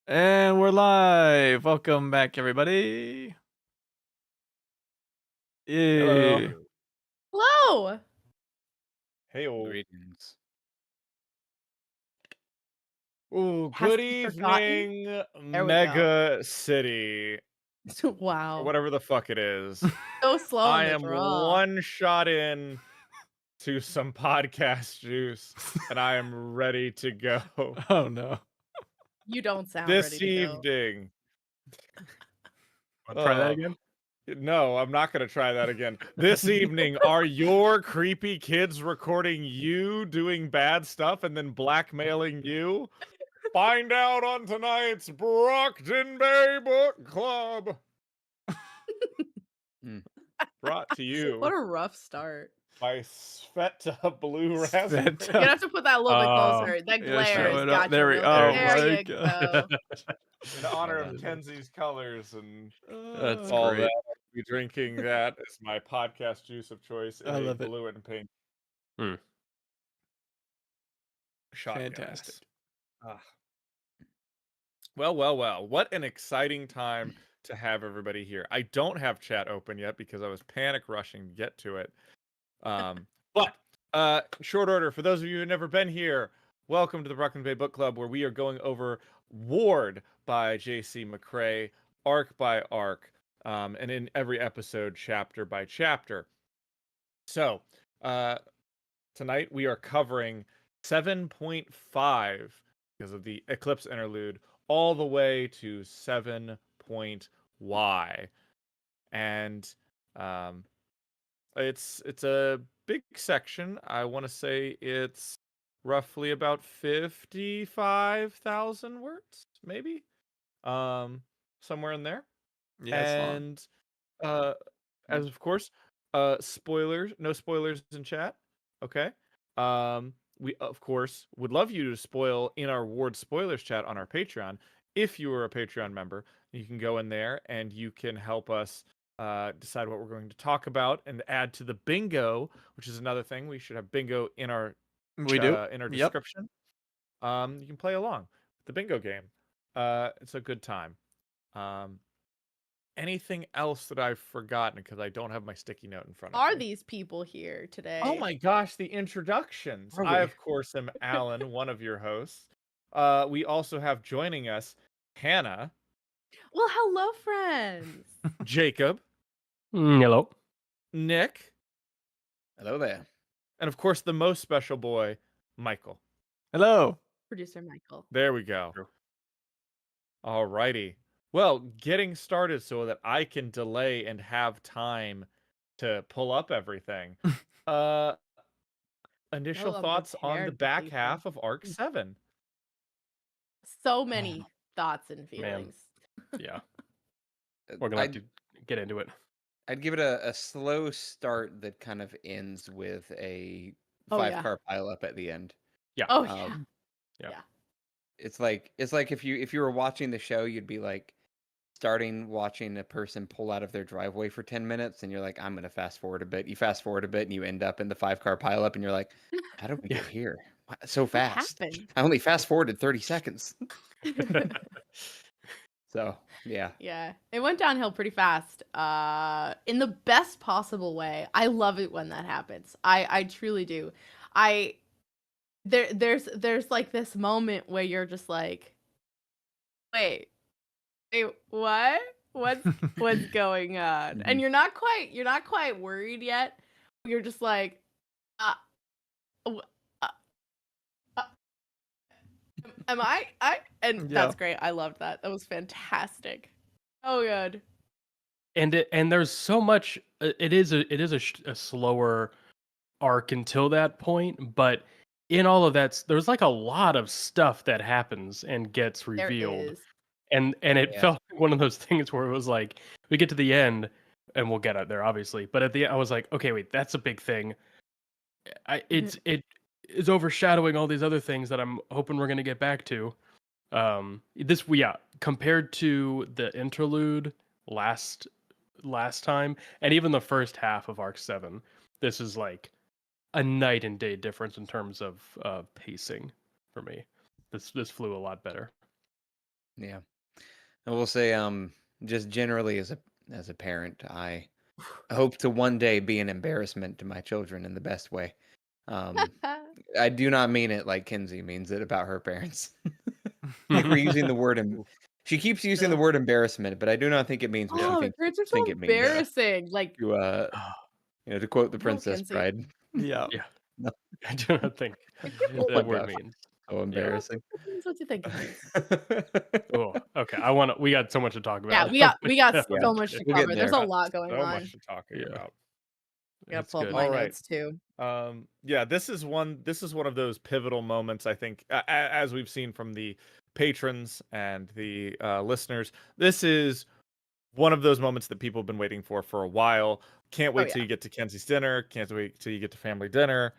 And we're live. Welcome back, everybody. Hello. Yay. Hello. Hey, old. Greetings. Ooh, Has good he forgotten? evening, There we go. Mega City, or Wow. whatever the fuck it is. So slow on I the am draw. one shot in to some podcast juice, and I am ready to go. Oh no. You don't sound This ready to go. evening. Wanna try that Oh, again? no, I'm not going to try that again. This evening, are your creepy kids recording you doing bad stuff and then blackmailing you? Find out on tonight's Brockton Bay Book Club. Brought to What you a rough start. by Sveta Blue Raspberry. You're gonna have to put that a little bit closer. That Yeah, glare show has it up. got There you we real oh good. There my you god. go. In honor of Kenzie's colors and That's all great. that, I'll be drinking that as my podcast juice of choice in I a love it. blue and pink Hmm. shot Fantastic. glass. Well. What an exciting time to have everybody here. I don't have chat open yet because I was panic rushing to get to it. But short order, for those of you who've never been here, welcome to the Brockton Bay Book Club, where we are going over Ward by J.C. McCrae, arc by arc, and in every episode, chapter by chapter. So, tonight we are covering 7.5 because of the Eclipse interlude, all the way to 7.Y. And it's a big section. I want to say it's roughly about 55,000 words, maybe. Somewhere in there. Yeah, it's long. And as of course, spoilers, no spoilers in chat. Okay. We of course would love you to spoil in our Ward spoilers chat on our Patreon. If you are a Patreon member, you can go in there and you can help us decide what we're going to talk about and add to the bingo, which is another thing. We should have bingo in our We do? Yep. description. You can play along with the bingo game. It's a good time. Anything else that I've forgotten because I don't have my sticky note in front of Are me? these people here today? Oh my gosh, the introductions. Are I, we? of course, am Alan, one of your hosts. We also have joining us Hannah, Well, hello, friends. Jacob, Hello. Nick, Hello there. and of course the most special boy, Michael. Hello. Producer Michael. There we go. True. Alrighty. Well, getting started so that I can delay and have time to pull up everything. Initial Well, I'm thoughts on the prepared, back people. half of Arc 7. So many thoughts and Man. feelings. Yeah. We're gonna have to get into it. I'd give it a slow start that kind of ends with a Oh, yeah. five-car pileup at the end. Yeah. Oh yeah. Um, Yeah. It's like if you were watching the show, you'd be like starting watching a person pull out of their driveway for 10 minutes, and you're like, I'm gonna fast forward a bit. You fast forward a bit, and you end up in the 5-car pileup, and you're like, how did we Yeah. get here? So What fast. happened? I only fast forwarded 30 seconds. So yeah. Yeah, it went downhill pretty fast. In the best possible way. I love it when that happens. I truly do. There's like this moment where you're just like, wait, what? What's going on? And you're not quite worried yet. You're just like, w- uh, uh, am I? And Yeah. that's great. I loved that. That was fantastic. Oh good. And there's so much. It is a slower arc until that point, but in all of that, there's like a lot of stuff that happens and gets There revealed. is. And it Yeah. felt like one of those things where it was like we get to the end and we'll get out there obviously, but at the end I was like, okay, wait, that's a big thing. It is overshadowing all these other things that I'm hoping we're gonna get back to. Compared to the interlude last time, and even the first half of Arc 7, this is like a night and day difference in terms of pacing for me. This flew a lot better. Yeah. I will say, just generally as a parent, I hope to one day be an embarrassment to my children in the best way. Um, I do not mean it like Kinsey means it about her parents. I think we're using the word she keeps using the Ugh. word embarrassment, but I do not think it means what she Oh, thinks parents are think so it means. embarrassing. Like, To to quote the no, Princess Kenzie. Bride. Yeah. Yeah. No. I do not think Like, you're Oh my that word gosh, means. so embarrassing. That's what you think it means. Oh, okay. We got so much to talk Yeah, about. we got Yeah, so much to we'll get cover. There's there. a lot going So on. much to talking Yeah. about. I gotta It's pull up good. my All right. notes too. Yeah, this is one of those pivotal moments, I think, as we've seen from the patrons and the listeners. This is one of those moments that people have been waiting for a while. Can't wait till Yeah. you get to Kenzie's dinner. Can't wait till you get to family dinner.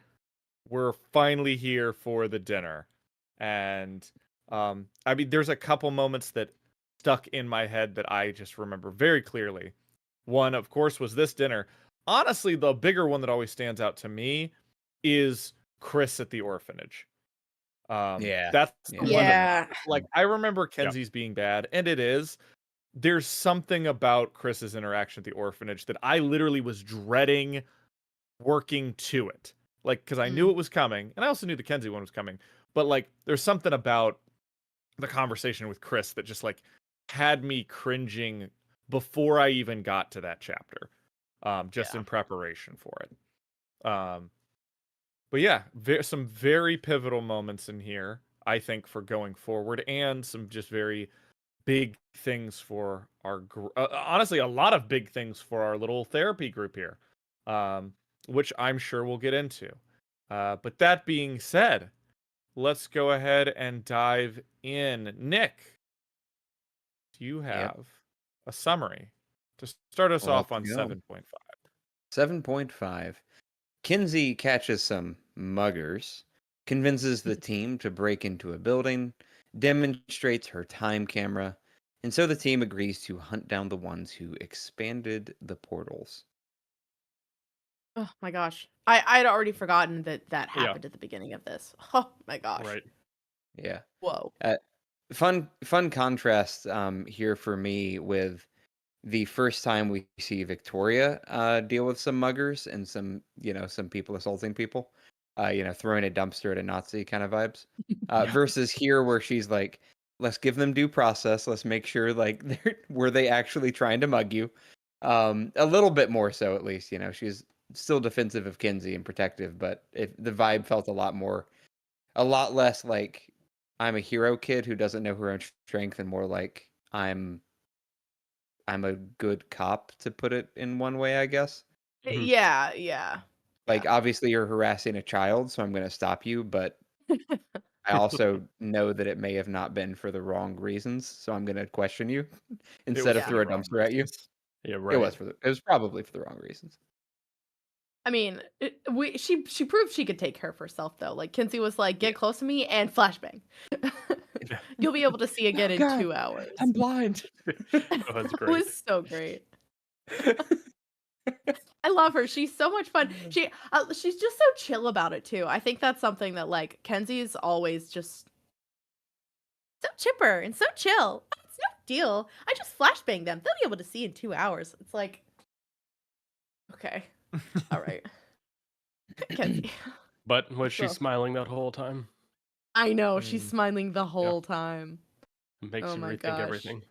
We're finally here for the dinner. And I mean, there's a couple moments that stuck in my head that I just remember very clearly. One, of course, was this dinner. Honestly, the bigger one that always stands out to me is Chris at the orphanage. Yeah. That's the one that, Yeah. like, I remember Kenzie's being bad, and it is. There's something about Chris's interaction at the orphanage that I literally was dreading working to it. Like, because I knew it was coming, and I also knew the Kenzie one was coming. But like, there's something about the conversation with Chris that just like had me cringing before I even got to that chapter. Just Yeah. in preparation for it. But yeah, some very pivotal moments in here, I think, for going forward, and some just very big things for our honestly, a lot of big things for our little therapy group here, which I'm sure we'll get into. But that being said, let's go ahead and dive in. Nick, do you have a summary to start us off on 7.5? 7.5. Kinsey catches some muggers, convinces the team to break into a building, demonstrates her time camera, and so the team agrees to hunt down the ones who expanded the portals. Oh my gosh. I'd already forgotten that Yeah. happened at the beginning of this. Oh my gosh. Right. Yeah. Whoa. Fun contrast here for me with the first time we see Victoria deal with some muggers and some people assaulting people, throwing a dumpster at a Nazi kind of vibes, versus here where she's like, let's give them due process. Let's make sure like were they actually trying to mug you? A little bit more so, at least. She's still defensive of Kinsey and protective, but the vibe felt a lot less like I'm a hero kid who doesn't know her own strength, and more like I'm a good cop, to put it in one way, I guess. Mhm. Yeah, yeah. Like, obviously, you're harassing a child, so I'm going to stop you, but I also know that it may have not been for the wrong reasons, so I'm going to question you instead of for throw a the wrong dumpster at you. reasons. Yeah. It Right. was probably for the wrong reasons. I mean, she proved she could take care of herself though. Like Kinsey was like, "Get close to me," and flashbang. You'll be able to see again in God, 2 hours. I'm blind. Oh, that's It great. was so great. I love her. She's so much fun. She's just so chill about it too. I think that's something that like Kenzie's always just so chipper and so chill. Oh, it's no deal. I just flashbang them. They'll be able to see in 2 hours. It's like, okay, all right, Kenzie. But was she So- smiling that whole time? I know she's Mm. smiling the whole time. Makes Oh you my rethink gosh. everything.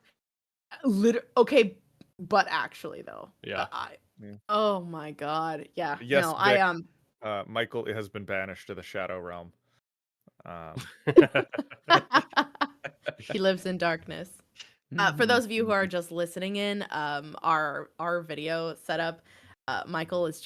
Okay, but actually though, Yeah. Yeah. oh my god, yeah. Yes, No, Vic, Michael has been banished to the Shadow Realm. he lives in darkness. For those of you who are just listening in, our video setup, Michael is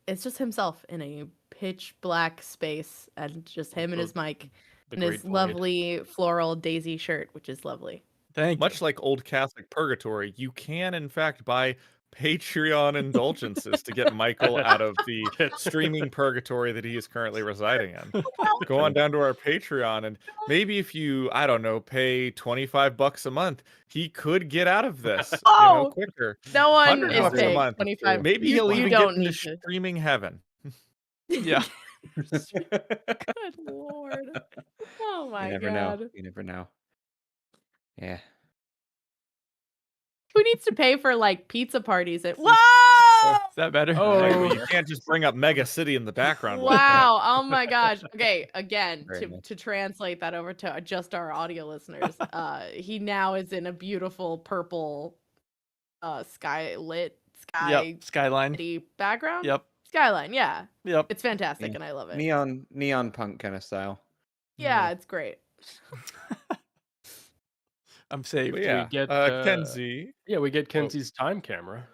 it's just himself in a pitch black space, and just him and his mic The and his Great Void. lovely floral daisy shirt, which is lovely. Thank Much like old Catholic purgatory, you can in fact buy Patreon indulgences to get Michael out of the streaming purgatory that he is currently residing in. Go on down to our Patreon, and maybe if you, I don't know, pay $25 a month, he could get out of this, Oh! quicker. No one $100 is a paying month. 25. Maybe You- he'll you even get don't into need to. streaming heaven. Yeah. Good lord. Oh my You never god. know. You never know. Yeah. Who needs to pay for like pizza parties? Whoa! Is that better? Oh. You can't just bring up Mega City in the background. like that. Wow! Oh my gosh. Okay, again, Very nice. to translate that over to just our audio listeners, he now is in a beautiful purple, skylit Yep. Skyline. city background. Yep. Skyline. Yeah, Yep. it's fantastic, Yeah. and I love it. Neon punk kind of style. Yeah, it's great. I'm saved. But yeah, We get Kenzie. Yeah, we get Kenzie's time camera.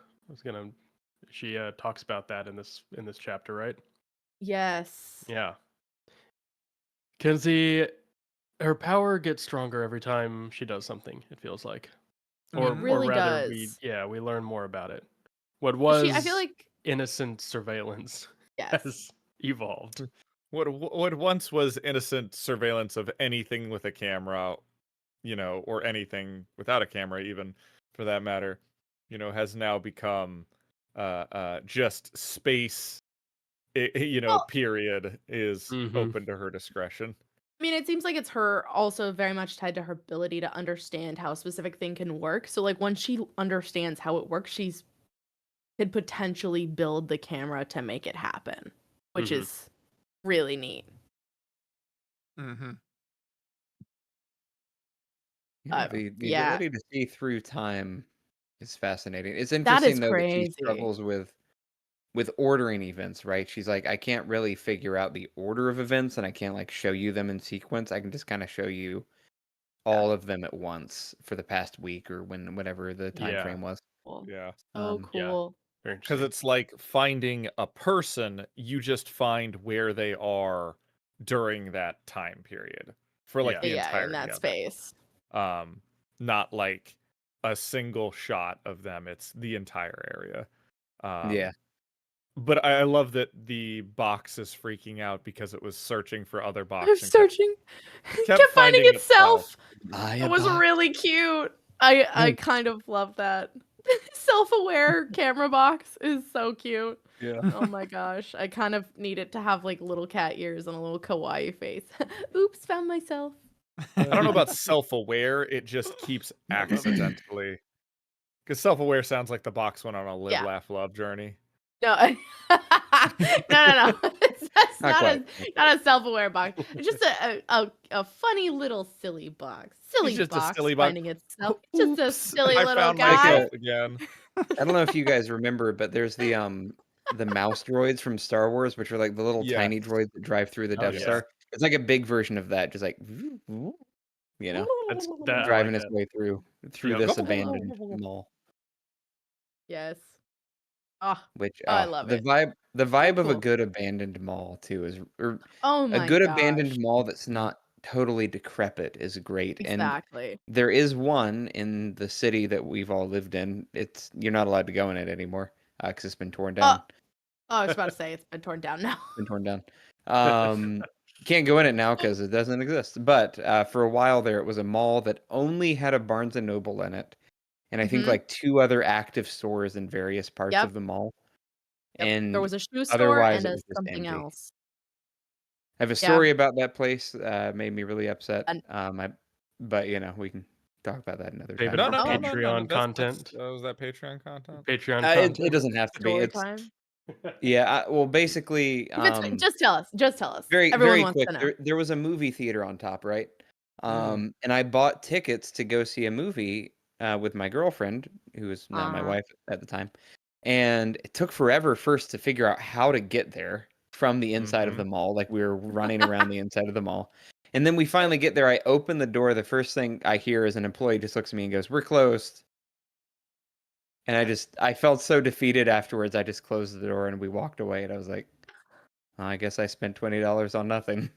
She talks about that in this chapter, right? Yes. Yeah. Kenzie, her power gets stronger every time she does something, it feels like. Or, Mhm. It really or rather does. we learn more about it. What was I feel like innocent surveillance yes. has evolved. What once was innocent surveillance of anything with a camera, or anything without a camera, even for that matter, has now become just space. Well- Period is Mhm. open to her discretion. I mean, it seems like it's her also very much tied to her ability to understand how a specific thing can work. So, like, when she understands how it works, she's could potentially build the camera to make it happen, which Mhm. is really neat. Mm-hmm. Yeah, the yeah. ability to see through time is fascinating. It's That interesting is though that she crazy. struggles with ordering events, right? She's like, I can't really figure out the order of events, and I can't like show you them in sequence. I can just kind of show you all of them at once for the past week or whenever the time Yeah. frame was. Cool. Yeah. So yeah. cool. Very Because interesting. it's like finding a person, you just find where they are during that time period for like Yeah. the Yeah, entirety in that of it. space. Not like a single shot of them, it's the entire area. Yeah. But I love that the box is freaking out because it was searching for other I'm boxes. searching. kept Kept finding finding itself. Buy a It was box. really cute. I kind of love that. Self-aware camera box is so cute. Yeah. Oh my gosh. I kind of need it to have like little cat ears and a little kawaii face. Oops, found myself. I don't know about self-aware, it just keeps accidentally. Because self-aware sounds like the box went on a live, Yeah. laugh, love journey. No. no. That's Not not quite. not a self-aware box. It's just a funny little silly box. Silly just a box silly box. finding itself. Just a Oops, silly I little found guy. myself again. I don't know if you guys remember, but there's the mouse droids from Star Wars, which are like the little tiny Yes. droids that drive through the Oh, Death yeah. Star. It's like a big version of that, just like That's that. I driving like its that. way through Yep. this abandoned mall. Yes. Oh, Which I love the it. vibe of a cool. good abandoned mall too is Oh a my good gosh. abandoned mall that's not totally decrepit is great. And Exactly. there is one in the city that we've all lived in. You're not allowed to go in it anymore because it's been torn down. Oh, I was about to say it's been torn down now. Been torn down. Can't go in it now because it doesn't exist. But for a while there, it was a mall that only had a Barnes and Noble in it, and I think Mhm. like 2 other active stores in various parts Yep. of the mall. Yep. And There was a shoe store otherwise, and it a was just something empty. else. I have a Yeah. story about that place. Made me really upset. And- But we can talk about that another Save time. it No, for no, no, no, Patreon no. content. Was that Patreon content? Patreon It content. doesn't have to be. Story It's time. yeah. Well, basically, If it's, just tell us. Just tell us. very Everyone very wants quick. to know. There was a movie theater on top, right? And I bought tickets to go see a movie with my girlfriend, who was now my wife at the time. And it took forever first to figure out how to get there from the inside of the mall. Like we were running around the inside of the mall. And then we finally get there. I open the door. The first thing I hear is an employee just looks at me and goes, "We're closed." And I felt so defeated afterwards. I just closed the door and we walked away. And I was like, I guess I spent $20 on nothing.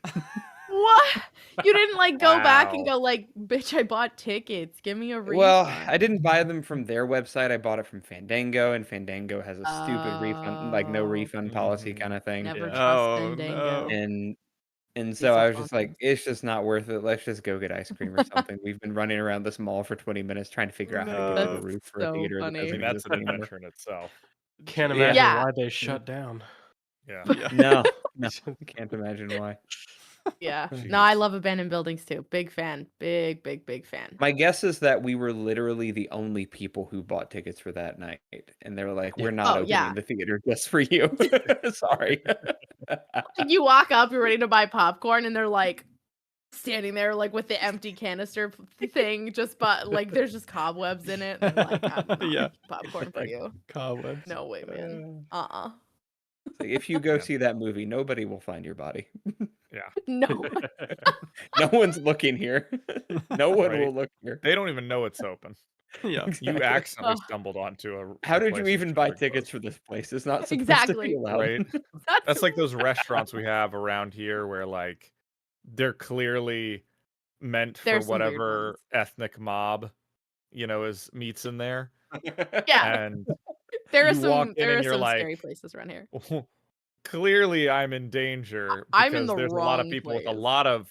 What? You didn't like go back and Wow. go like, bitch, I bought tickets. Give me a refund. Well, I didn't buy them from their website. I bought it from Fandango, and Fandango has a stupid refund, like no Oh, refund policy kind of thing. never Yeah. trust Oh, Fandango. no. And so I was just like, Disappointing. it's just not worth it. Let's just go get ice cream or something. We've been running around this mall for 20 minutes trying to figure out how to get to the That's roof for so a theater that funny. I doesn't mean, that's exist an anymore. adventure in itself. Can't Yeah. imagine Yeah. why they shut down. Yeah. No, I can't imagine why. Yeah. Jeez. No, I love abandoned buildings too. Big fan. Big, big, big fan. My guess is that we were literally the only people who bought tickets for that night, and they were like, "We're not Oh, opening yeah. the theater just for you." Sorry. Like, you walk up, you're ready to buy popcorn, and they're like standing there like with the empty canister thing, just but like there's just cobwebs in it. And they're like, I'm not Yeah. popcorn for Like, you. Cobwebs. No way, man. Uh-uh. It's like, if you go Yeah. see that movie, nobody will find your body. No. No one's looking here. No one Right. will look here. They don't even know it's open. Yeah. You Exactly. accidentally Ugh. stumbled onto a How did place you that's even just buy like tickets closed. for this place? It's not supposed to Exactly. be allowed. Right? That's That's like those restaurants we have around here where like they're clearly meant for There's some weird whatever ones. ethnic mob, is meats in there. Yeah. And There are you walk in there and are you're some like, scary places around here. clearly I'm in danger I'm in because the there's a lot of wrong people with a place. lot of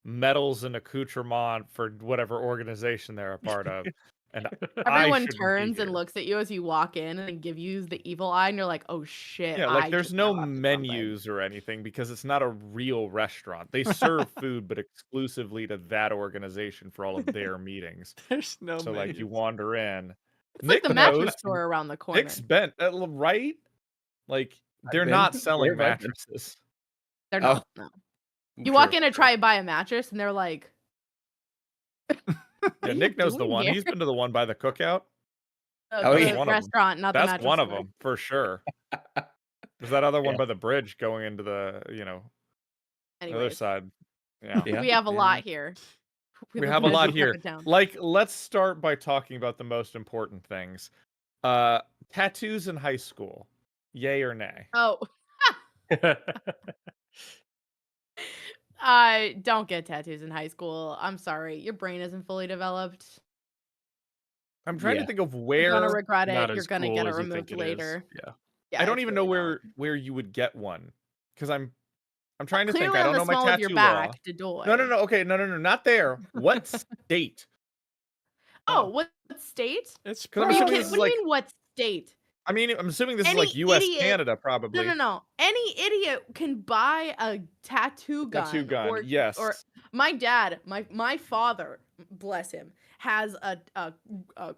medals and accoutrement for whatever organization they're a part of. And I Everyone shouldn't be turns and here. looks at you as you walk in and give you the evil eye, and you're like, "Oh shit!" Yeah, like I there's just no know after something." menus or anything because it's not a real restaurant. They serve food, but exclusively to that organization for all of their meetings. There's no So like you menus. wander in. It's like the Nick mattress knows. store around the corner. Nick's bent, right? Like they're been- not where selling have I been? mattresses. They're Oh. not. No. You walk True, in and true. try to buy a mattress, and they're like, Yeah, are Nick you knows the doing one. here? He's been to the one by the cookout. Oh, The yeah. One of 'em. restaurant, not the That's mattress one of store. them for sure. There's that other one Yeah. by the bridge going into the, the other Anyways, side. Yeah. Yeah. we have a Yeah. lot here. We live have a in lot Desert here. Town. Like, let's start by talking about the most important things. Tattoos in high school. Yay or nay? Oh, I don't get tattoos in high school. I'm sorry, your brain isn't fully developed. I'm trying Yeah. to think of You're gonna where regret Not it. You're as gonna cool get it as you removed think it is. later. Yeah. Yeah, I don't it's even know really not. where you would get one. Because I'm trying to think. Clearly I on don't the know my small tattoo of your law. back, Dedoy. No. Okay, no, not there. What state? Oh, what state? It's Because I'm Are you assuming kidding? this is What do like. you mean, what state? I mean, I'm assuming this is Any like U.S. idiot- Canada probably. No. Any idiot can buy a tattoo gun. Tattoo gun. Or, Yes. Or my dad, my father, bless him, has a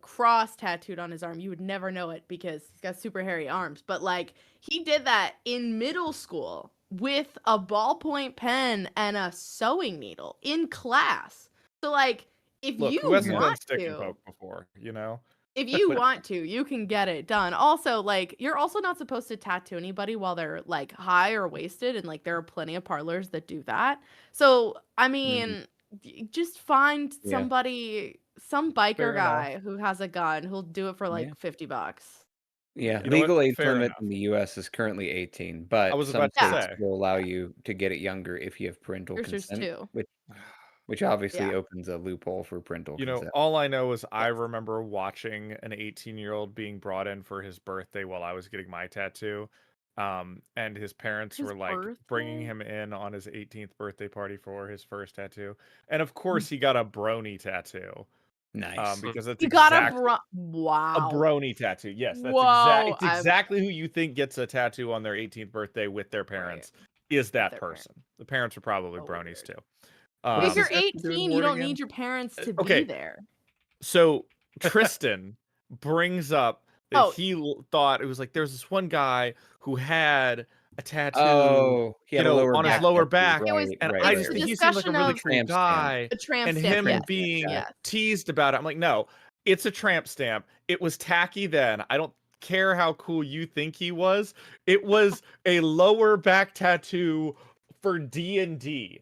cross tattooed on his arm. You would never know it because he's got super hairy arms. But like he did that in middle school with a ballpoint pen and a sewing needle in class. So like if Look, you who hasn't done want stick and to, poke before? if you want to, you can get it done. Also, like, you're also not supposed to tattoo anybody while they're like high or wasted, and like there are plenty of parlors that do that. So, I mean, just find Yeah. somebody, some biker Fair enough. guy who has a gun who'll do it for like Yeah. $50. Yeah, You know what? legal age Fair limit enough. in the U.S. is currently 18, but I was some about to states say. will allow you to get it younger if you have parental Yours is consent, too. which obviously Yeah. opens a loophole for parental consent. All I know is I Yes. remember watching an 18-year-old being brought in for his birthday while I was getting my tattoo. And his parents His were like bringing birthday? him in on his 18th birthday party for his first tattoo. And of course, he got a brony tattoo. Nice. Because that's You got exactly a a wow. brony tattoo. Yes, that's Whoa, it's exactly who you think gets a tattoo on their 18th birthday with their parents is that their parents. person. The parents are probably So bronies weird. too. What If does you're this have to do with 18, you don't Wardigan? need your parents to Okay. be there. So Tristan brings up that Oh. he thought it was like there's this one guy who had a tattoo, Oh, he had a lower on his back lower tattoo, back, It was- right, and right, I right, just right. think he seemed like a discussion really of- cool Tramp stamp. guy, The tramp and stamp. him Yes, being yes. teased about it. I'm like, no, it's a tramp stamp. It was tacky then. I don't care how cool you think he was. It was a lower back tattoo for D&D.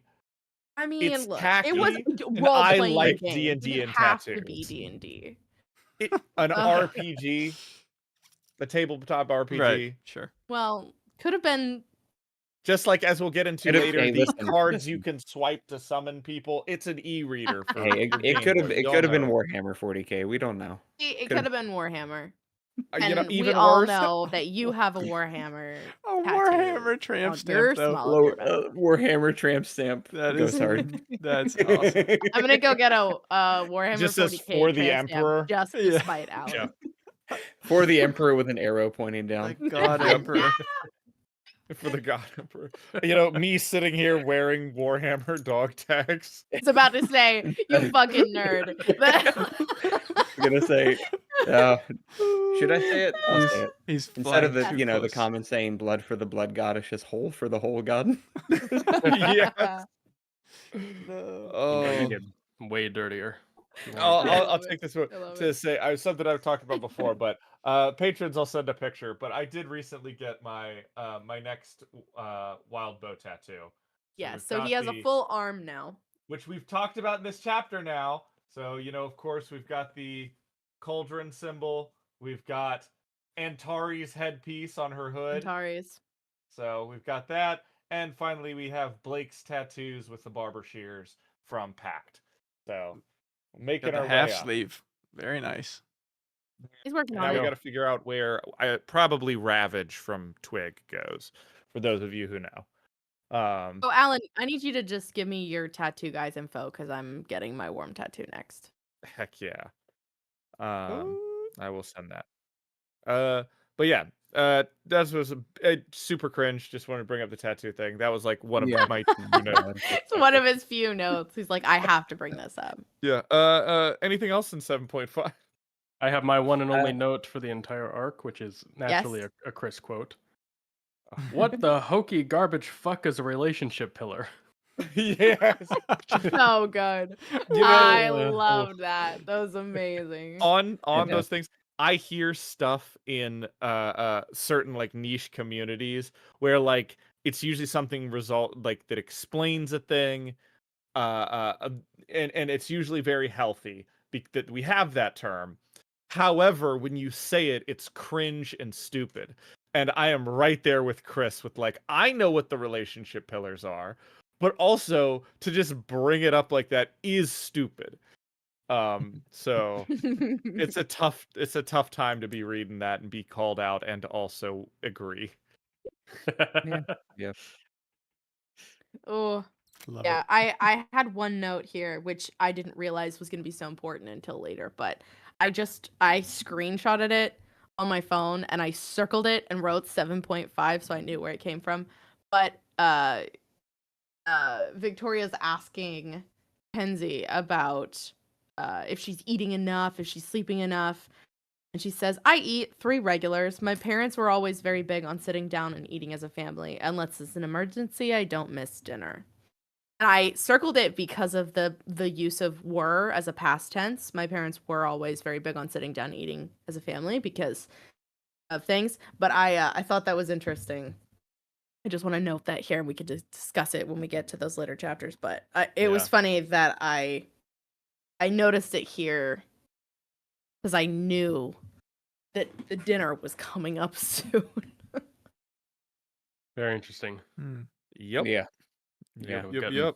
I mean, It's look, tacky, it was and role I playing like game. D&D It and have to be tattoos. D&D. An Ugh. RPG, a tabletop RPG. Right. Sure. Well, could have been. Just like as we'll get into Could've- later, hey, the listen, cards you can swipe to summon people. It's an e-reader for. Hey, for it could have Game Boy. it could have been Y'all Warhammer 40K. We don't know. It Could've- could have been Warhammer. know. And we Even all worse. know that you have a Warhammer. A tattoo Warhammer tramp on stamp, your though. small of your back. Warhammer tramp stamp That goes is hard. That's awesome. I'm gonna go get a Warhammer Just says 40K for the tramp stamp Emperor. just to Yeah. spite out. Yeah. For the Emperor with an arrow pointing My down. God, Emperor. for the God Emperor. You know, me sitting here wearing Warhammer dog tags. I was about to say, you fucking nerd. I'm gonna say, should I say it? I'll say it. He's Instead of flying the, too the close. common saying, "Blood for the blood goddess is whole for the whole god." Yes. You Oh, get way dirtier. You I'll, want- I I'll, I'll love take it. this one I love to it. say something I've talked about before, but patrons, I'll send a picture. But I did recently get my my next wild bow tattoo. So Yes, we've so he got has a full arm now. which we've talked about in this chapter now. So, you know, of course, we've got the cauldron symbol. We've got Antari's headpiece on her hood. Antares. So we've got that. And finally, we have Blake's tattoos with the barber shears from Pact. So making Got our the way half up. sleeve. Very nice. He's working Now on we it. got to figure out where probably Ravage from Twig goes, for those of you who know. Oh, Alan, I need you to just give me your tattoo guy's info because I'm getting my worm tattoo next. Heck yeah. I will send that. But yeah, that was a super cringe. Just wanted to bring up the tattoo thing. That was like one of Yeah. my, you know. It's one of his few notes. He's like, I have to bring this up. Yeah. Anything else in 7.5? I have my one and only note for the entire arc, which is naturally Yes. a Chris quote. What the hokey garbage fuck is a relationship pillar? Yes. So good. You know, I love that. That was amazing. on Yeah. those things, I hear stuff in certain like niche communities where like it's usually something that explains a thing, and it's usually very healthy that we have that term. However, when you say it, it's cringe and stupid. And I am right there with Chris with like, I know what the relationship pillars are, but also to just bring it up like that is stupid. So it's a tough time to be reading that and be called out and to also agree. Yeah. Oh, Love yeah. it. I had one note here, which I didn't realize was going to be so important until later, but I screenshotted it on my phone and I circled it and wrote 7.5 so I knew where it came from. But Victoria's asking Kenzie about if she's eating enough, if she's sleeping enough. And she says, I eat 3 regulars. My parents were always very big on sitting down and eating as a family. Unless it's an emergency, I don't miss dinner. And I circled it because of the use of were as a past tense. My parents were always very big on sitting down and eating as a family because of things. But I thought that was interesting. I just want to note that here, and we could discuss it when we get to those later chapters. But it was funny that I noticed it here because I knew that the dinner was coming up soon. Very interesting. Hmm. Yep. Yeah. Yep. Yeah. Yep.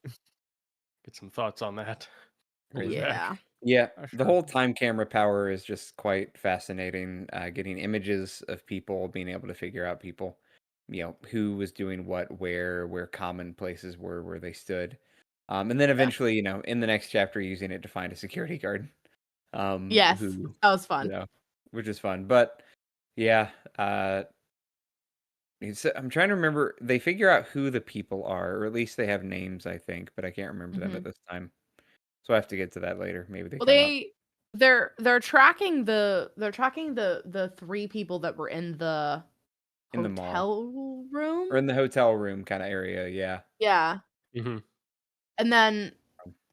Get some thoughts on that. We'll be Crazy. Yeah. back. Yeah, Sure. the whole time camera power is just quite fascinating. Getting images of people, being able to figure out people, who was doing what, where common places were, where they stood, and then eventually, in the next chapter, using it to find a security guard. Yes, Who, that was fun. which is fun. But yeah, I'm trying to remember. They figure out who the people are, or at least they have names, I think, but I can't remember them at this time. So I have to get to that later. Maybe they Well, come up. they're tracking the 3 people that were in the In the mall. hotel room. Or in the hotel room kind of area, yeah. Yeah, Mm-hmm. and then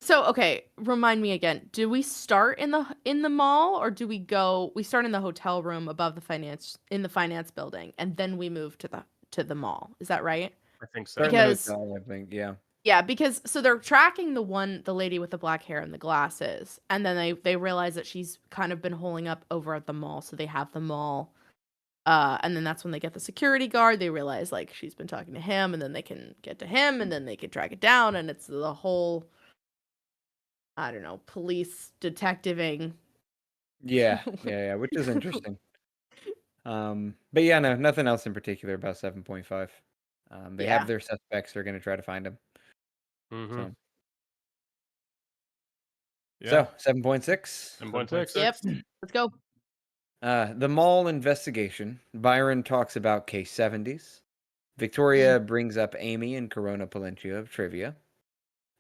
okay, remind me again. Do we start in the mall or do we start in the hotel room above the finance building and then we move to the mall? Is that right? I think so. Start in the Because hotel, I think, yeah. yeah, because so they're tracking the lady with the black hair and the glasses, and then they realize that she's kind of been holding up over at the mall, so they have the mall. And then that's when they get the security guard. They realize like she's been talking to him, and then they can get to him, and then they can track it down, and it's the whole, I don't know, police detectiving. Yeah, which is interesting. But yeah, no, nothing else in particular about 7.5. They Yeah. have their suspects. They're going to try to find him. Mm-hmm. So, Yeah. so 7.6. 7.6. Yep. Let's go. The mall investigation. Byron talks about K70s. Victoria brings up Amy and Corona Palencia of trivia.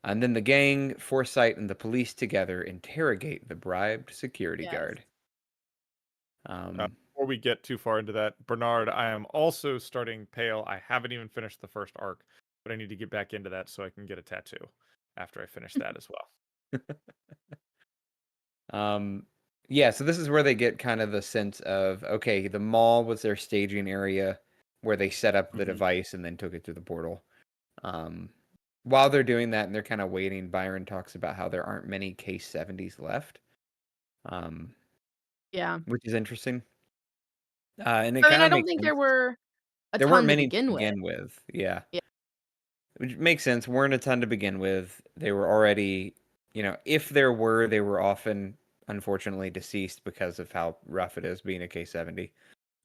And then the gang, Forsyth, and the police together interrogate the bribed security Yes. guard. Before we get too far into that, Bernard, I am also starting Pale. I haven't even finished the first arc, but I need to get back into that so I can get a tattoo after I finish that as well. Yeah, so this is where they get kind of the sense of, okay, the mall was their staging area where they set up the device and then took it through the portal. While they're doing that and they're kind of waiting, Byron talks about how there aren't many case 70s left. Yeah. Which is interesting. And it I mean, kind I of don't makes think sense. there were a There ton weren't to many begin to with. begin with. Yeah. Yeah. Which makes sense. Weren't a ton to begin with. They were already, if there were, they were often unfortunately deceased because of how rough it is being a K70.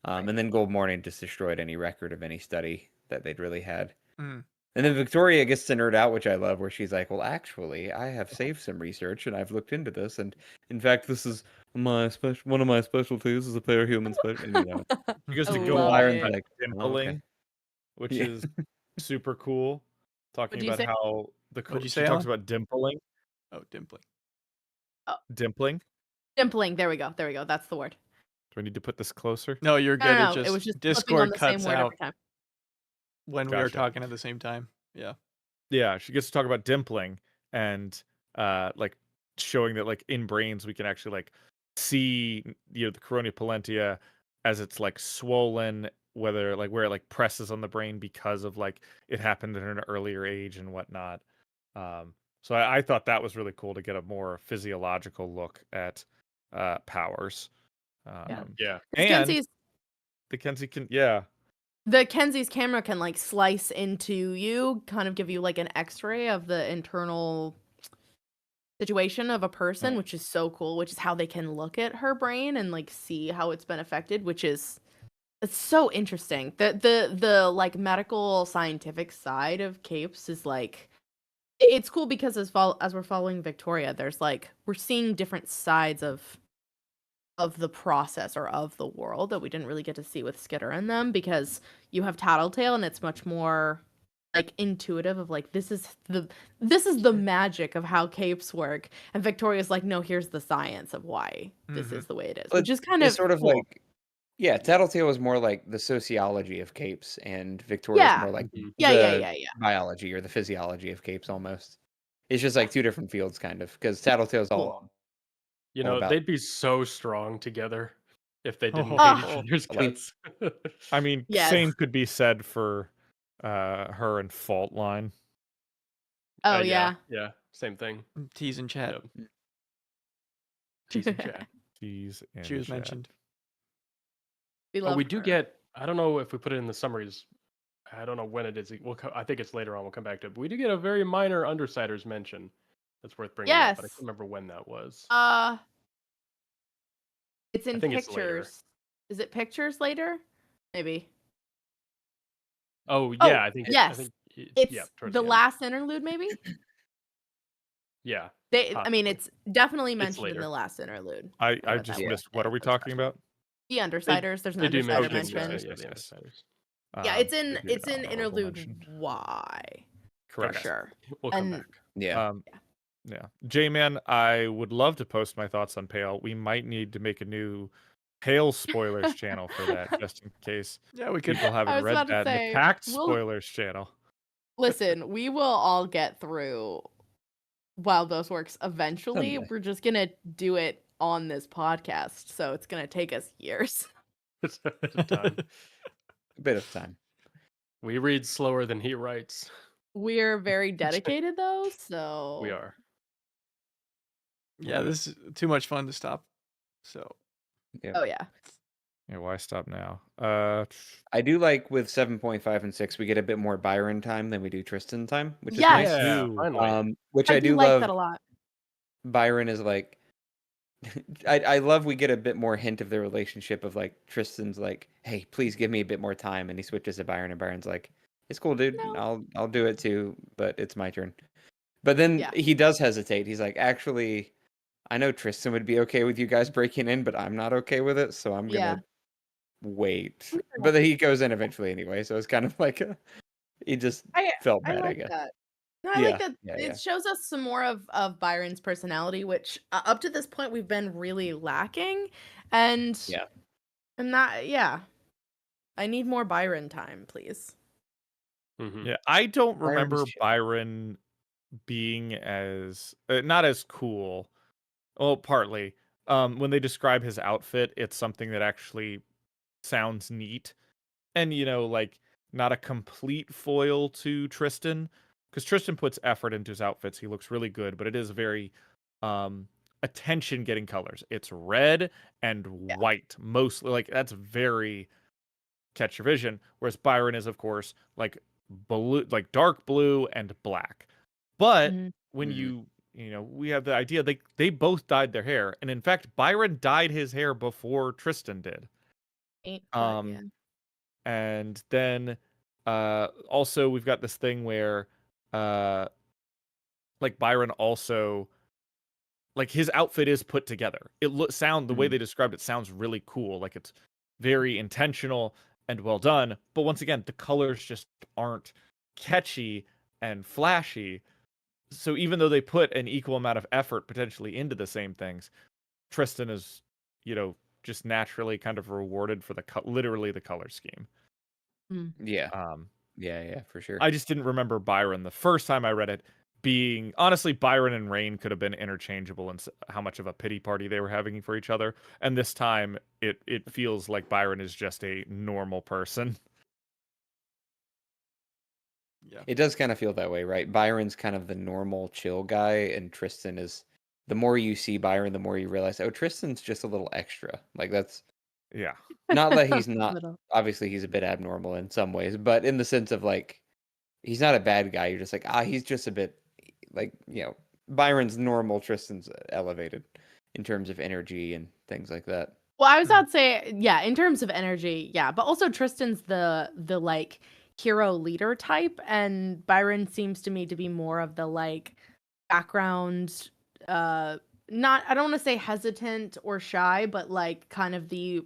And then Gold Morning just destroyed any record of any study that they'd really had. Mm. And then Victoria gets to nerd out, which I love, where she's like, well, actually, I have saved some research and I've looked into this. And in fact, this is one of my specialties is a parahuman special. Because I to go love on Byron's it. like, dimpling, okay. which Yeah. is super cool. Talking What'd you about say? how What'd you she say, talks Alan? about dimpling. Oh, dimpling. Dimpling. Dimpling. There we go. There we go. That's the word. Do I need to put this closer? No, you're No, good. no, It no. It just was just flipping on Discord the same cuts word out every time. when we are Gotcha. talking at the same time. Yeah. Yeah, she gets to talk about dimpling and like showing that like in brains we can actually like see the coronia pollentia as it's like swollen, whether like where it like presses on the brain because of like it happened at an earlier age and whatnot. So I thought that was really cool to get a more physiological look at powers. Yeah. And Kenzie's the Kenzie can Kenzie's camera can like slice into you, kind of give you like an X-ray of the internal situation of a person, Right. which is so cool. Which is how they can look at her brain and like see how it's been affected, which is it's so interesting. The like medical scientific side of capes is like it's cool because as we're following Victoria, there's like we're seeing different sides of the process or of the world that we didn't really get to see with Skitter and them, because you have Tattletale and it's much more like intuitive of like this is the magic of how capes work, and Victoria's like, no, here's the science of why this is the way it is, Well, which is kind it's of sort of cool. like, yeah, Tattletale is more like the sociology of capes, and Victoria's Yeah. more like Yeah, the yeah. biology or the physiology of capes almost. It's just like two different fields, kind of, because Tattletale's all all about. They'd be so strong together if they didn't Oh. hate each other's Like- guts. I mean, Yes. same could be said for her and Fault Line. Oh yeah. Yeah, same thing. Tease in chat. Yep. Cheese and chat. Cheese and She was chat. mentioned. We Oh, love we do her. get. I don't know if we put it in the summaries. I don't know when it is. I think it's later on. We'll come back to it. But we do get a very minor Undersiders mention. That's worth bringing up. But I Yes. can't remember when that was. It's in think it's later. pictures. Is it pictures later? Maybe. Oh Oh, yeah, I think. yes. I think It's yeah, towards the end. last interlude, maybe? Yeah. I mean, Possibly. it's definitely It's mentioned in later. the last interlude. I that just was missed. What are we first talking about? The Undersiders. There's an They do Undersider mention mention. the yes. Undersiders. Yeah, it's in could be an honorable interlude mention. Y for Correct. sure. We'll come And- back. Yeah. Yeah. J-Man, I would love to post my thoughts on Pale. We might need to make a new Pale spoilers channel for that, just in case Yeah, we could. people I haven't was read about to that. say, The Pact we'll- spoilers channel. Listen, we will all get through Wild Those Works eventually. Someday. We're just gonna do it on this podcast, so it's gonna take us years. It's a bit of time. A bit of time. We read slower than he writes. We're very dedicated though, so We are. Yeah, this is too much fun to stop. So Oh yeah. Yeah, why stop now? I do like with 7.5 and 6, we get a bit more Byron time than we do Tristan time, which is Yes. nice. Yeah. Finally. Which I do like love. that a lot. Byron is like, I love we get a bit more hint of the relationship of like Tristan's like, hey, please give me a bit more time, and he switches to Byron, and Byron's like, it's cool, dude. No. I'll do it too, but it's my turn. But then Yeah. he does hesitate. He's like, actually, I know Tristan would be okay with you guys breaking in, but I'm not okay with it, so I'm gonna wait. But then he goes in eventually anyway, so it's kind of like he just felt I bad, I like guess. that. No, I Yeah, like that yeah, it yeah. shows us some more of Byron's personality, which up to this point we've been really lacking. And Yeah. yeah. I need more Byron time, please. Mhm. Yeah, I don't Byron's remember chill. Byron being as not as cool. Well, partly. When they describe his outfit, it's something that actually sounds neat. And like not a complete foil to Tristan, because Tristan puts effort into his outfits. He looks really good, but it is very attention getting colors. It's red and Yeah. white mostly. Like that's very catch your vision. Whereas Byron is, of course, like blue, like dark blue and black. But Mhm. when Mhm. we have the idea they both dyed their hair, and in fact, Byron dyed his hair before Tristan did. But yeah. And then also we've got this thing where uh like Byron also like his outfit is put together. The way Mhm. they described it sounds really cool. Like it's very intentional and well done. But once again, the colors just aren't catchy and flashy. So even though they put an equal amount of effort potentially into the same things, Tristan is, just naturally kind of rewarded for literally the color scheme. Mm. Yeah. Um, Yeah, for sure. I just didn't remember Byron the first time I read it being honestly Byron and Rain could have been interchangeable in how much of a pity party they were having for each other, and this time it feels like Byron is just a normal person. Yeah. It does kind of feel that way, right? Byron's kind of the normal chill guy, and Tristan is the more you see Byron, the more you realize, oh, Tristan's just a little extra. Like that's Yeah. not that he's not Little. obviously he's a bit abnormal in some ways, but in the sense of like he's not a bad guy. You're just like, he's just a bit like, Byron's normal, Tristan's elevated in terms of energy and things like that. Well, I was about to say, yeah, in terms of energy, yeah, but also Tristan's the like hero leader type, and Byron seems to me to be more of the like background, not I don't want to say hesitant or shy, but like kind of the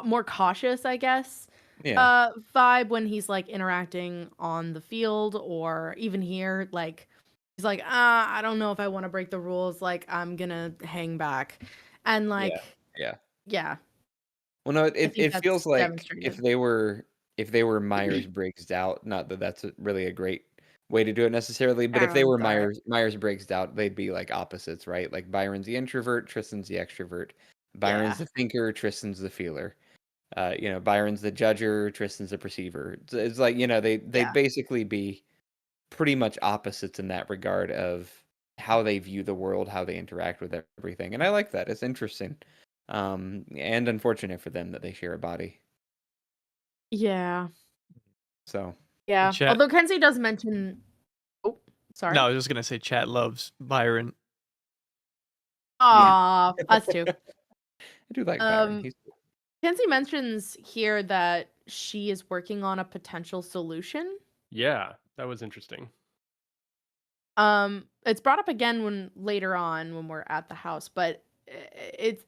more cautious, I guess, Yeah. vibe when he's like interacting on the field or even here, like he's like, I don't know if I want to break the rules, like I'm gonna hang back, and Yeah. like. Yeah. Yeah, Well, no, I it, think it that's feels like demonstrated. if they were Myers Briggs out, not that that's really a great way to do it necessarily, but if they Oh, were sorry. Myers Briggs out, they'd be like opposites, right? Like Byron's the introvert, Tristan's the extrovert. Byron's Yeah. the thinker, Tristan's the feeler. Byron's the judger, Tristan's the perceiver. It's like, they'd Yeah. basically be pretty much opposites in that regard of how they view the world, how they interact with everything. And I like that. It's interesting. And unfortunate for them that they share a body. Yeah. So Yeah. Chat. Although Kenzie does mention Oh, sorry. No, I was just gonna say chat loves Byron. Aw, us too. I do like Byron. Um, He's Kenzie mentions here that she is working on a potential solution. Yeah, that was interesting. It's brought up again when later on when we're at the house, but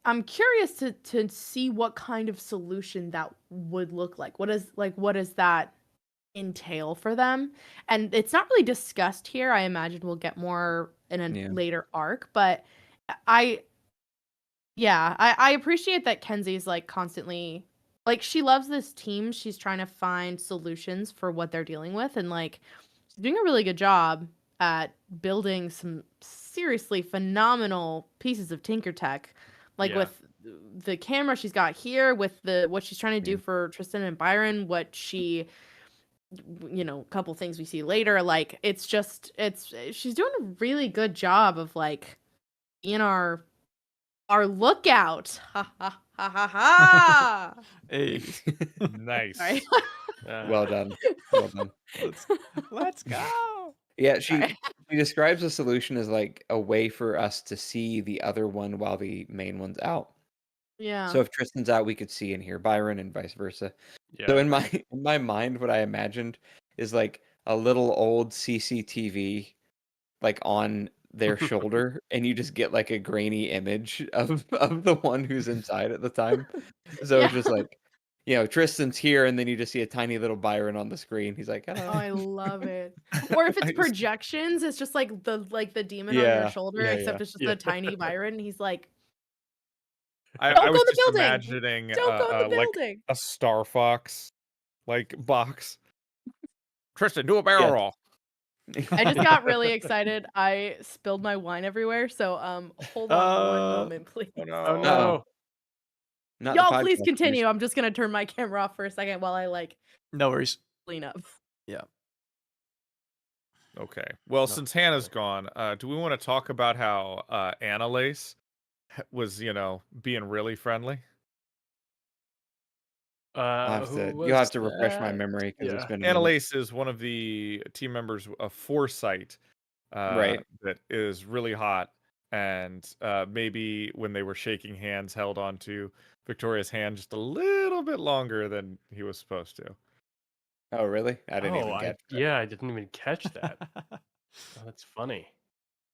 I'm curious to see what kind of solution that would look like. What does that entail for them? And it's not really discussed here. I imagine we'll get more in a Yeah. later arc, but I I appreciate that Kenzie's like constantly like she loves this team. She's trying to find solutions for what they're dealing with, and like she's doing a really good job at building some seriously phenomenal pieces of tinker tech, like Yeah. with the camera she's got here, with the what she's trying to do Yeah. for Tristan and Byron, what she a couple things we see later, like it's she's doing a really good job of like being our lookout. Ha ha ha ha ha. Hey, Nice. Sorry. Well done. Well done. let's go. Yeah, she Sorry. describes the solution as like a way for us to see the other one while the main one's out. Yeah. So if Tristan's out, we could see and hear Byron and vice versa. Yeah. So in my mind, what I imagined is like a little old CCTV, like on their shoulder, and you just get like a grainy image of the one who's inside at the time. So it's Yeah. just like, Tristan's here, and then you just see a tiny little Byron on the screen. He's like, Oh, hello. I love it. Or if it's I just- projections, it's just like the demon on your Yeah, shoulder, yeah, except yeah. it's just Yeah. a tiny Byron. He's like, I Don't go was in the just building! imagining "Don't go in the like building." a Star Fox like box. Tristan, do a barrel Yeah. roll. I just got really excited. I spilled my wine everywhere. So hold on one moment, please. Oh no. Oh no. Not the Y'all, please podcast continue. I'm just gonna turn my camera off for a second while I No worries. clean up. Yeah. Okay. Well, No. since Hannah's gone, do we want to talk about how Annalise was, being really friendly? You'll have to refresh my that? memory because it's Yeah. been a minute. Annalise is one of the team members of Foresight, Right. that is really hot, and maybe when they were shaking hands, held on to Victoria's hand just a little bit longer than he was supposed to. Oh, really? I didn't even get that. Yeah, I didn't even catch that. Oh, that's funny.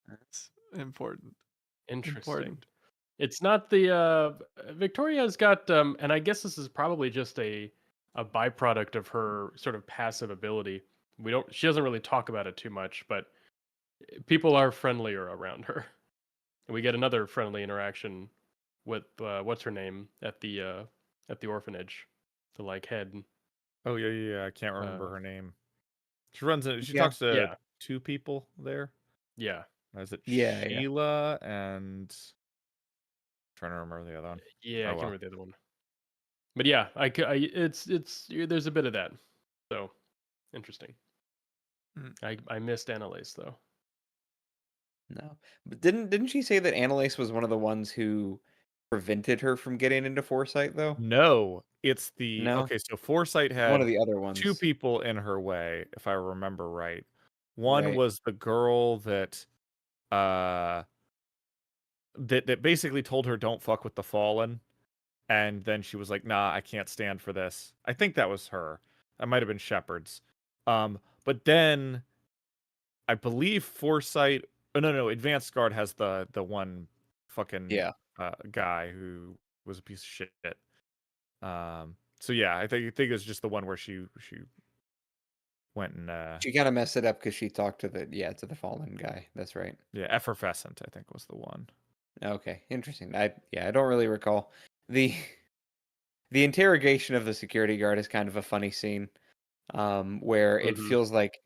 That's important. Interesting. Important. It's not the Victoria's got and I guess this is probably just a byproduct of her sort of passive ability. She doesn't really talk about it too much, but people are friendlier around her. And we get another friendly interaction with what's her name at the orphanage, the like head. Oh yeah. I can't remember her name. She Yeah. talks to Yeah. 2 people there. Yeah. Is it Yeah, yeah. Sheila and trying to remember the other one? Yeah, I Oh, can't well. remember the other one. But yeah, it's there's a bit of that. So interesting. I missed Annalise though. No. But didn't she say that Annalise was one of the ones who prevented her from getting into Foresight, though? No, it's No? okay, so Foresight One had of the other 2 ones. people in her way, if I remember right. One Right. was the girl that that basically told her don't fuck with the fallen, and then she was like, "Nah, I can't stand for this." I think that was her. That might have been Shepard's. But then I believe Foresight. Oh no, Advanced Guard has the one fucking Yeah. guy who was a piece of shit. So yeah, I think it's just the one where she went and She kind of messed it up because she talked to the fallen guy. That's right. yeah, Effervescent I think was the one. Okay, interesting. I don't really recall. The interrogation of the security guard is kind of a funny scene, where it Mhm. feels like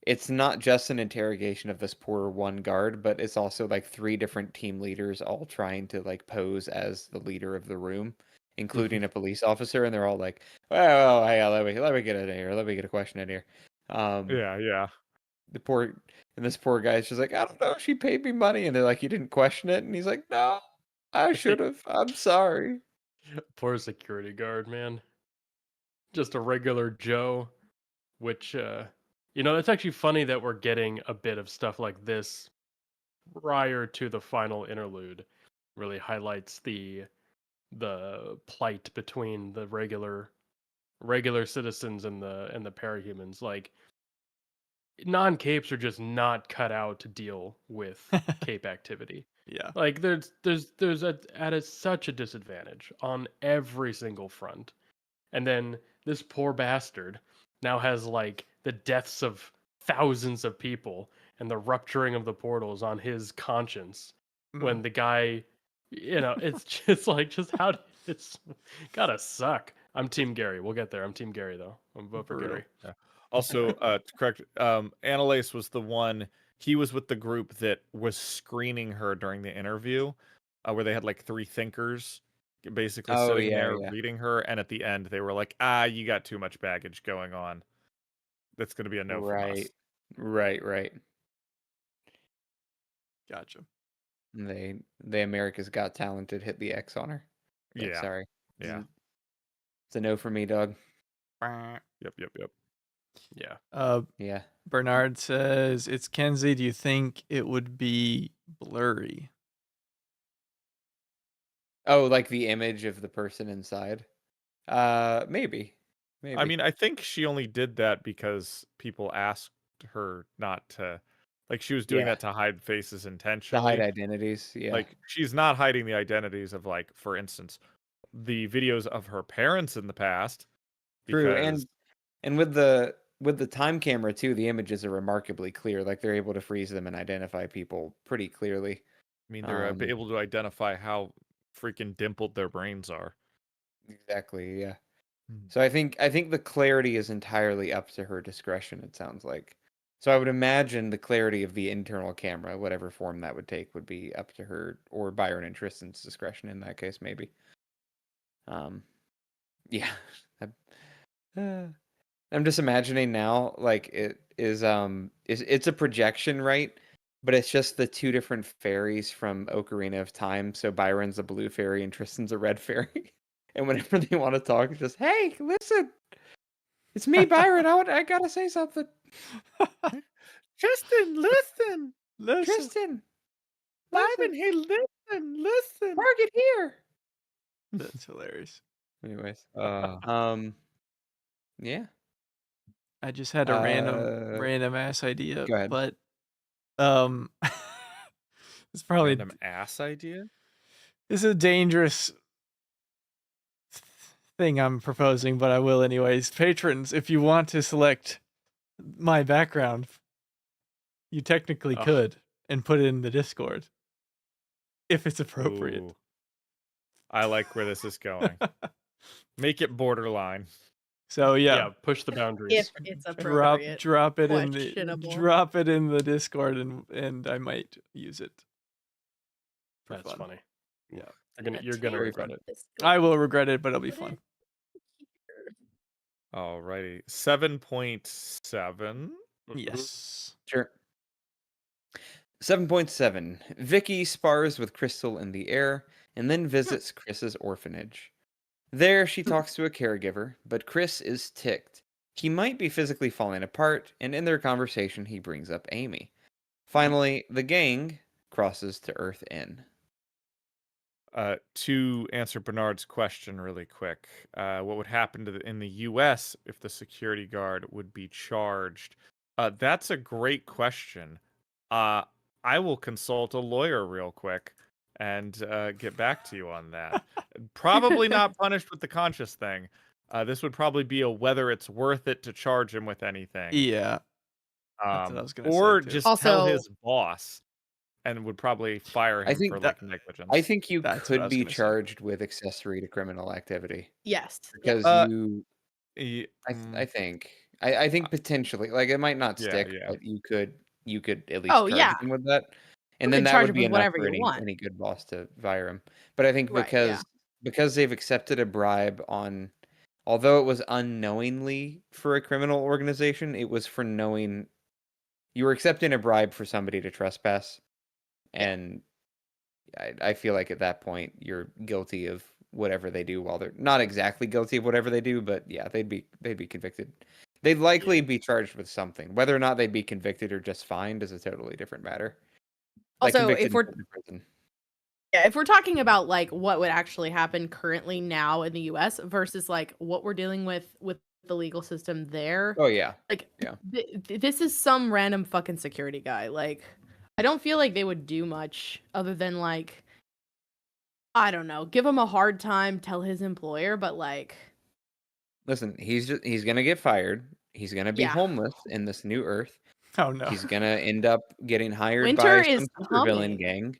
it's not just an interrogation of this poor one guard, but it's also like 3 different team leaders all trying to like pose as the leader of the room, including a police officer, and they're all like, "Oh, hey, let me get in here. Let me get a question in here." Yeah. This poor guy's just like, "I don't know. She paid me money," and they're like, "You didn't question it," and he's like, "No, I should have. I'm sorry." Poor security guard, man. Just a regular Joe, which it's actually funny that we're getting a bit of stuff like this prior to the final interlude. Really highlights the plight between the regular citizens and the parahumans. Like non-capes are just not cut out to deal with cape activity. Yeah. Like there's such a disadvantage on every single front. And then this poor bastard now has like the deaths of thousands of people and the rupturing of the portals on his conscience when the guy, it's just how it's gotta suck. I'm Team Gary. We'll get there. I'm Team Gary though. I'm vote for For real. Gary. Yeah. Also, to correct, Annalise was the one. He was with the group that was screening her during the interview, where they had like 3 thinkers basically Oh, sitting yeah, there yeah. reading her, and at the end they were like, you got too much baggage going on. That's going to be a no from us. Right. Gotcha. They America's Got Talented hit the X on her. Like, Yeah. sorry. Yeah. It's a no for me, dog. Yep. Yeah. Yeah. Bernard says it's Kenzie. Do you think it would be blurry? Oh, like the image of the person inside? Maybe. I mean, I think she only did that because people asked her not to Like she was doing Yeah. that to hide faces To intentionally. hide identities. Yeah. Like she's not hiding the identities of, like, for instance, the videos of her parents in the past. True. Because And with the time camera too, the images are remarkably clear. Like they're able to freeze them and identify people pretty clearly. I mean, they're able to identify how freaking dimpled their brains are. Exactly. Yeah. Hmm. So I think the clarity is entirely up to her discretion, it sounds like. So I would imagine the clarity of the internal camera, whatever form that would take, would be up to her or Byron and Tristan's discretion in that case, maybe. Yeah. I'm just imagining now, like it is it's a projection, right? But it's just the two different fairies from Ocarina of Time. So Byron's a blue fairy and Tristan's a red fairy. And whenever they want to talk, it's just, hey, listen, it's me, Byron. I gotta say something. Tristan, listen! Listen. Tristan, Byron, hey, listen! target here. That's hilarious. Anyways, Uh, yeah. I just had a random ass idea, Go ahead. but it's probably random ass idea? it's a dangerous thing I'm proposing, but I will anyways. Patrons, if you want to select my background, you technically Ugh. could and put it in the Discord if it's appropriate. Ooh. I like where this is going. Make it borderline. So Yeah, push the boundaries. If it's appropriate. drop it Questionable. in the Discord and I might use it. For That's fun. funny. Yeah. You're gonna regret it. I will regret it, but it'll be fun. Alrighty. 7.7. Mm-hmm. Yes. Sure. 7.7. Vicky spars with Crystal in the air and then visits Chris's orphanage. There, she talks to a caregiver, but Chris is ticked. He might be physically falling apart, and in their conversation, he brings up Amy. Finally, the gang crosses to Earth N. To answer Bernard's question really quick, what would happen in the U.S. if the security guard would be charged? That's a great question. I will consult a lawyer real quick and get back to you on that. Probably not punished with the conscious thing. This would probably be a whether it's worth it to charge him with anything. Yeah. That's what I was gonna say, Or too. just tell Also- his boss and would probably fire I him think for that- like negligence. I think you That's what I could was be gonna say. charged with accessory to criminal activity Yes. because Ye- I think I think potentially, like, it might not Yeah, stick, yeah. but you could at least Oh, charge yeah. him with that, and You then could that charge would him be with enough whatever for you want. any good boss to fire him. But I think Right, yeah. because they've accepted a bribe on, although it was unknowingly for a criminal organization, it was for knowing you were accepting a bribe for somebody to trespass, and I feel like at that point you're guilty of whatever they do while they're not exactly guilty of whatever they do, but yeah, they'd be convicted. They'd likely be charged with something. Whether or not they'd be convicted or just fined is a totally different matter. Like, Also, convicted if we're and put in prison. Yeah, if we're talking about like what would actually happen currently now in the US versus like what we're dealing with the legal system there, Oh yeah, like yeah. this is some random fucking security guy. Like I don't feel like they would do much other than like I don't know, give him a hard time, tell his employer, but like Listen, he's gonna get fired. He's gonna be Yeah. homeless in this new Earth. Oh no. He's gonna end up getting hired Winter by is some supervillain coming. gang,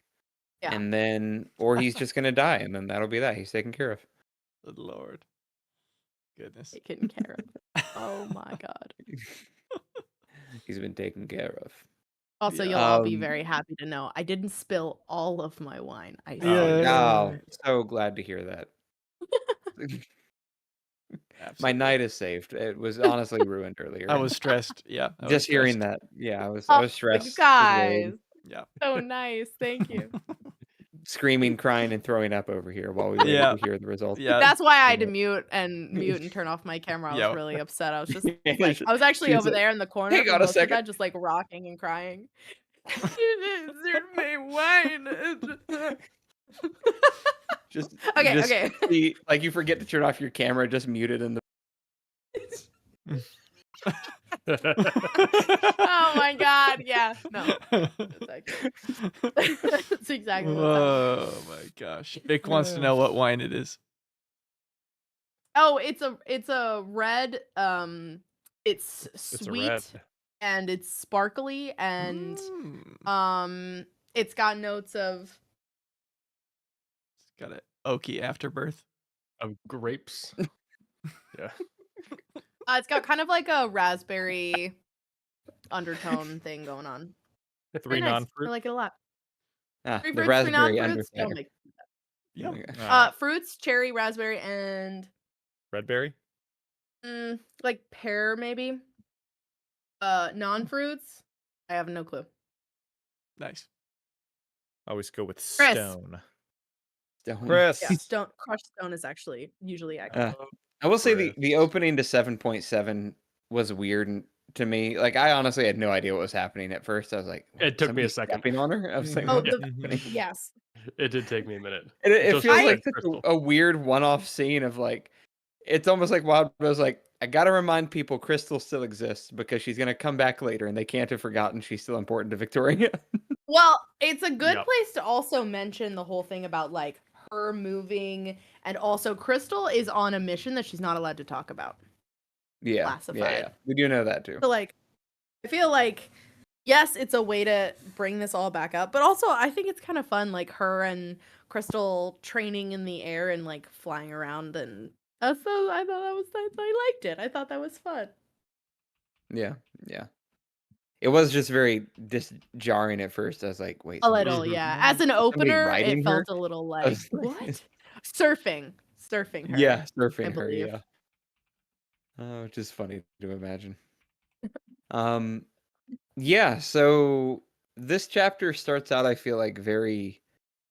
Yeah. and then or he's just gonna die, and then that'll be that. He's taken care of. Good Lord. Goodness. taken care of. Oh my god. He's been taken care of. Also, Yeah. you'll all be Um, very happy to know I didn't spill all of my wine. I Yeah. saved Oh, so glad to hear that. My Absolutely. night is saved. It was honestly ruined earlier. I was stressed. Yeah. I was just hearing stressed. that. Yeah, I was Oh, stressed. as guys. worried. Yeah. So nice. Thank you. Screaming, crying, and throwing up over here while we waited Yeah. to hear the results. Yeah. That's why I had to Yeah. mute and turn off my camera. I was Yeah. really upset. I was just Yeah, like, I was actually she's over like, there in the corner "Hang for on a most of second." that, just like rocking and crying. You didn't serve me wine. Just Okay, just okay. see- like you forget to turn off your camera, just muted in the Oh my god, yeah. No. That's exactly what's happening. Oh my gosh. Vic wants to know what wine it is. Oh, it's a red, it's It's a sweet red. and it's sparkly and Mm. it's got notes of It's got an oaky afterbirth. Of grapes. Yeah. it's got kind of like a raspberry undertone thing going on. Three Very nice. I non-fruit. like it a lot. Ah, Three the fruits, three raspberry non-fruits. Don't undercider. make Yep. Okay. fruits, cherry, raspberry, and Red berry. like pear maybe. Non-fruits. I have no clue. Nice. Always go with Chris. stone. Stone. Chris. Yeah, stone crushed stone is actually usually accurate. I will say the Chris. opening to 7.7 was weird to me. Like I honestly had no idea what was happening at first. I was like, It took me a somebody's second. stepping on her. I was like, Oh, what's the happening? yes. It did take me a minute. It Until she feels said like such crystal. a weird one-off scene of like, it's almost like Wild Rose like, I gotta remind people Crystal still exists because she's gonna come back later and they can't have forgotten she's still important to Victoria. Well, it's a good Yep. place to also mention the whole thing about like her moving, and also Crystal is on a mission that she's not allowed to talk about. Yeah, Classified. we do know that too. So like, I feel like yes, it's a way to bring this all back up, but also I think it's kind of fun, like her and Crystal training in the air and like flying around, and so I thought that was I liked it. I thought that was fun. Yeah. It was just very jarring at first. I was like, wait, A little, yeah. As an opener, riding it her? felt a little I like was like- what? Surfing her. Yeah, I surfing her, believe. yeah. Which is funny to imagine. Yeah, so this chapter starts out, I feel like, very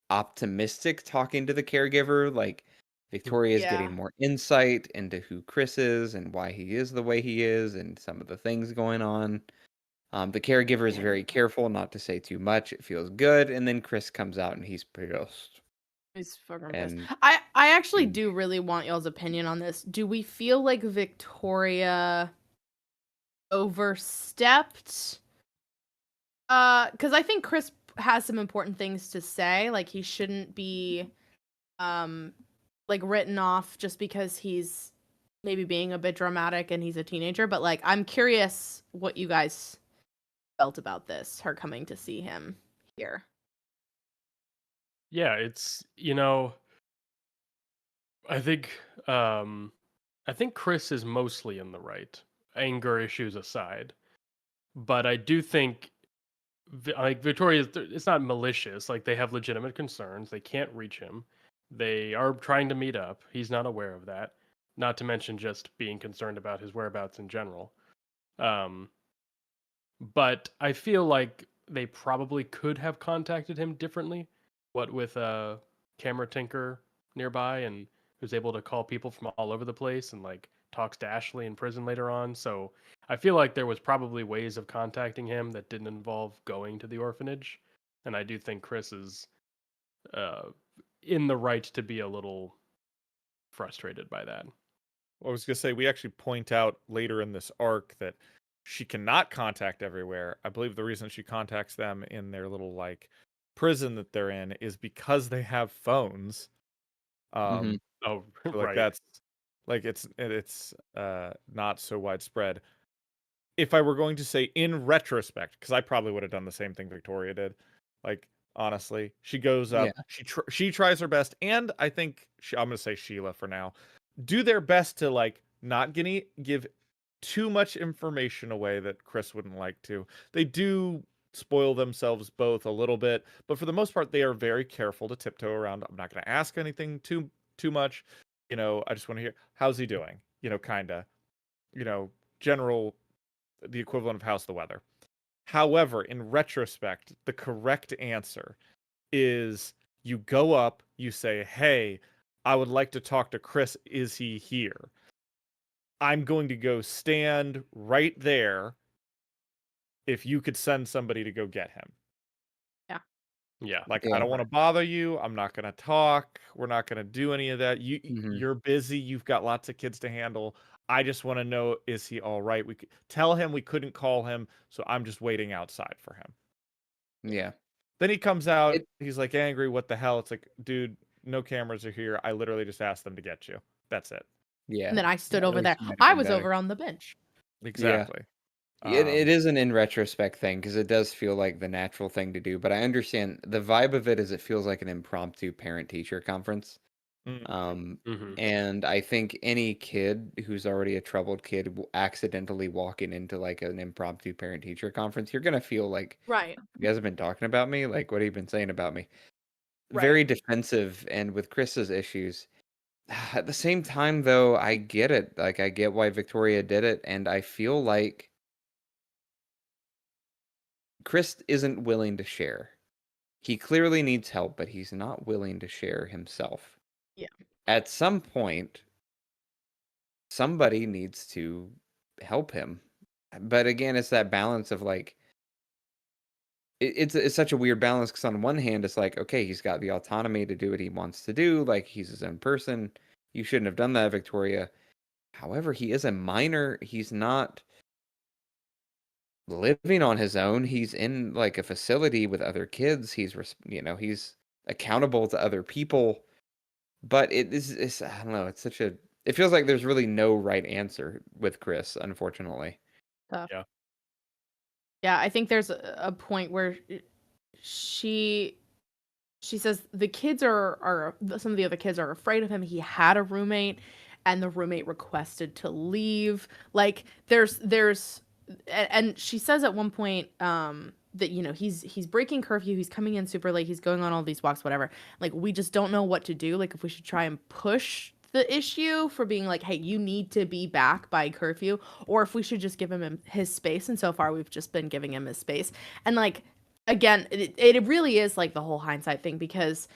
optimistic, talking to the caregiver. Like, Victoria's Yeah. getting more insight into who Chris is and why he is the way he is and some of the things going on. The caregiver is very careful not to say too much. It feels good. And then Chris comes out and he's pissed. He's fucking pissed. And I actually and- do really want y'all's opinion on this. Do we feel like Victoria overstepped? Because I think Chris has some important things to say. Like he shouldn't be, like written off just because he's maybe being a bit dramatic and he's a teenager. But like, I'm curious what you guys felt about this. Her coming to see him here. Yeah, it's I think Chris is mostly in the right, anger issues aside. But I do think like Victoria, it's not malicious. Like they have legitimate concerns. They can't reach him. They are trying to meet up. He's not aware of that. Not to mention just being concerned about his whereabouts in general. But I feel like they probably could have contacted him differently. What with a camera tinker nearby and who's able to call people from all over the place and like talks to Ashley in prison later on. So I feel like there was probably ways of contacting him that didn't involve going to the orphanage. And I do think Chris is in the right to be a little frustrated by that. I was gonna say we actually point out later in this arc that she cannot contact everywhere. I believe the reason she contacts them in their little like prison that they're in is because they have phones. Mhm. Oh, So, like right. that's like it's not so widespread. If I were going to say in retrospect, because I probably would have done the same thing Victoria did. Like honestly, she goes up, she tries her best, and I think I'm gonna say Sheila for now, do their best to like not give too much information away that Chris wouldn't like to. They do spoil themselves both a little bit, but for the most part, they are very careful to tiptoe around. I'm not going to ask anything too much. I just want to hear how's he doing. Kinda. General, the equivalent of how's the weather. However, in retrospect, the correct answer is you go up, you say, "Hey, I would like to talk to Chris. Is he here?" I'm going to go stand right there if you could send somebody to go get him. Yeah. Yeah. Like, Yeah. I don't want to bother you. I'm not going to talk. We're not going to do any of that. Mhm. You're busy. You've got lots of kids to handle. I just want to know, is he all right? We could tell him we couldn't call him, so I'm just waiting outside for him. Yeah. Then he comes out. It- He's like angry. What the hell? It's like, dude, no cameras are here. I literally just asked them to get you. That's it. Yeah. And then I stood Yeah, over those there. might have I been was better. over on the bench. Exactly. It is an in retrospect thing because it does feel like the natural thing to do, but I understand the vibe of it is it feels like an impromptu parent-teacher conference. Mm. And I think any kid who's already a troubled kid accidentally walking into like an impromptu parent-teacher conference, you're gonna feel like, Right. you guys have been talking about me? Like, what have you been saying about me? Right. Very defensive, and with Chris's issues. At the same time, though, I get it. Like, I get why Victoria did it, and I feel like Chris isn't willing to share. He clearly needs help, but he's not willing to share himself. Yeah. At some point, somebody needs to help him. But again, it's that balance of like, it's such a weird balance because on one hand, it's like, okay, he's got the autonomy to do what he wants to do. Like, he's his own person. You shouldn't have done that, Victoria. However, he is a minor. He's not living on his own. He's in like a facility with other kids. He's accountable to other people. But it's I don't know, it feels like there's really no right answer with Chris, unfortunately. Tough. Yeah. Yeah, I think there's a point where she says the kids are some of the other kids are afraid of him. He had a roommate and the roommate requested to leave. Like there's and she says at one point that he's breaking curfew, he's coming in super late, he's going on all these walks, whatever. Like we just don't know what to do, like if we should try and push the issue for being like, hey, you need to be back by curfew, or if we should just give him his space. And so far we've just been giving him his space. And like again, it really is like the whole hindsight thing, because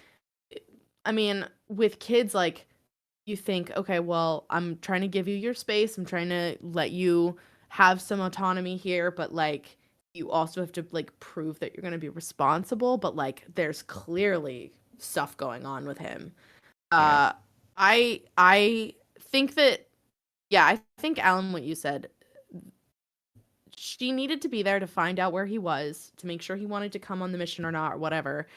I mean with kids, like you think, okay, well, I'm trying to give you your space, I'm trying to let you have some autonomy here, but like you also have to like prove that you're going to be responsible. But like there's clearly stuff going on with him. Yeah. I think that, yeah, I think, Alan, what you said, she needed to be there to find out where he was, to make sure he wanted to come on the mission or not, or whatever.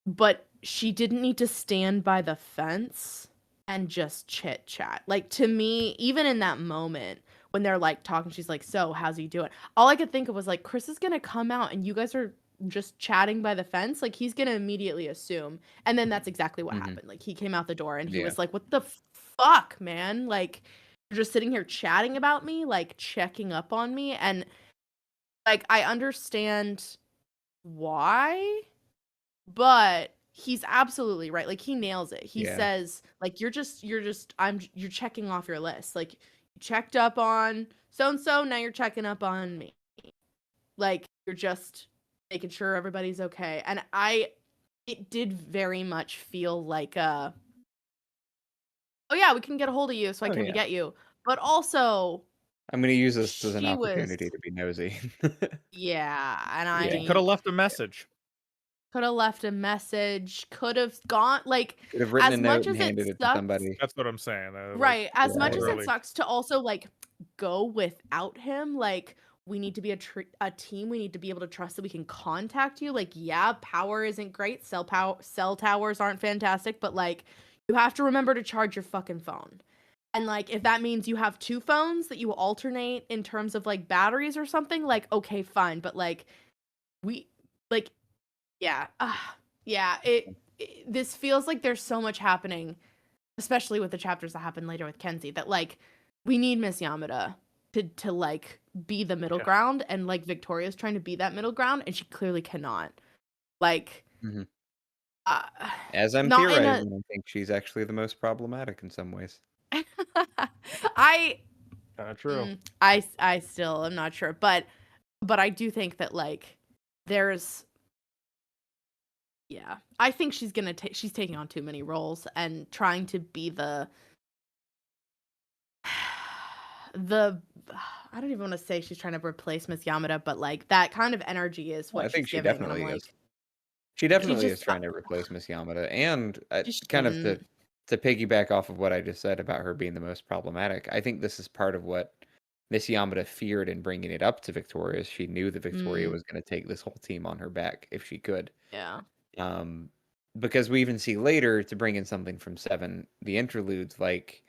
But she didn't need to stand by the fence and just chit chat. Like, to me, even in that moment when they're like talking, she's like, so how's he doing? All I could think of was like, Chris is going to come out and you guys are just chatting by the fence. Like, he's going to immediately assume. And then that's exactly what happened. Like, he came out the door and he was like, what the fuck, man? Like, you're just sitting here chatting about me, like checking up on me. And like, I understand why, but he's absolutely right. Like, he nails it. He says, like, you're checking off your list. Like, you checked up on so-and-so, now you're checking up on me. Like, you're just making sure everybody's okay. And it did very much feel like oh yeah, we can get a hold of you, so I came to get you. But also, I'm going to use this as an she was- opportunity to be nosy. yeah, and She could have left a message. could have left a message, could have gone, like, Could have written as a much note and as it handed it to sucks, somebody. That's what I'm saying. Like, right, as much as it literally. sucks to also like go without him, like, we need to be a team, we need to be able to trust that we can contact you. Like, yeah, power isn't great, cell towers aren't fantastic, but like, you have to remember to charge your fucking phone. And like, if that means you have two phones that you alternate in terms of like batteries or something, like, okay, fine. But like, this feels like there's so much happening, especially with the chapters that happen later with Kenzie, that like, we need Miss Yamada to like be the middle ground, and like Victoria's trying to be that middle ground, and she clearly cannot. Like, As I'm theorizing, I think she's actually the most problematic in some ways. True. I still am not sure, but I do think that like there's, yeah, I think she's taking on too many roles and trying to be the I don't even want to say she's trying to replace Miss Yamada, but like that kind of energy is what I think she's she giving, and definitely I'm like, is. She definitely is just- trying to replace Miss Yamada, and She kind of shouldn't. to piggyback off of what I just said about her being the most problematic. I think this is part of what Miss Yamada feared in bringing it up to Victoria. Is she knew that Victoria was going to take this whole team on her back if she could. Yeah. Because we even see later, to bring in something from Seven, the interludes, like,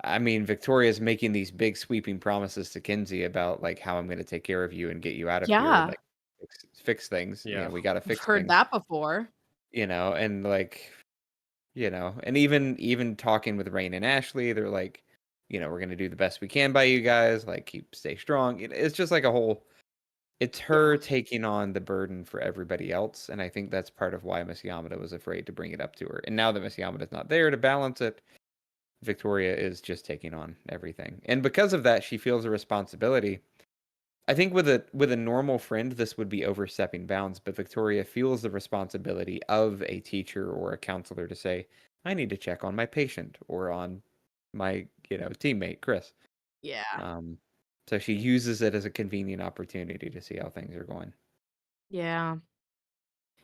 I mean, Victoria's making these big sweeping promises to Kinsey about like how I'm going to take care of you and get you out of here, Yeah. and, like fix things. Yeah. We got to I've fix heard things. that before. And like, and even talking with Rain and Ashley, they're like, we're going to do the best we can by you guys. Like, stay strong. It's just like a whole. It's her taking on the burden for everybody else, and I think that's part of why Miss Yamada was afraid to bring it up to her. And now that Miss Yamada's not there to balance it, Victoria is just taking on everything, and because of that, she feels a responsibility. I think with a normal friend, this would be overstepping bounds, but Victoria feels the responsibility of a teacher or a counselor to say, "I need to check on my patient or on my teammate Chris." Yeah. So she uses it as a convenient opportunity to see how things are going. Yeah.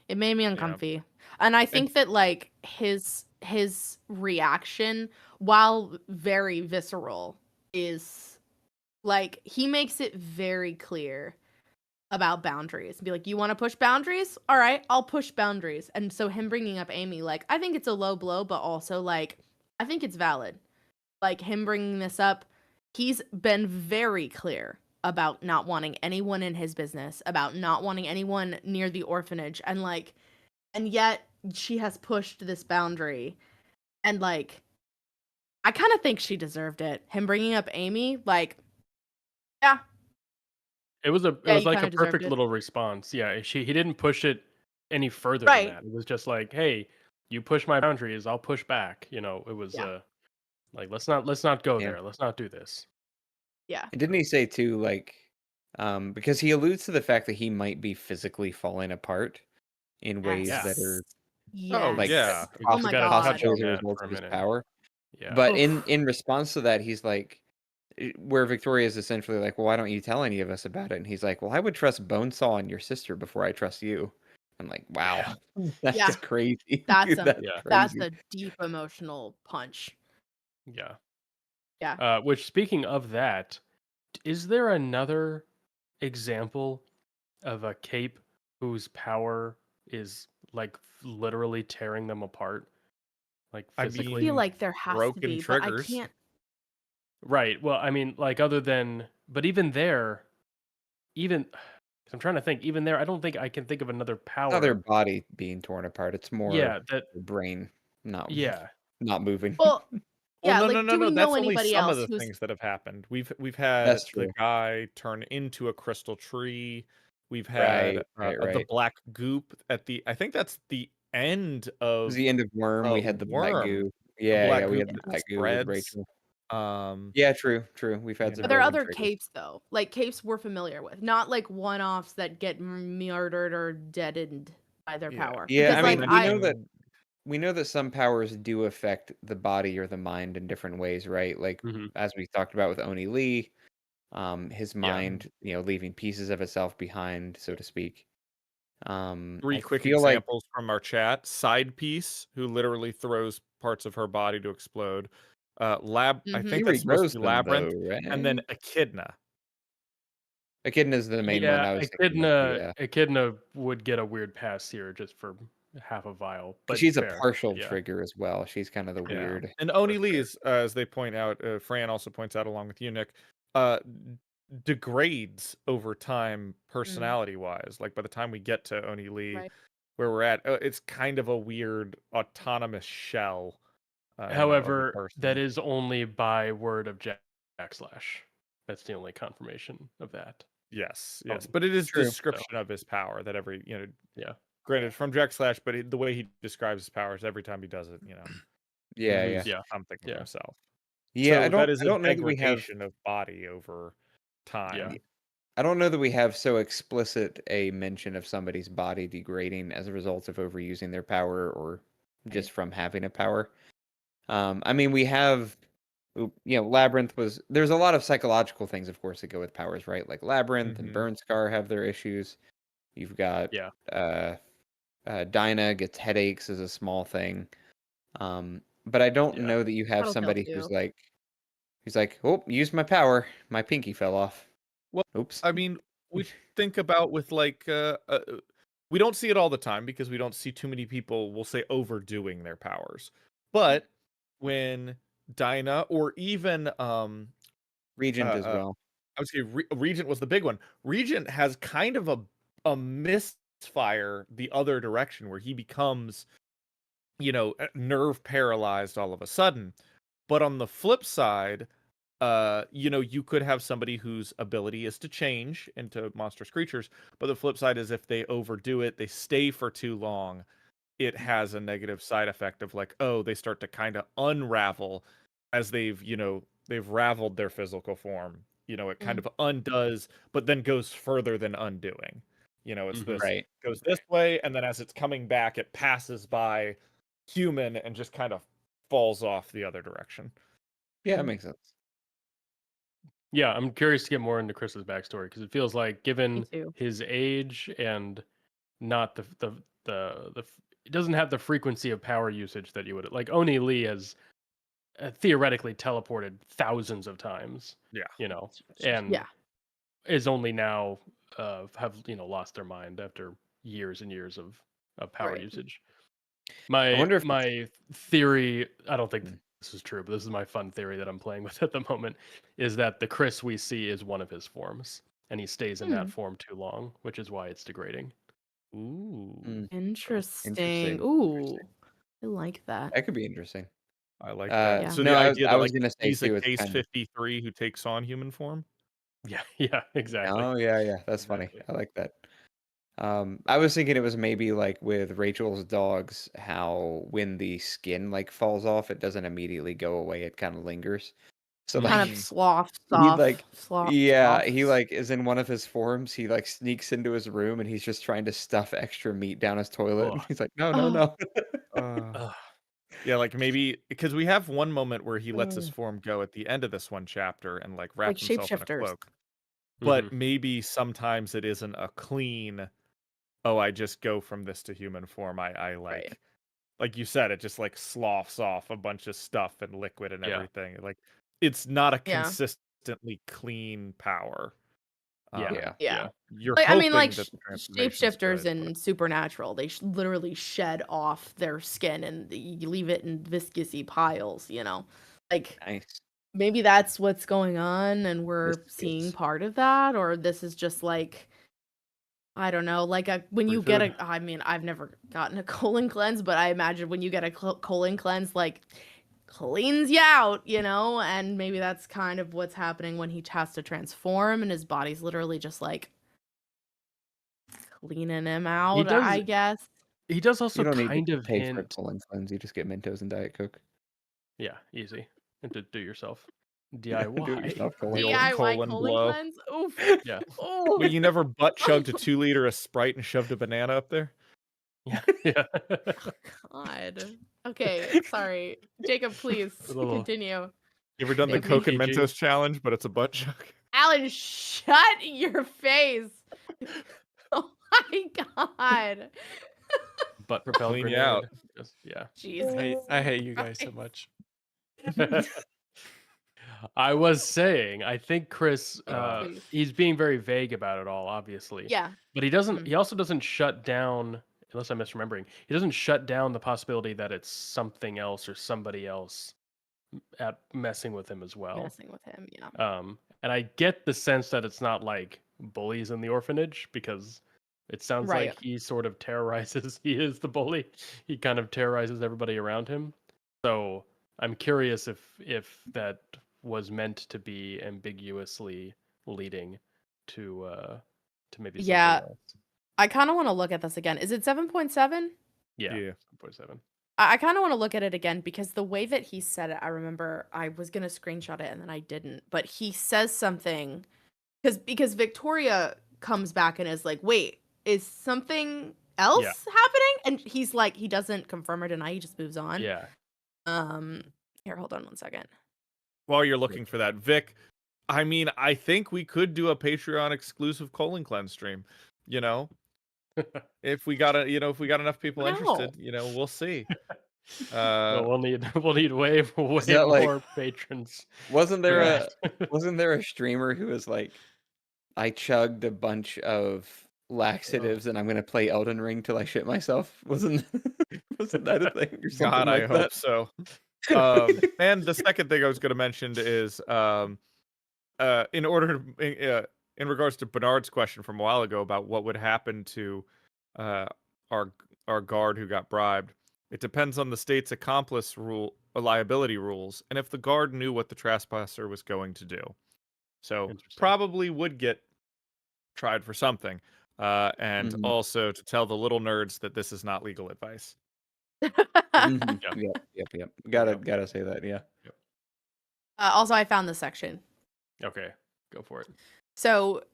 It made me uncomfy. And I think that like his reaction, while very visceral, is like he makes it very clear about boundaries. Be like, you want to push boundaries? All right, I'll push boundaries. And so him bringing up Amy, like, I think it's a low blow, but also like I think it's valid. Like him bringing this up, he's been very clear about not wanting anyone in his business, about not wanting anyone near the orphanage, and yet she has pushed this boundary, and like I kind of think she deserved it. Him bringing up Amy, like, yeah, It was you like a kinda deserved perfect it. little response. Yeah, he didn't push it any further Right. than that. It was just like, hey, you push my boundaries, I'll push back. It was Yeah. like let's not go Yeah. there. Let's not do this. Yeah. And didn't he say too, like, because he alludes to the fact that he might be physically falling apart in ways that are Yes. like yeah. Oh my gotta god. touch possibly on as a that result for a of his minute. power. Yeah. But Oof. in response to that, he's like, where Victoria is essentially like, well, why don't you tell any of us about it? And he's like, well, I would trust Bonesaw and your sister before I trust you. I'm like, wow, that's Yeah. crazy. That's Dude, a- that's Yeah. That's crazy. a deep emotional punch. Yeah. Yeah. Which, speaking of that, is there another example of a cape whose power is like literally tearing them apart, like I I physically? feel like there has to broken be, triggers. but I can't. Right. Well, I mean, like other than, but even there, even I'm trying to think. Even there, I don't think I can think of another power. Not their body being torn apart. It's more Yeah. That. their brain not Yeah. not moving. Well, yeah, Well, like, no. do we That's know only anybody some else of the who's things that have happened. We've had That's the true. guy turn into a crystal tree. We've Right, had right. the black goop at the. I think that's the end It of was the end of Worm. We had the black Worm. goo. The Yeah, black we goop had the that black goo with spreads. Rachel. Um, Yeah, true. We've had You some But there are broken other triggers. capes though, like capes we're familiar with, not like one-offs that get murdered or deadened by their Yeah. power. Yeah, Because, I mean, like, we know that some powers do affect the body or the mind in different ways, right? Like Mhm. as we talked about with Oni Lee, his Yeah. mind, leaving pieces of itself behind, so to speak. Three I quick feel like examples from our chat. Side piece, who literally throws parts of her body to explode. I Mhm. think he that's supposed regrows to be them Labyrinth. though, right? And then Echidna. Echidna is the main one Yeah. I was thinking of. Yeah, Echidna would get a weird pass here just for half a vial, but because she's a fair. partial Yeah. trigger as well. She's kind of the Yeah. weird. And Oni That's Lee fair. is, as they point out, Fran also points out along with you, Nick, uh, degrades over time personality wise. Like by the time we get to Oni Lee, Right. where we're at, it's kind of a weird autonomous shell. Of a However, person. that is only by word of Jack Slash. That's the only confirmation of that. Yes, Oh, but it is true. description of his power that every Yeah. granted from Jack Slash, but the way he describes his powers every time he does it, he Yeah, loses Yeah. something of Yeah. himself. yeah. So that is I a don't know that we have. degradation of body over time. Yeah. I don't know that we have so explicit a mention of somebody's body degrading as a result of overusing their power or just from having a power. I mean, we have, Labyrinth was. There's a lot of psychological things, of course, that go with powers, right? Like Labyrinth and Mhm. Burn Scar have their issues. You've got, Yeah. Dinah gets headaches as a small thing. But I don't Yeah. know that you have That'll kill somebody too. who's like, oh, used my power, my pinky fell off. Well, Oops. I mean, we think about with like we don't see it all the time because we don't see too many people, we'll say, overdoing their powers. But when Dinah or even Regent as well. I would say Regent was the big one. Regent has kind of a misfire the other direction where he becomes, nerve paralyzed all of a sudden. But on the flip side, you could have somebody whose ability is to change into monstrous creatures, but the flip side is if they overdo it, they stay for too long, it has a negative side effect of like, oh, they start to kind of unravel as they've raveled their physical form. It kind of undoes, but then goes further than undoing. It's this Right. goes this way, and then as it's coming back, it passes by human and just kind of falls off the other direction. Yeah, that makes sense. Yeah, I'm curious to get more into Chris's backstory because it feels like, Me given too. his age and not it doesn't have the frequency of power usage that you would like. Oni Lee has theoretically teleported thousands of times. Yeah. And Yeah. is only now have lost their mind after years and years of power Right. usage. I wonder if My theory, I don't think this is true, but this is my fun theory that I'm playing with at the moment, is that the Chris we see is one of his forms, and he stays in that form too long, which is why it's degrading. Ooh. Interesting. Ooh, I like that. that could be interesting. I like that. Yeah. So No, the I idea that was like gonna say he's a too, it's case kind of 53 who takes on human form. Yeah, exactly. Oh yeah, that's funny. Exactly. I like that. I was thinking it was maybe like with Rachel's dogs, how when the skin like falls off, it doesn't immediately go away; it kind of lingers. So Kind like of sloth, he soft, like sloth. yeah, he like is in one of his forms. He like sneaks into his room and he's just trying to stuff extra meat down his toilet. And Ugh. he's like, no. Ugh. Yeah, like maybe because we have one moment where he lets his form go at the end of this one chapter and like Like wraps himself in a shapeshifters. cloak. But maybe sometimes it isn't a clean, oh, I just go from this to human form. I Right. like you said, it just like sloughs off a bunch of stuff and liquid and Yeah. everything. Like it's not a Yeah. consistently clean power. Yeah. You're Like, I hoping mean, like that the transformation's shapeshifters good, in Supernatural, they literally shed off their skin and you leave it in viscousy piles. Like Nice. maybe that's what's going on, and we're seeing Viscous. part of that, or this is just like, I don't know, like when you get Fruit. I mean, I've never gotten a colon cleanse, but I imagine when you get a colon cleanse, like cleans you out, and maybe that's kind of what's happening when he has to transform, and his body's literally just like cleaning him out, does- I guess. He does also You don't need kind to of pay for a hint. colon cleanse. You just get Mentos and Diet Coke. Yeah, easy. And to do yourself. Yeah, DIY. do it yourself, colon The old cleanse. DIY colon colon blow. cleanse? Oof. Yeah. Oh. Wait, you never butt chugged a 2 liter of Sprite and shoved a banana up there? Yeah. God. Okay, sorry. Jacob, please little- continue. You ever done the Maybe. Coke and PG. Mentos challenge, but it's a butt chug? Alan, shut your face. Oh my god. Butt propelled Clean you grenade. out. Just, yeah. Jesus. I hate you guys so Christ. much. I was saying, I think Chris, Please. he's being very vague about it all, obviously. Yeah. But he doesn't. He also doesn't shut down, unless I'm misremembering. He doesn't shut down the possibility that it's something else or somebody else at messing with him as well. Messing with him, yeah. And I get the sense that it's not like bullies in the orphanage, because it sounds Right. like he sort of terrorizes. He is the bully. He kind of terrorizes everybody around him. So I'm curious if that was meant to be ambiguously leading to maybe something Yeah. else. I kind of want to look at this again. Is it 7.7? Yeah. Yeah. 7.7. I kind of want to look at it again because the way that he said it, I remember I was going to screenshot it and then I didn't. But he says something because Victoria comes back and is like, wait, is something else happening? And he's like, he doesn't confirm or deny. He just moves on. Yeah. Here, hold on one second. While you're looking for that, Vic, I mean, I think we could do a Patreon exclusive colon cleanse stream. If we got if we got enough people No. interested, we'll see. No, we'll need way that like- more patrons. Wasn't for there that. wasn't there a streamer who was like, I chugged a bunch of laxatives and I'm gonna play Elden Ring till I shit myself? Wasn't that a thing or something God, I like hope that? so. And the second thing I was going to mention is in order to, in regards to Bernard's question from a while ago about what would happen to our guard who got bribed. It depends on the state's accomplice liability rules, and if the guard knew what the trespasser was going to do. So Interesting. probably would get tried for something. And Mhm. also to tell the little nerds that this is not legal advice. Mhm. Yeah. Yep. Gotta say that. Yeah. Also, I found this section. Okay, go for it. So,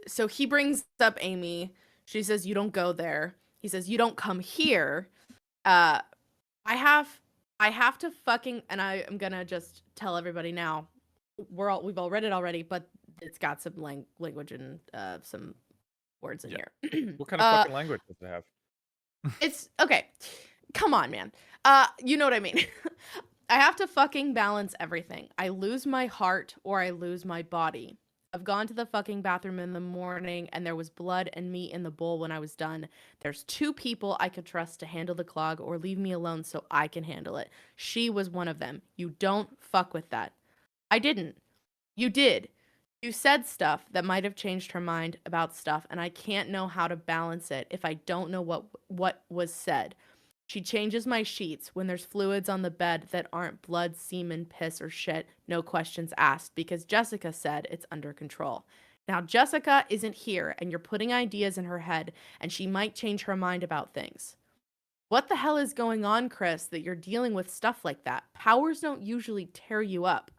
so he brings up Amy. She says, "You don't go there." He says, "You don't come here." I have to fucking, and I am gonna just tell everybody now. We've all read it already, but it's got some language and some words in Yeah. here. What kind of fucking language does it have? It's okay. Come on, man. You know what I mean. I have to fucking balance everything. I lose my heart or I lose my body. I've gone to the fucking bathroom in the morning and there was blood and meat in the bowl when I was done. There's 2 people I could trust to handle the clog or leave me alone so I can handle it. She was one of them. You don't fuck with that. I didn't. You did. You said stuff that might have changed her mind about stuff, and I can't know how to balance it if I don't know what was said. She changes my sheets when there's fluids on the bed that aren't blood, semen, piss, or shit. No questions asked, because Jessica said it's under control. Now, Jessica isn't here, and you're putting ideas in her head, and she might change her mind about things. What the hell is going on, Chris, that you're dealing with stuff like that? Powers don't usually tear you up.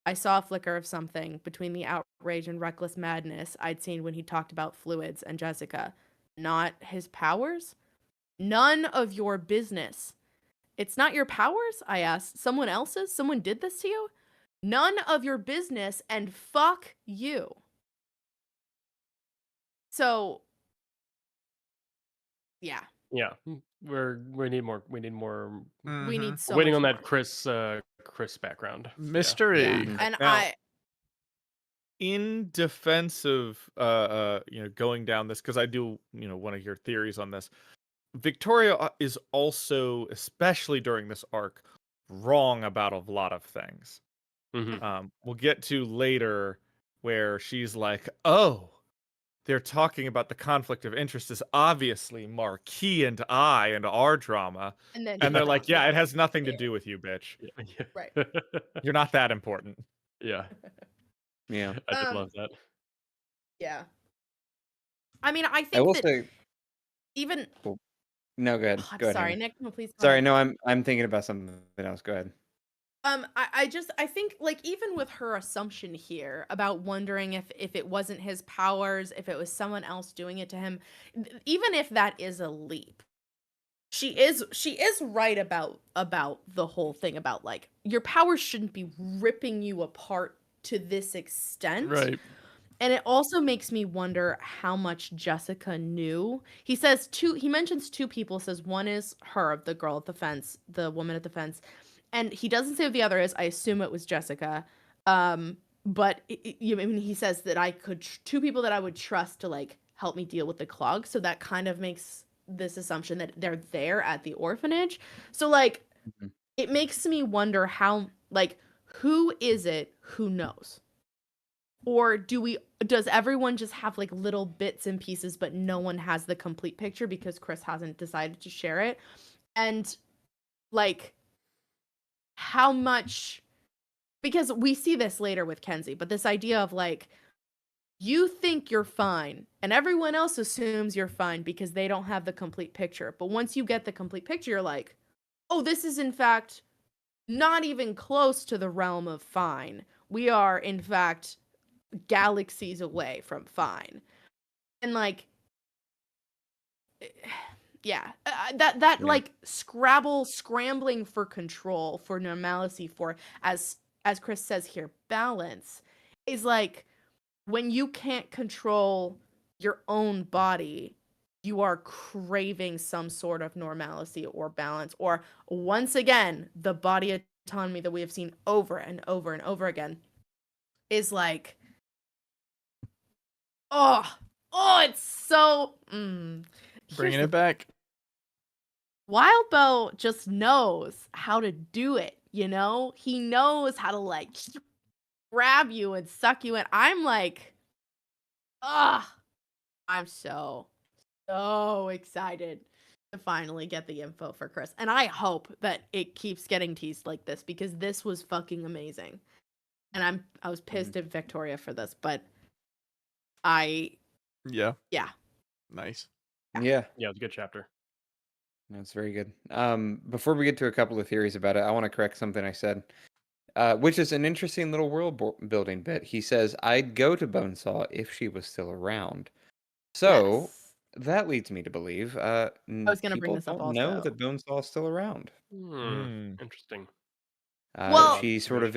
I saw a flicker of something between the outrage and reckless madness I'd seen when he talked about fluids and Jessica. Not his powers? None of your business. It's not your powers? I asked. Someone else's? Someone did this to you? None of your business, and fuck you. So, yeah. Yeah, we need more. We need more. We Mhm. need so Waiting much on more. that Chris background. Yeah. Mystery. Yeah. And Now- In defense of going down this, because I do want to hear theories on this. Victoria is also, especially during this arc, wrong about a lot of things. Mhm. We'll get to later where she's like, "Oh, they're talking about the conflict of interest is obviously Marquis and I and our drama," and then and they're like, "Yeah, it has nothing to do with you, bitch. Yeah. Right. You're not that important." Yeah, Yeah. I did love that. Yeah. I mean, I I think will that say even no. Go ahead. I'm Go ahead. sorry, Hannah. Nick, no, please go Sorry. ahead. No, I'm thinking about something else. Go ahead. I think, like, even with her assumption here about wondering if it wasn't his powers, if it was someone else doing it to him, even if that is a leap, she is right about the whole thing about, like, your powers shouldn't be ripping you apart to this extent. Right. And it also makes me wonder how much Jessica knew. He mentions 2 people, says one is her, the girl at the fence, the woman at the fence. And he doesn't say who the other is. I assume it was Jessica. But he says that 2 people that I would trust to, like, help me deal with the clog. So that kind of makes this assumption that they're there at the orphanage. So, like, Mhm. it makes me wonder how, like, who is it who knows? Or does everyone just have, like, little bits and pieces, but no one has the complete picture because Chris hasn't decided to share it? And, like, how much, because we see this later with Kenzie, but this idea of, like, you think you're fine and everyone else assumes you're fine because they don't have the complete picture. But once you get the complete picture, you're like, oh, this is in fact not even close to the realm of fine. We are, in fact, galaxies away from fine. And, like, yeah, that Yeah. like scrambling for control, for normalcy, for, as Chris says here, balance, is like when you can't control your own body, you are craving some sort of normalcy or balance, or once again, the body autonomy that we have seen over and over and over again is like, it's so Bringing Here's it back. Wildbow just knows how to do it, you know? He knows how to like grab you and suck you in. I'm like, I'm so excited to finally get the info for Chris. And I hope that it keeps getting teased like this because this was fucking amazing. And I was pissed at Victoria for this, but Yeah. yeah. Nice. Yeah, Yeah, it was a good chapter. that's very good. Before we get to a couple of theories about it, I want to correct something I said, which is an interesting little building bit. He says, "I'd go to Bonesaw if she was still around." So Yes. that leads me to believe I was gonna bring people this up don't know also. that Bonesaw is still around. Interesting. Well- She's sort of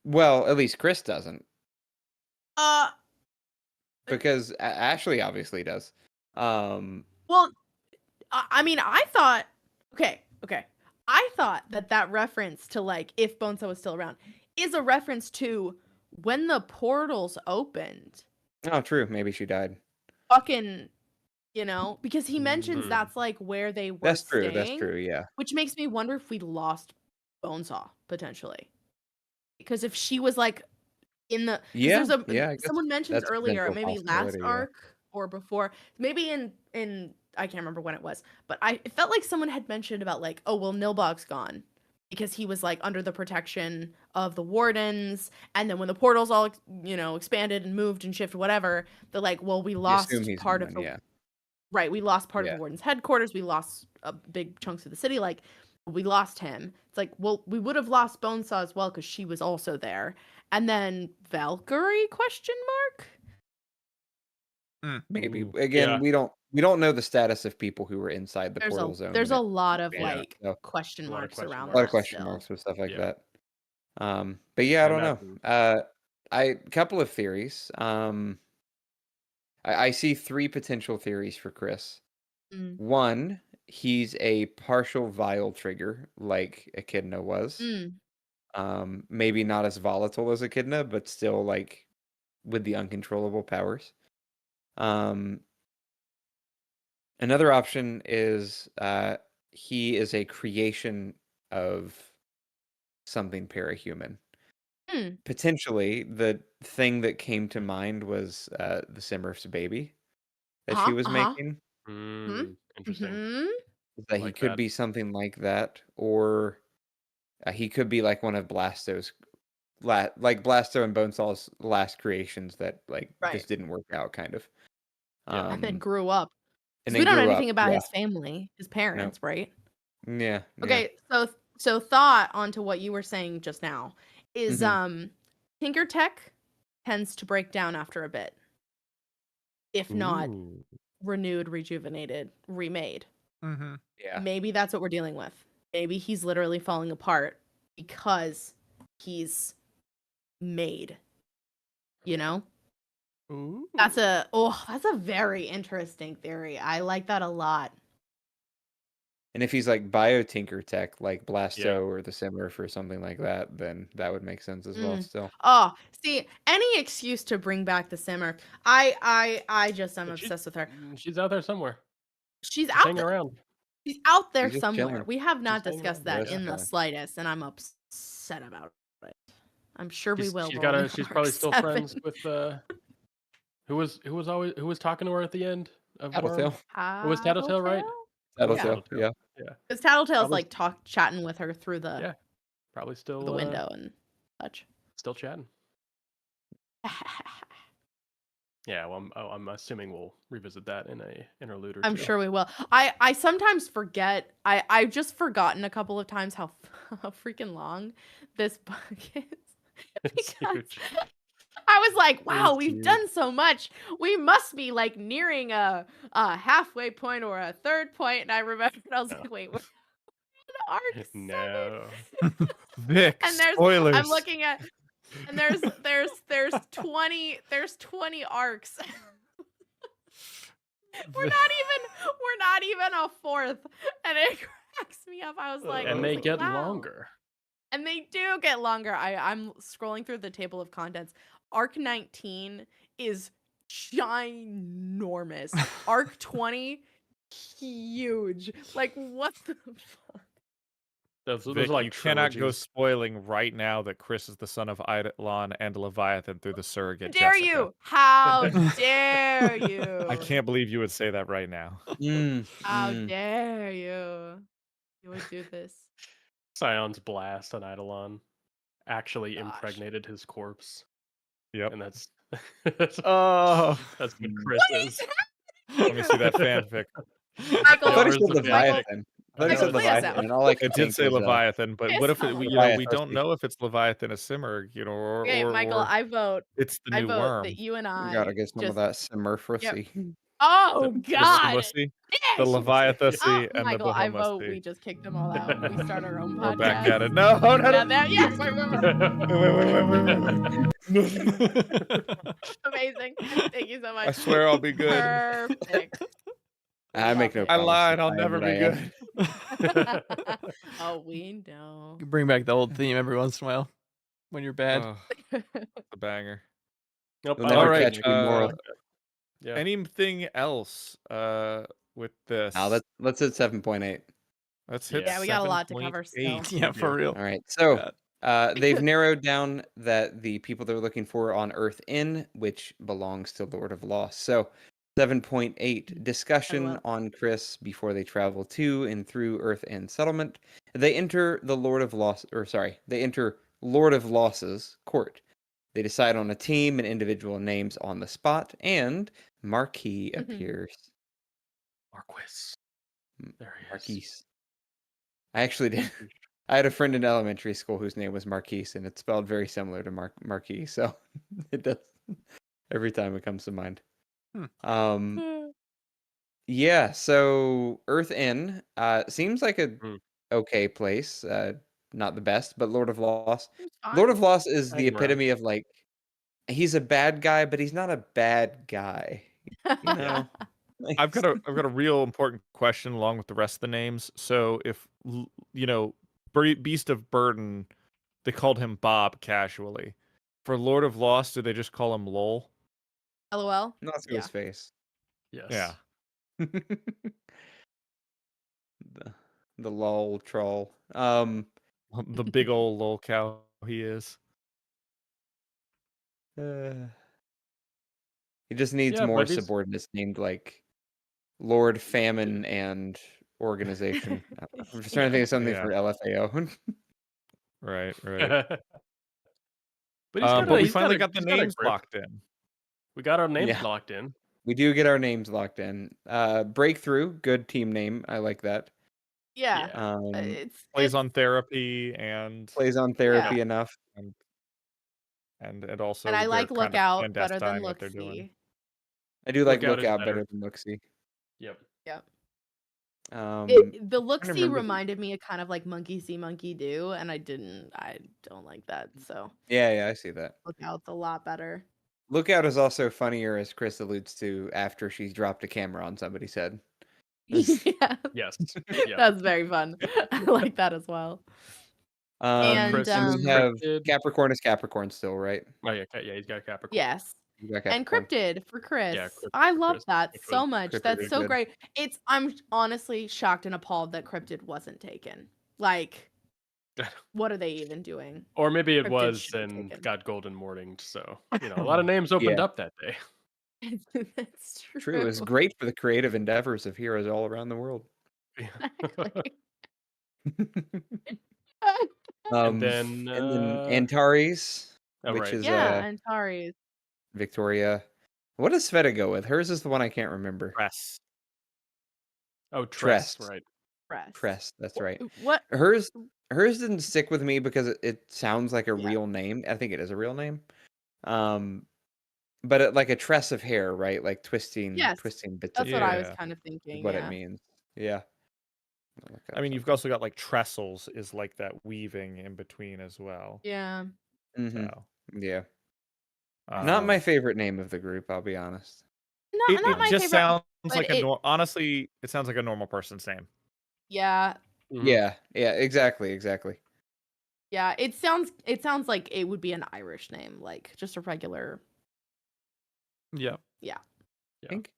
well, at least Chris doesn't, because Ashley obviously does. Well, I mean, I thought, okay. I thought that reference to like if Bonesaw was still around is a reference to when the portals opened. Oh, true. Maybe she died. Fucking, you know, because he mentions Mhm. that's like where they were That's true. staying. That's true. Yeah. Which makes me wonder if we lost Bonesaw potentially, because if she was like in the 'cause Yeah. there's Yeah. I guess someone mentions that's a earlier, potential maybe last possibility, yeah. arc or before, maybe in I can't remember when it was, but it felt like someone had mentioned about like, oh well, Nilbog's gone because he was like under the protection of the wardens, and then when the portals all expanded and moved and shifted, whatever, they're like, well, we You lost assume he's part gone, of the yeah. right, we lost part of Yeah. the warden's headquarters, we lost big chunks of the city, like we lost him. It's like, well, we would have lost Bonesaw as well because she was also there. And then Valkyrie question mark? Maybe. Ooh, Again, yeah. we don't know the status of people who were inside the portal zone. There's when a it lot of expanded, like so question A lot of marks question around a lot of that question still. marks with stuff like Yeah. that. But yeah, I don't imagine- know. A couple of theories. I see 3 potential theories for Chris. Mm. 1, he's a partial vial trigger, like Echidna was. Maybe not as volatile as Echidna, but still like with the uncontrollable powers. Another option is he is a creation of something parahuman. Potentially, the thing that came to mind was the Simurf's baby that she was making. Interesting. That he Like could that. be something like that, or he could be like one of Blasto's, like Blasto and Bonesaw's last creations that like Right. just didn't work out, kind of. Yeah. And then grew up. And 'Cause we then don't know grew anything up, about yeah. his family, his parents, right? Yeah. Okay, so thought onto what you were saying just now is Tinker Tech tends to break down after a bit, if not Ooh. renewed, rejuvenated, remade. Yeah. Maybe that's what we're dealing with. Maybe he's literally falling apart because he's made. You know? Ooh. That's a very interesting theory. I like that a lot. And if he's like Biotinker Tech, like Blasto Yeah. or the Simurf or something like that, then that would make sense as well. Still, Oh, see, any excuse to bring back the Simurf. I just am But obsessed with her. She's out there somewhere. She's Just out hanging there. around. She's out there She's just somewhere. chilling. We have not She's hanging discussed around. that in the Chilling. slightest, and I'm upset about it. I'm sure we will. She's when got we a. have She's arc probably still 7. friends with who was talking to her at the end of Worm? Tattletale. It was Tattletale, right? Tattletale. Yeah. Yeah. Because Tattletale's Probably- like chatting with her through the Yeah. Probably still the window and such. Still chatting. Yeah. Well, I'm assuming we'll revisit that in a interlude or I'm two. sure we will. I sometimes forget. I've just forgotten a couple of times how freaking long this book is. It's Because huge. I was like, wow, It's we've huge. done so much. We must be like nearing a halfway point or a third point. And I remembered, I was No. like, wait, we're in arc 7. No. Vic, And spoilers. I'm looking at And there's 20 arcs. we're not even a fourth, and it cracks me up. I was like, And they get wow. longer. And they do get longer. I'm scrolling through the table of contents. Arc 19 is ginormous. Arc 20, huge. Like, what the fuck? Those Vic, are like you cannot go trilogies. spoiling right now that Chris is the son of Eidolon and Leviathan through the surrogate How dare Jessica. you? How dare you? I can't believe you would say that right now. How dare you? You would do this. Scion's blast on Eidolon actually Gosh. impregnated his corpse. Yep. And that's Oh. that's what Chris is. Let me see that fanfic. Michael, I thought Where's it said the Leviathan. I thought it Michael, said play us Leviathan. out. And all I It could did think say was, Leviathan, but what if Yes, we Leviathan. don't know if it's Leviathan a simmer, or Okay, Michael, I vote. it's the I new vote worm. that you and We I gotta get some of just. that Simurfracy. Oh The God! Simussy, the Yes! Leviathacy, and Michael, the I vote Bahamussy. we just kick them all out. We start our own We're podcast. back at it. No, no, Now no. that, yes, Wait. amazing. Thank you so much. I swear I'll be good. Perfect. I make no Love I it. promises. lied. I'll I am never what be I am. good. Oh, we know. Bring back the old theme every once in a while when you're bad. Oh, the banger. Nope, You'll I never All like right. catch it. me moral. Yeah. Anything else with this? Now let's hit 7.8. Let's hit. Yeah, we got a lot to cover still. 7.8. Yeah, for real. All right. So God. they've narrowed down that the people they're looking for on Earth N, which belongs to Lord of Lost. So 7.8 discussion LOL. on Chris before they travel to and through Earth N settlement. They enter the Lord of Lost, they enter Lord of Lost's court. They decide on a team and individual names on the spot, and Marquis appears. Marquis. There he is. Marquise. I actually did. I had a friend in elementary school whose name was Marquise, and it's spelled very similar to Marquis, so it does every time it comes to mind. Yeah, so Earth Inn seems like a okay place. Not the best, but Lord of Lost. Lord of Lost is the Hang around. epitome of like he's a bad guy, but he's not a bad guy. You know? Like, I've got a real important question along with the rest of the names. So if Beast of Burden, they called him Bob casually. For Lord of Lost, do they just call him Lol? LOL. not to Yeah. his face. Yes. Yeah. the lol troll. The big old lol cow he is. He just needs Yeah, more but he's- subordinates named like Lord Famine and Organization. I'm just trying to think of something Yeah. for LFAO. Right. but But we he's finally a- got the he's got a names grip. locked in. We got our names Yeah. locked in. We do get our names locked in. Breakthrough, good team name. I like that. Yeah. Plays It's on therapy and Plays on therapy Yeah. enough. and also and I they're like kind of Lookout better than clandestine what they're doing. Looksee. I do like Lookout is Lookout better. better than Looksee. Yep. Yep. The The Looksee remember- reminded me of kind of like Monkey See, Monkey Do, and I don't like that. So yeah, I see that. Lookout's a lot better. Lookout is also funnier, as Chris alludes to, after she's dropped a camera on somebody's head. Yeah, Yes. Yeah. that's very fun. I like that as well. And, Chris and we have Cryptid. Capricorn is Capricorn still, right? Oh yeah, he's got Capricorn. Yes. You got And Capricorn. Cryptid for Chris. Cryptid I for love Chris, that which so was- much. Cryptid That's is so good. great. I'm honestly shocked and appalled that Cryptid wasn't taken. Like, what are they even doing? Or maybe it Cryptid was should be and taken. got golden morning. So a lot of names opened Yeah. up that day. That's true. True, it was great for the creative endeavors of heroes all around the world. Exactly. And then, Antares, oh, which right. is Yeah, Antares. Victoria. What does Sveta go with? Hers is the one I can't remember. Press. Oh, Tress, Tress. right. Press, that's right. What? Hers didn't stick with me because it sounds like a Yeah. real name. I think it is a real name. But like a tress of hair, right? Like twisting Yes, bits That's of what I was Yeah. kind of is thinking. what Yeah. it means. Yeah. I'll look I up mean, you've something. also got like trestles is like that weaving in between as well. Yeah. Mhm. So Yeah. Um, Not my favorite name of the group, I'll be honest. Not It my just favorite. sounds but like it, honestly, it sounds like a normal person's name. yeah, Mhm. Yeah, exactly. yeah. It sounds like it would be an Irish name, like just a regular. Yeah. Yeah. I think.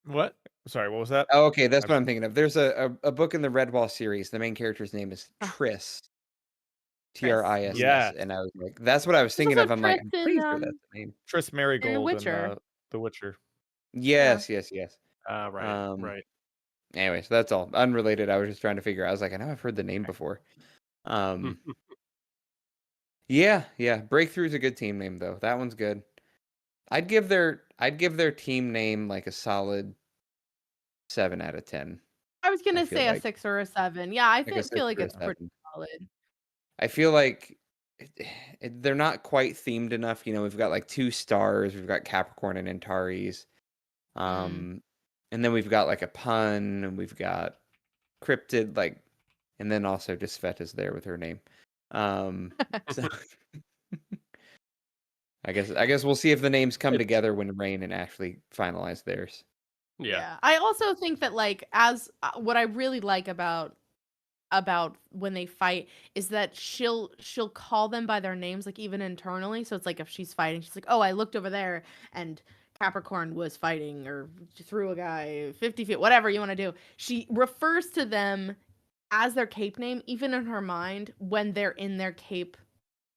What? Sorry, what was that? Oh, okay, that's what I'm thinking of. There's a book in the Redwall series. The main character's name is Triss. Triss. Yeah. And I was like, that's what I was There's thinking also of. I'm like, I'm Triss pretty in, sure that's the name. Triss Marigold Witcher. in The Witcher. Yes. Right. Right. Anyway, so that's all unrelated. I was just trying to figure out. I was like, I know I've heard the name before. Yeah. Breakthrough's a good team name though. That one's good. I'd give their team name like a solid 7 out of 10. I was gonna feel say a like- 6 or a 7. Yeah, I Like a feel like 6 or a it's pretty 7. solid. I feel like they're not quite themed enough. You know, we've got like 2 stars. We've got Capricorn and Antares. And then we've got like a pun, and we've got cryptid, like, and then also just Sveta's there with her name. So I guess we'll see if the names come together when Rain and Ashley finalize theirs. Yeah. I also think that like as what I really like about when they fight is that she'll call them by their names, like even internally. So it's like if she's fighting, she's like, "Oh, I looked over there and Capricorn was fighting or threw a guy 50 feet," whatever you want to do. She refers to them as their cape name, even in her mind, when they're in their cape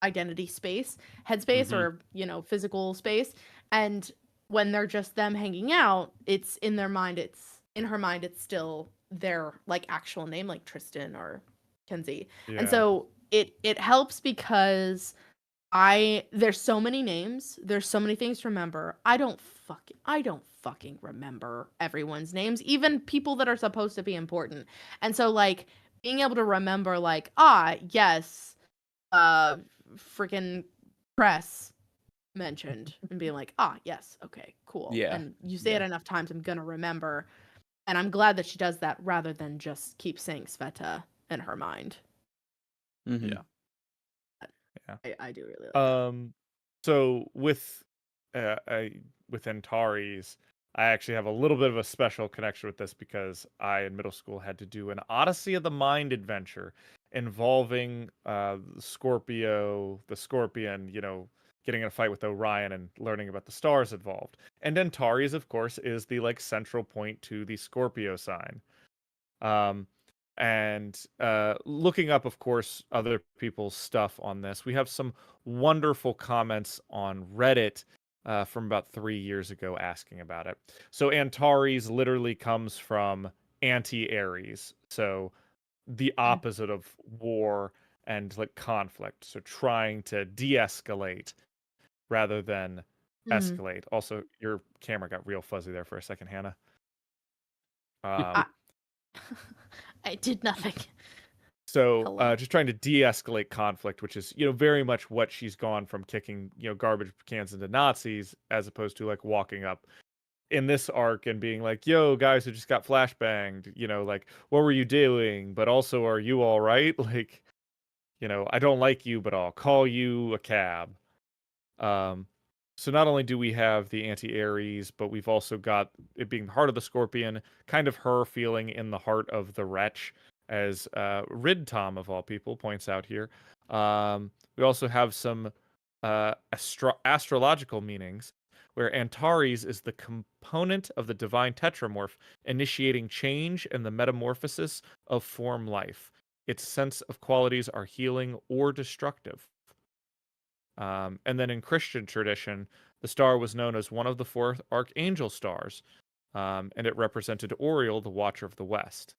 identity space, headspace, or physical space. And when they're just them hanging out, it's in their mind, it's in her mind, it's still their like actual name, like Tristan or Kenzie. And so it helps because there's so many names, there's so many things to remember. I don't fucking remember everyone's names, even people that are supposed to be important. And so like being able to remember like, yes, freaking press mentioned, and being like, yes, okay, cool. Yeah. And you say it enough times, I'm gonna remember. And I'm glad that she does that rather than just keep saying Sveta in her mind. Mm-hmm. I do really like that. So with Antares, I actually have a little bit of a special connection with this because I in middle school had to do an Odyssey of the Mind adventure involving the Scorpion, getting in a fight with Orion and learning about the stars involved. And Antares, of course, is the like central point to the Scorpio sign. And looking up, of course, other people's stuff on this, we have some wonderful comments on Reddit from about 3 years ago asking about it. So Antares literally comes from anti-Aries, so the opposite of war and like conflict. So trying to de-escalate rather than escalate. Also, your camera got real fuzzy there for a second, Hannah. I did nothing. So just trying to de-escalate conflict, which is, very much what she's gone from kicking, garbage cans into Nazis, as opposed to like walking up in this arc and being like, yo, guys who just got flashbanged, like, what were you doing? But also, are you all right? Like, I don't like you, but I'll call you a cab. So not only do we have the anti-Aries, but we've also got it being the heart of the Scorpion, kind of her feeling in the heart of the Wretch, as Rid Tom, of all people, points out here. We also have some astrological meanings, where Antares is the component of the divine tetramorph, initiating change and the metamorphosis of form life. Its sense of qualities are healing or destructive. And then in Christian tradition, the star was known as one of the 4 archangel stars, and it represented Oriel, the Watcher of the West.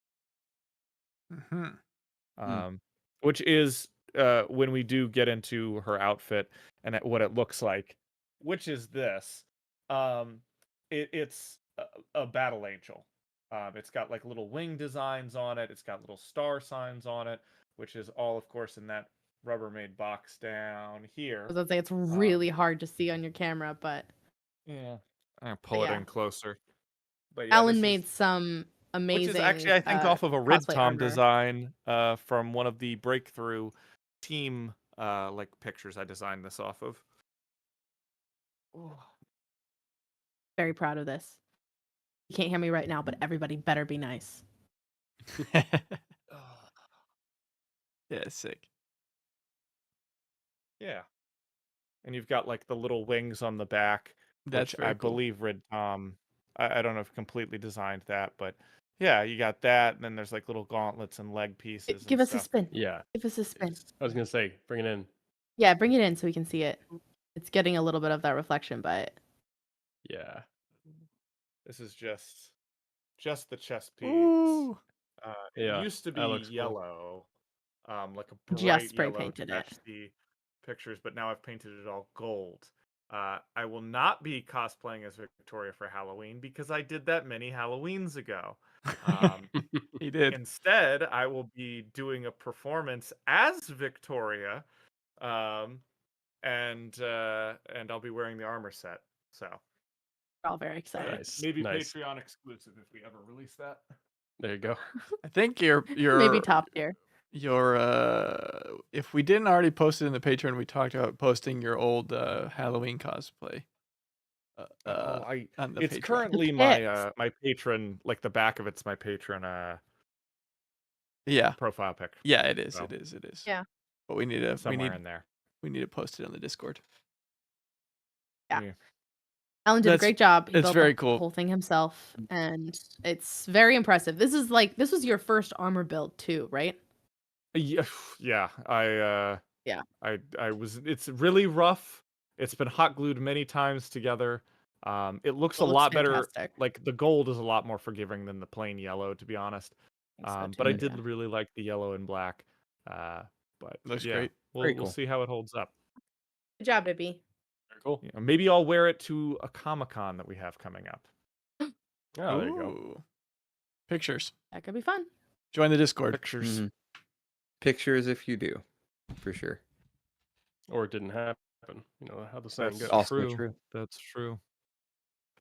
Which is when we do get into her outfit and what it looks like, which is this. It's a battle angel. It's got like little wing designs on it. It's got little star signs on it, which is all, of course, in that Rubbermaid box down here. I was gonna say it's really hard to see on your camera, but yeah, I'll pull it in closer. But yeah, Alan made some amazing. Which is actually, I think, off of a Rid cosplay Tom armor. design from one of the Breakthrough team like pictures I designed this off of. Very proud of this. You can't hear me right now, but everybody better be nice. Yeah, sick. Yeah. And you've got like the little wings on the back, That's which very I cool. believe Rid Tom, I don't know if completely designed that, but yeah, you got that, and then there's like little gauntlets and leg pieces Give and us a stuff. spin. Yeah, Give us a spin. It's- I was gonna say, bring it in. Yeah, bring it in so we can see it. It's getting a little bit of that reflection, but Yeah. This is just the chest piece. Ooh. Yeah, It used to that be looks cool. yellow, like a bright just spray yellow painted it. chesty pictures, but now I've painted it all gold. I will not be cosplaying as Victoria for Halloween because I did that many Halloweens ago. He did. Instead, I will be doing a performance as Victoria, and I'll be wearing the armor set. So We're all very excited. Nice. maybe nice. Patreon exclusive if we ever release that. There you go. I think your Maybe top tier. your if we didn't already post it in the Patreon, we talked about posting your old Halloween cosplay. On the It's Patreon. currently The my pics. my patron, like the back of it's my patron Yeah, profile pic. yeah, it is. So, It is. It is. Yeah. But we need to somewhere in there. we need to post it on the Discord. Yeah. Alan did a That's- great job. He it's built very the cool. whole thing himself, and it's very impressive. This was your first armor build too, right? Yeah, yeah. Yeah. I was. It's really rough. It's been hot glued many times together. It looks It a looks lot better. fantastic. Like the gold is a lot more forgiving than the plain yellow, to be honest. I think so But I too, did yeah. really like the yellow and black. But Looks yeah, great. Very we'll cool. see how it holds up. Good job,Ibby. Very cool. You know, maybe I'll wear it to a Comic-Con that we have coming up. Oh, there you go. Ooh. Pictures. That could be fun. Join the Discord. Pictures. Mhm. Pictures if you do, for sure. Or it didn't happen. You know how the saying That's goes. Also true. That's true.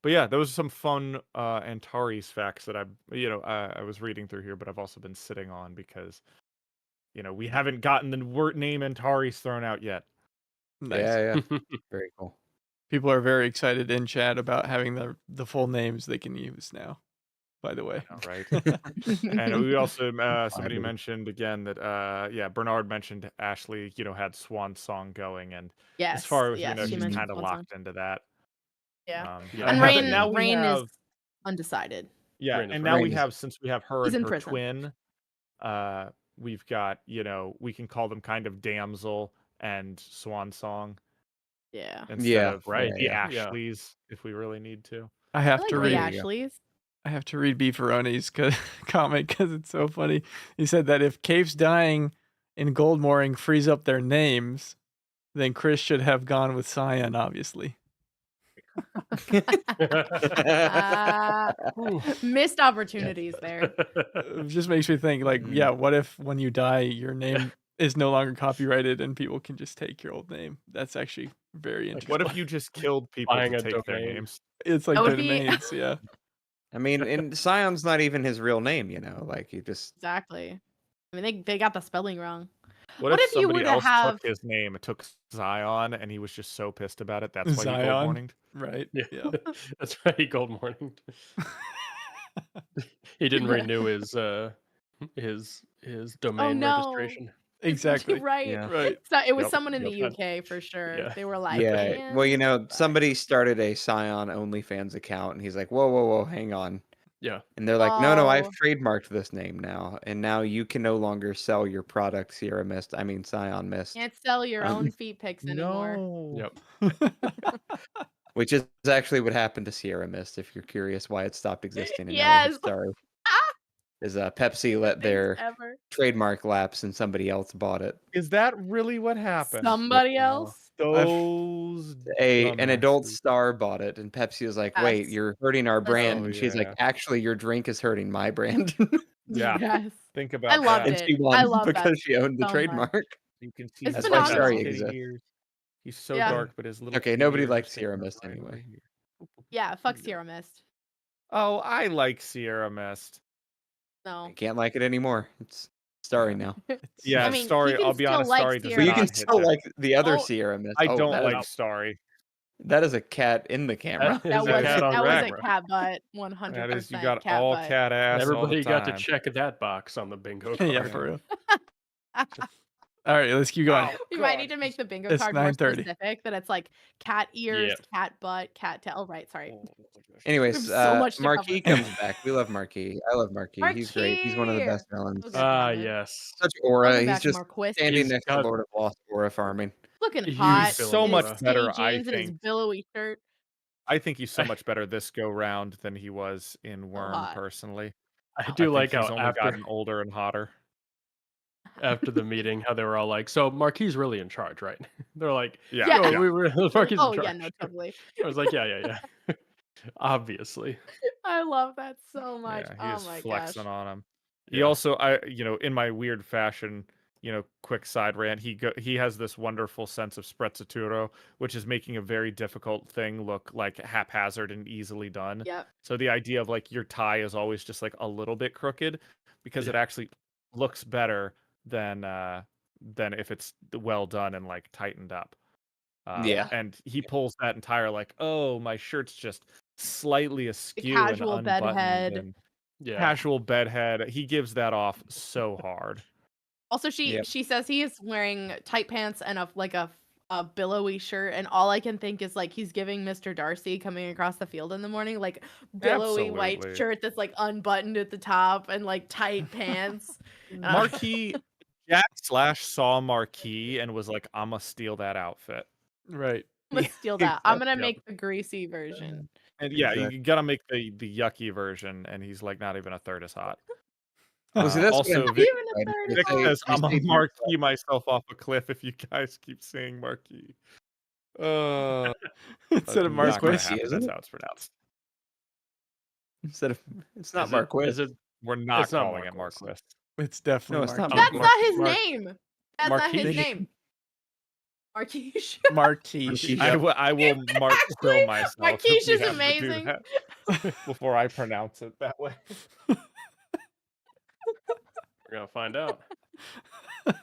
But yeah, those are some fun Antares facts that I was reading through here, but I've also been sitting on because we haven't gotten the word name Antares thrown out yet. Nice. Yeah, yeah. Very cool. People are very excited in chat about having the full names they can use now. By the way, Right. And we also somebody Finally. mentioned again that Bernard mentioned Ashley had Swan Song going, and Yes. as far as yes, we know, she she's mentioned kind of Swan Song. locked into that. Yeah. Yeah. And but Rain, now we Rain have, is undecided. yeah, Rain is and now we Rain is- have, since we have her He's and in her prison. twin, we've got we can call them kind of Damsel and Swan Song Yeah. instead Yeah, of right, the yeah. Ashleys if we really need to. I have I like to the read. There you go. Ashleys. I have to read Beefaroni's comic because it's so funny. He said that if Cape's dying in Goldmooring frees up their names, then Chris should have gone with Cyan, obviously. Missed opportunities there. It just makes me think, like, Mm. yeah, what if when you die, your name is no longer copyrighted and people can just take your old name? That's actually very interesting. What if you just killed people Buying to a take their domain. names? It's like That would be- domains, yeah. I mean, and Scion's not even his real name, like you just Exactly. I mean, they got the spelling wrong. What What if if you somebody were to else have- took his name and took Zion, and he was just so pissed about it? That's why he Zion? gold morninged. Right. Yeah. Yeah. That's right. He gold morning. He didn't renew his domain no. registration. Exactly. Right. Yeah. Right. So it was Yep, someone in yep. the UK for sure. Yeah. They were like, yeah. Well, "Man, somebody started a Scion OnlyFans account, and he's like, whoa, hang on. Yeah. And they're like, no, I've Oh. trademarked this name now, and now you can no longer sell your product, Scion Mist, can't sell your Um, own feet pics anymore." No. Yep. which is actually what happened to Sierra Mist. If you're curious why it stopped existing, and now Yes. it's sorry, is Pepsi let Things their ever. trademark lapse, and somebody else bought it. Is that really what happened? Somebody Yeah. else. Those An adult dumbasses. star bought it, and Pepsi was like, "Wait, Yes. you're hurting our brand." Oh, And she's yeah. like, "Actually, your drink is hurting my brand." Yeah. Yes. Think about I loved that. and it. she won I love that because she owned the so much. trademark. You can see It's That's he's why got phenomenal. Starry kitty exists. ears. He's so Yeah. dark, but his little Okay, kitty nobody ears likes are sticking Sierra out Mist right anyway. here. Yeah, fuck Yeah. Sierra Mist. Oh, I like Sierra Mist. No. I can't like it anymore. It's Starry now. Yeah, I mean, Starry. he can I'll be still honest. like Starry does But you Sierra can not Mist. hit still that. like the other Oh, Sierra Mist. I Oh, don't that like is- Starry. that is a cat in the camera. That That is a was cat on that was a camera. cat butt. That is, you 100% got cat all butt. cat ass. Everybody all the got to time. check that box on the bingo card. Yeah, for real. All right, let's keep going. Oh, We might need God. to make the bingo It's card more 9:30. specific. That it's like cat ears, Yeah. cat butt, cat tail. Oh, right. Sorry. Anyways, so much to Marquis cover. comes back. We love Marquis. I love Marquis. He's great. He's one of the Marquis! best villains. Okay. Ah, Good. yes. Such aura. Welcome He's back, just Marquis. standing He's next to got- Lord of Lost aura farming. Looking Huge hot. He's so in much his better, skinny I jeans and his think. billowy shirt. I think he's so much better this go round than he was in Worm, hot. personally. I I do think like he's how only gotten older and hotter. after the meeting, how they were all like, "So Marquis is really in charge, right?" They're like, Yeah. Yeah. "Yo, we were Marquis Oh, in yeah, charge." no, totally. I was like, "Yeah." Obviously. I love that so much. Yeah, he Oh is my gosh. flexing on him. He Yeah. also, in my weird fashion, quick side rant, he has this wonderful sense of sprezzatura, which is making a very difficult thing look like haphazard and easily done. Yep. So the idea of like your tie is always just like a little bit crooked because it actually looks better than if it's well done and like tightened up. Yeah. And he pulls that entire like, oh, my shirt's just slightly askew casual and bed unbuttoned head. and Yeah. casual bedhead. He gives that off so hard. Also, she Yep. she says he is wearing tight pants and a billowy shirt, and all I can think is like he's giving Mr. Darcy coming across the field in the morning, like billowy white Absolutely. shirt that's like unbuttoned at the top and like tight pants. Marquis, Jack / saw Marquis and was like, I'm gonna steal that outfit. Right. I'm gonna steal that. I'm gonna Yep. make the greasy version. And yeah, Exactly. you gotta make the yucky version, and he's like not even a third as hot. Well, see, that's what Also, I'm Vic, Even a Right, third they Vic hot. says they I'm say gonna to Marquis myself off a cliff if you guys keep saying Marquis. Instead That's of not gonna Marquis. happen. isn't That's it? how it's pronounced. Instead of it's not Is Marquis. Is it? We're not It's not calling it Marquis. Marquis. It's definitely No, it's not Marquis. That's not his Mar- name. That's not his Marquise? name. Marquise. Marquis. I will Mark kill Actually, myself. if Marquise we is have to do amazing. that before I pronounce it that way. We're gonna find out.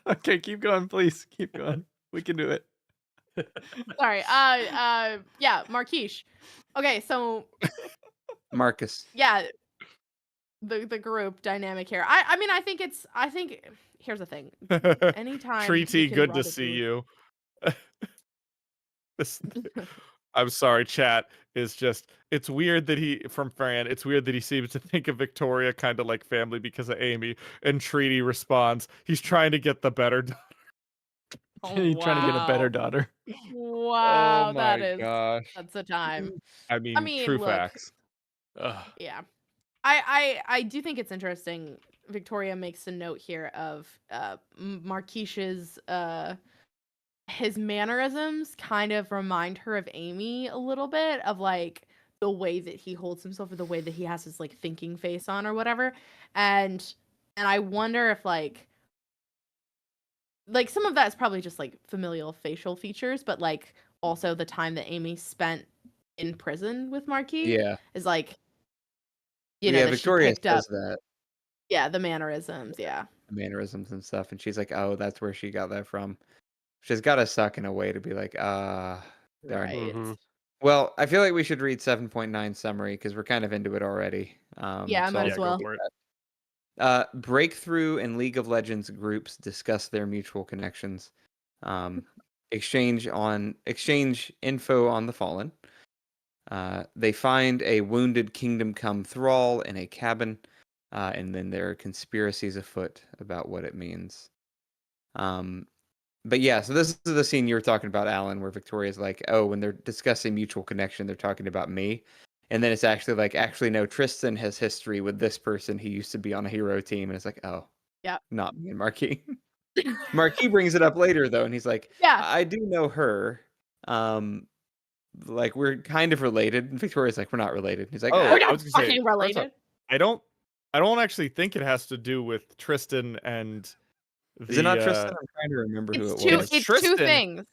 Okay, keep going, please. Keep going. We can do it. Sorry. Yeah, Marquise. Okay, so Marcus. yeah, the group dynamic here. I mean, I think here's the thing. Anytime Treaty, you can good to rub a see dude- you. This- I'm sorry, chat. Is just it's weird that it's weird that he seems to think of Victoria kind of like family because of Amy. And Treaty responds, he's trying to get the better daughter. Oh, He's trying to get a better wow. daughter. Wow, Oh that my is gosh. that's a time. I mean, true look, facts. Ugh. Yeah. I do think it's interesting. Victoria makes a note here of Marquis's his mannerisms kind of remind her of Amy a little bit, of like the way that he holds himself or the way that he has his like thinking face on or whatever. And I wonder if like some of that is probably just like familial facial features, but like also the time that Amy spent in prison with Marquis Yeah. is like Yeah, that she Victoria picked up says that. yeah, the mannerisms, yeah. The mannerisms and stuff, and she's like, "Oh, that's where she got that from." She's got to suck in a way to be like, darn. Right. Mhm. Well, I feel like we should read 7.9 summary because we're kind of into it already. Yeah, might I'll as go well. for it. Breakthrough and League of Legends groups discuss their mutual connections. Exchange info on the Fallen. They find a wounded Kingdom Come thrall in a cabin, and then there are conspiracies afoot about what it means. But yeah, so this is the scene you were talking about, Alan, where Victoria's like, "Oh, when they're discussing mutual connection, they're talking about me." And then it's actually like, actually, no, Tristan has history with this person. He used to be on a hero team. And it's like, oh, Yep. not me and Marquis. Marquis brings it up later, though. And he's like, Yeah. I do know her. Like, we're kind of related. And Victoria's like, we're not related. He's like, Oh, "Ah." We're I not was gonna say, fucking first off, related. I don't actually think it has to do with Tristan and Is it not the, Tristan? I'm trying to remember who It's it two was. it's Tristan. two things.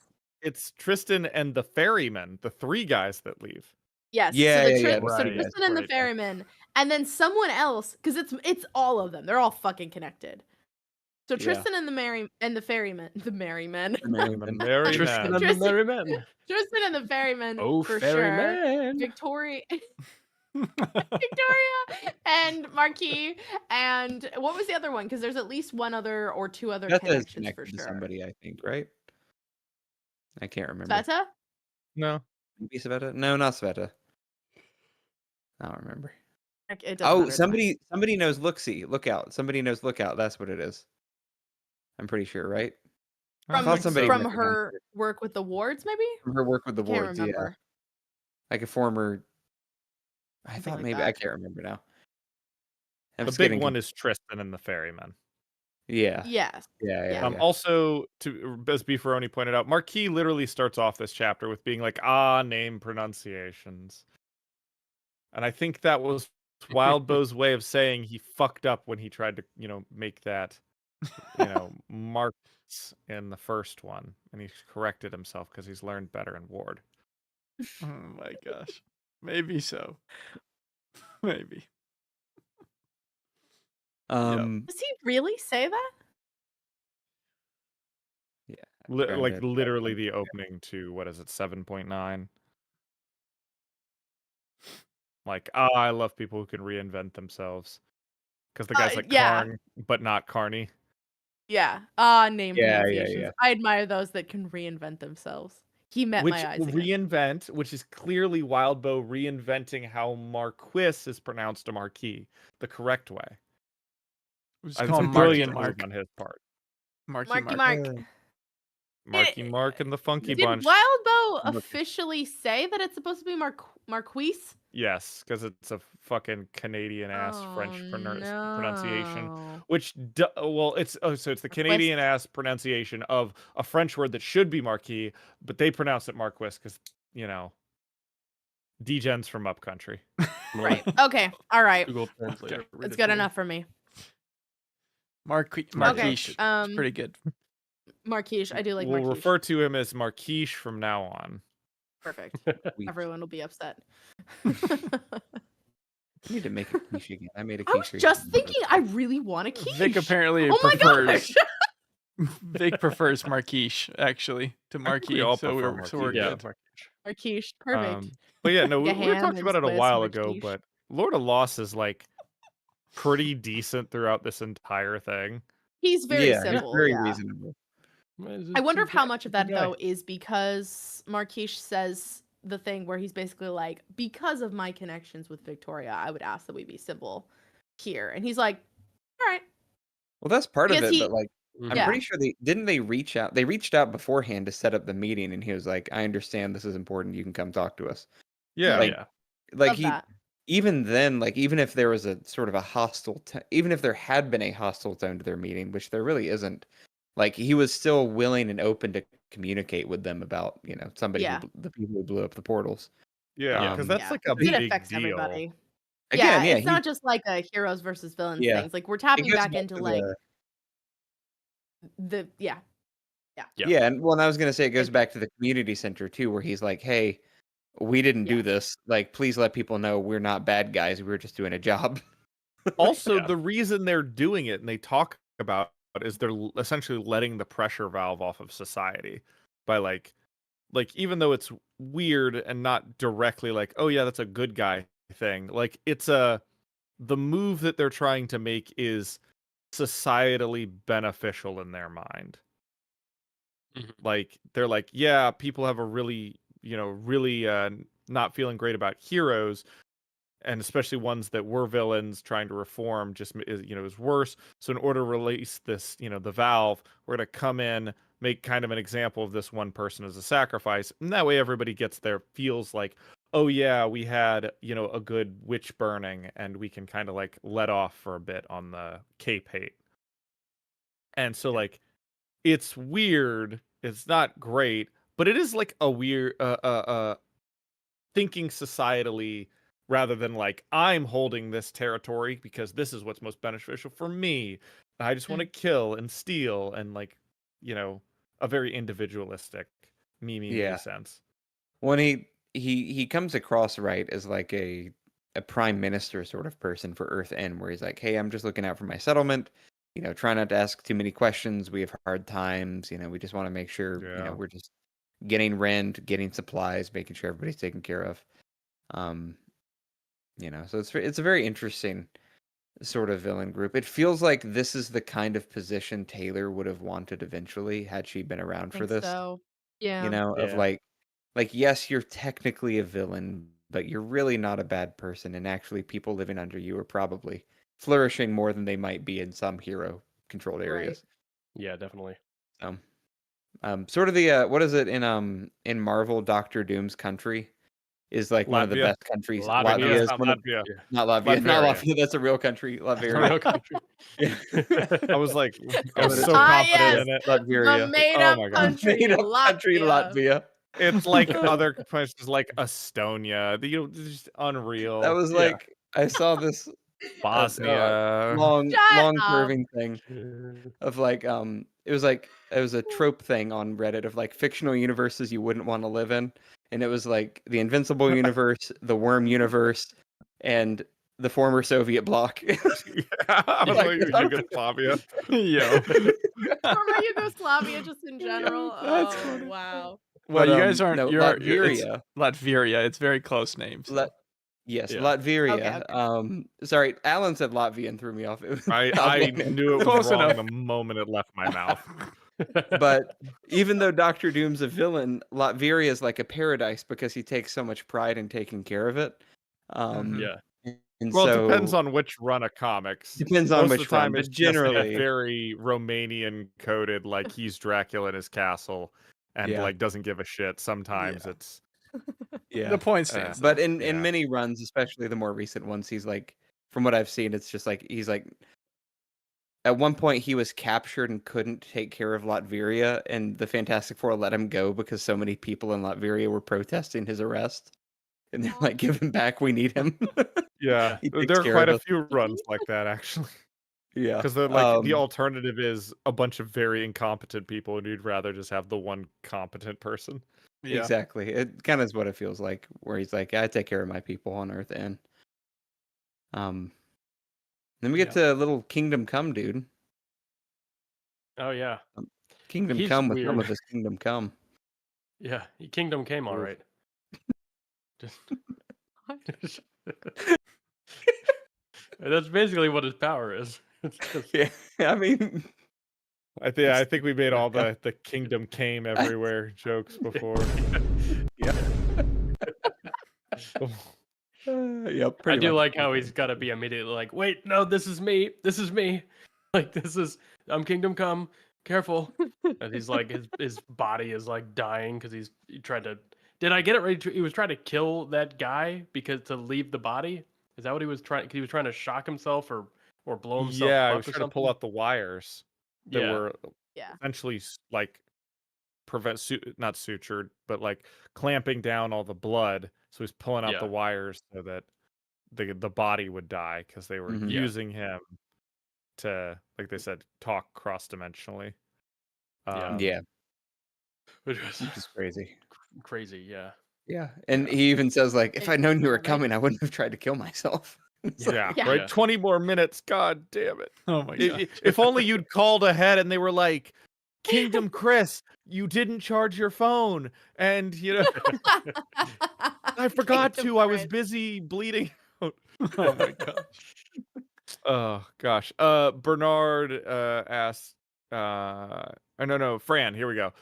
It's Tristan and the ferryman, the three guys that leave. Yes. Yeah, so yeah, so Right, Tristan and the right. ferryman, and then someone else, because it's all of them. They're all fucking connected. So Yeah. Tristan and the ferryman, the merry men. The Merry And the Men. merry Tristan man. and the Merry Men. Tristan and the ferryman Oh, for ferry sure. man. Victoria and Marquis, and what was the other one? Because there's at least one other or two other Sveta is connections for connected to sure. somebody, I think, right? I can't remember. Sveta? No. Maybe Sveta? No, not Sveta. I don't remember. It doesn't Oh, matter, it's fine. somebody knows Look Out. Somebody knows Look Out. That's what it is. I'm pretty sure, right? I From thought somebody from recognized her it. work with the wards, maybe? From her work with the I can't wards, yeah. remember. Like a former. I Something thought like maybe I that. can't remember now. I'm the just big getting one is Tristan and the ferryman. Yeah. Yes. Yeah. Also, as Beefaroni pointed out, Marquis literally starts off this chapter with being like, name pronunciations. And I think that was Wildbow's way of saying he fucked up when he tried to, make that, marks in the first one. And he corrected himself because he's learned better in Ward. Oh my gosh. Maybe so. Maybe. Does he really say that? Yeah. Like Granted, literally the opening to, what is it, 7.9? Like, I love people who can reinvent themselves. Because the guy's like yeah. Karn, but not Carney. Yeah. Name Yeah. pronunciations. I admire those that can reinvent themselves. He met my eyes again. Reinvent, which is clearly Wildbow reinventing how Marquis is pronounced a Marquis, the correct way. It's It's a called brilliant Marky move on his part. Marky Mark. Mark. Marky Mark and the Funky Did Bunch. Wildbow officially say that it's supposed to be Marquis? Yes, because it's a fucking Canadian ass French pronunciation. No. Which, it's the Canadian ass pronunciation of a French word that should be Marquis, but they pronounce it Marquis because, degens from upcountry. Right. Okay. All right. Google Translator. Okay. It's good enough for me. Marquish. Okay. It's pretty good. Marquish. I do like We'll Marquish. refer to him as Marquish from now on. Perfect. Everyone will be upset. I need to make a quiche again. I made a I quiche. was just thinking I really want a quiche. Vic apparently Oh my prefers. gosh. Vic prefers Marquish actually to Marquis, we all so prefer we're Marquis. good. Marquish. Perfect. But yeah, no, we Like a were ham talking and about it a Swiss while ago, Marquish. but Lord of Loss is like pretty decent throughout this entire thing. He's very simple. Very yeah. reasonable. I wonder if how much of that though is because Marquish says the thing where he's basically like, because of my connections with Victoria, I would ask that we be civil here, and he's like, all right. Well, that's part of Because it, but like I'm pretty sure they reach out. They reached out beforehand to set up the meeting, and he was like, "I understand this is important. You can come talk to us." Yeah, Love that. Even then, like even if there was a sort of a hostile, even if there had been a hostile tone to their meeting, which there really isn't, like he was still willing and open to communicate with them about somebody the people who blew up the portals. Yeah, because that's like a it big affects deal. everybody. Again, it's not just like a heroes versus villains things. Like we're tapping back into like Yeah, and I was gonna say it goes back to the community center too, where he's like, "Hey, we didn't do this. Like, please let people know we're not bad guys. We were just doing a job." Also, the reason they're doing it and they talk about it is they're essentially letting the pressure valve off of society by like even though it's weird and not directly like, oh yeah, that's a good guy thing. Like the move that they're trying to make is societally beneficial in their mind. Like they're like, yeah, people have a really not feeling great about heroes, and especially ones that were villains trying to reform just is worse. So in order to release this, the valve, we're going to come in, make kind of an example of this one person as a sacrifice, and that way everybody gets there, feels like, oh yeah, we had a good witch burning, and we can kind of like let off for a bit on the cape hate. And so like it's weird, it's not great, but it is like a weird thinking societally, rather than like, I'm holding this territory because this is what's most beneficial for me. I just want to kill and steal, and like, a very individualistic me sense. When he comes across right as like a a prime minister sort of person for Earth N, where he's like, hey, I'm just looking out for my settlement. Try not to ask too many questions. We have hard times. We just want to make sure, Yeah. we're just getting rent, getting supplies, making sure everybody's taken care of. So it's a very interesting sort of villain group. It feels like this is the kind of position Taylor would have wanted eventually had she been around for think this. so. Yeah. Of Yeah. like yes, you're technically a villain, but you're really not a bad person, and actually people living under you are probably flourishing more than they might be in some hero controlled areas. Yeah, definitely. Sort of the what is it in Marvel, Doctor Doom's country is like one of the Latvia. best countries. Latvia. Latvia It's is not one of, Latvia. not Latvia, not Latveria. Latvia. That's a real country, It's a Latveria. real country. Yeah. I was like, I Yeah, was but so it's confident yes, in it. the Latveria. made-up my God. country, Made up country, Latvia. It's like other places like Estonia. Just unreal. That was like I saw this Bosnia. long Shut up. curving thing of like it was a trope thing on Reddit of like fictional universes you wouldn't want to live in, and it was like the Invincible universe, the Worm universe, and the former Soviet bloc. I was Like, like Yugoslavia. Yo. Former Yugoslavia, just in general. that's Oh funny. wow. Well, But, you guys aren't. no, It's Latveria. Latveria. It's very close names. Yes, Yeah. Latveria. Okay. Sorry, Alan said Latvia and threw me off. It was I Albanian. knew it was Close wrong enough. the moment it left my mouth. But even though Doctor Doom's a villain, Latveria is like a paradise because he takes so much pride in taking care of it. Yeah. And Well, so it depends on which run of comics. depends on Most which of the time, one, it's but just generally, very Romanian coded, like he's Dracula in his castle, and Yeah. like doesn't give a shit. Sometimes Yeah. it's yeah. The point stands. But though. in Yeah. many runs, especially the more recent ones, he's like, from what I've seen, it's just like he's like. At one point, he was captured and couldn't take care of Latveria, and the Fantastic Four let him go because so many people in Latveria were protesting his arrest. And they're like, "Give him back. We need him." yeah. He takes There are care quite of a us. few runs like that actually, Yeah. because they're like the alternative is a bunch of very incompetent people, and you'd rather just have the one competent person. Yeah. Exactly. It kind of is what it feels like, where he's like, "I take care of my people on Earth." And then we get to little Kingdom Come, dude. Oh yeah. Kingdom He's Come with none weird. of his Kingdom Come. Yeah. Kingdom came all Oof. right. Just that's basically what his power is. It's just- Yeah, I mean, I think we made all the kingdom came everywhere jokes before. yeah. Yeah, I pretty do much. like how he's got to be immediately like, wait, no, this is me. This is me. Like I'm Kingdom Come. Careful. And he's like his body is like dying because he tried to. Did I get it right? He was trying to kill that guy because to leave the body. Is that what he was trying? He was trying to shock himself or blow himself Yeah, up I was or trying to pull something? out the wires that Yeah. were Yeah. essentially like not sutured, but like clamping down all the blood. So he's pulling out the Yeah. wires so that the body would die because they were Mhm. Yeah. using him to, like they said, talk cross dimensionally. Yeah. Yeah, Which was which is crazy. crazy. Yeah. Yeah, and Yeah. he even says like, "If I'd known you were Right. coming, I wouldn't have tried to kill myself." It's like, Yeah, Yeah. right. Yeah. 20 more minutes. God damn it. Oh my god. If only you'd called ahead and they were like, Kingdom Chris, you didn't charge your phone. And, I forgot Kingdom to. I was Chris. busy bleeding out. Oh my gosh. Oh, gosh. Bernard asked, no, Fran, here we go.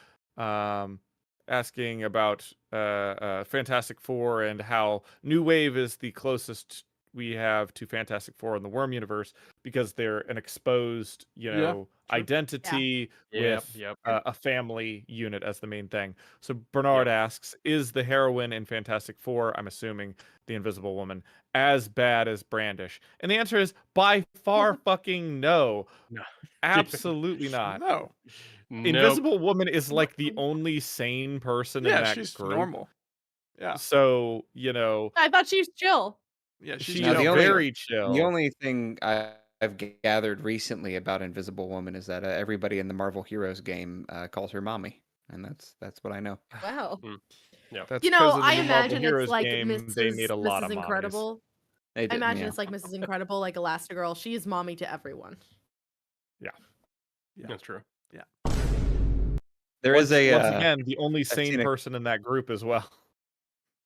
Asking about Fantastic Four and how New Wave is the closest we have to Fantastic Four in the Worm universe because they're an exposed, true. identity Yep. with Yep. a family unit as the main thing. So Bernard asks, is the heroine in Fantastic Four, I'm assuming the Invisible Woman, as bad as Brandish? And the answer is by far fucking no. No. Absolutely not. No. Nope. Invisible Woman is like the only sane person in Yeah, that she's group. normal. Yeah. So, I thought she was chill. Yeah, she's she's Now, chill. very chill. the only thing I've gathered recently about Invisible Woman is that everybody in the Marvel Heroes game calls her mommy, and that's what I know. Wow. That's You know, 'cause in the I new Marvel imagine Heroes it's like game, they made a lot Mrs. of mommies. Incredible. They I didn't, imagine yeah. it's like Mrs. Incredible, like Elastigirl. She is mommy to everyone. Yeah. That's true. There is a once again the only seen sane a- person in that group as well.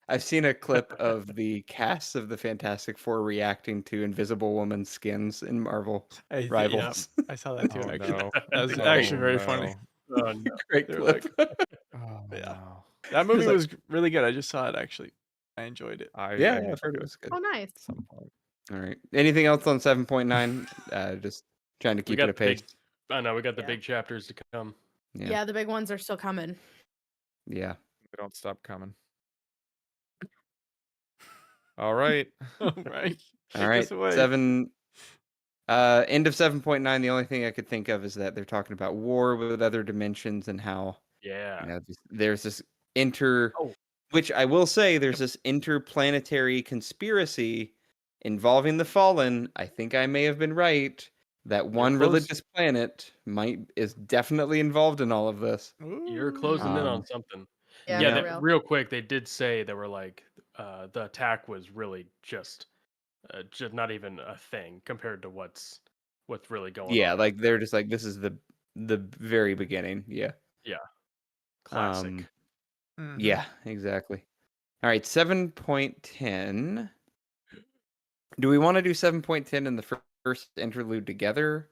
I've seen a clip of the cast of the Fantastic Four reacting to Invisible Woman's skins in Marvel Yeah, Rivals. I saw that too. Oh, Actually, no. that was Oh, actually very no. funny. Oh no. Great They were clip. Oh, Yeah. no. That movie like- was really good. I just saw it actually. I enjoyed it. I yeah, need I've to heard go it was good. Oh, nice. at some point. All right. Anything else on 7.9? Just trying to We keep it got a the big. pace. I know we got the Yeah. big chapters to come. Yeah. The big ones are still coming. Yeah. They don't stop coming. All right. All right. All Take right. us away. 7. End of 7.9. The only thing I could think of is that they're talking about war with other dimensions and how Yeah. there's this Oh. which I will say there's this interplanetary conspiracy involving the Fallen. I think I may have been right. That one close. religious planet is definitely involved in all of this. You're closing in Um, on something. Yeah, Yeah, for they- real. real quick, they did say they were like, the attack was really just not even a thing compared to what's really going Yeah, on. like they're just like this is the very beginning. Yeah. Classic. Mhm. Yeah, exactly. All right, 7.10. Do we want to do 7.10 in the first interlude together?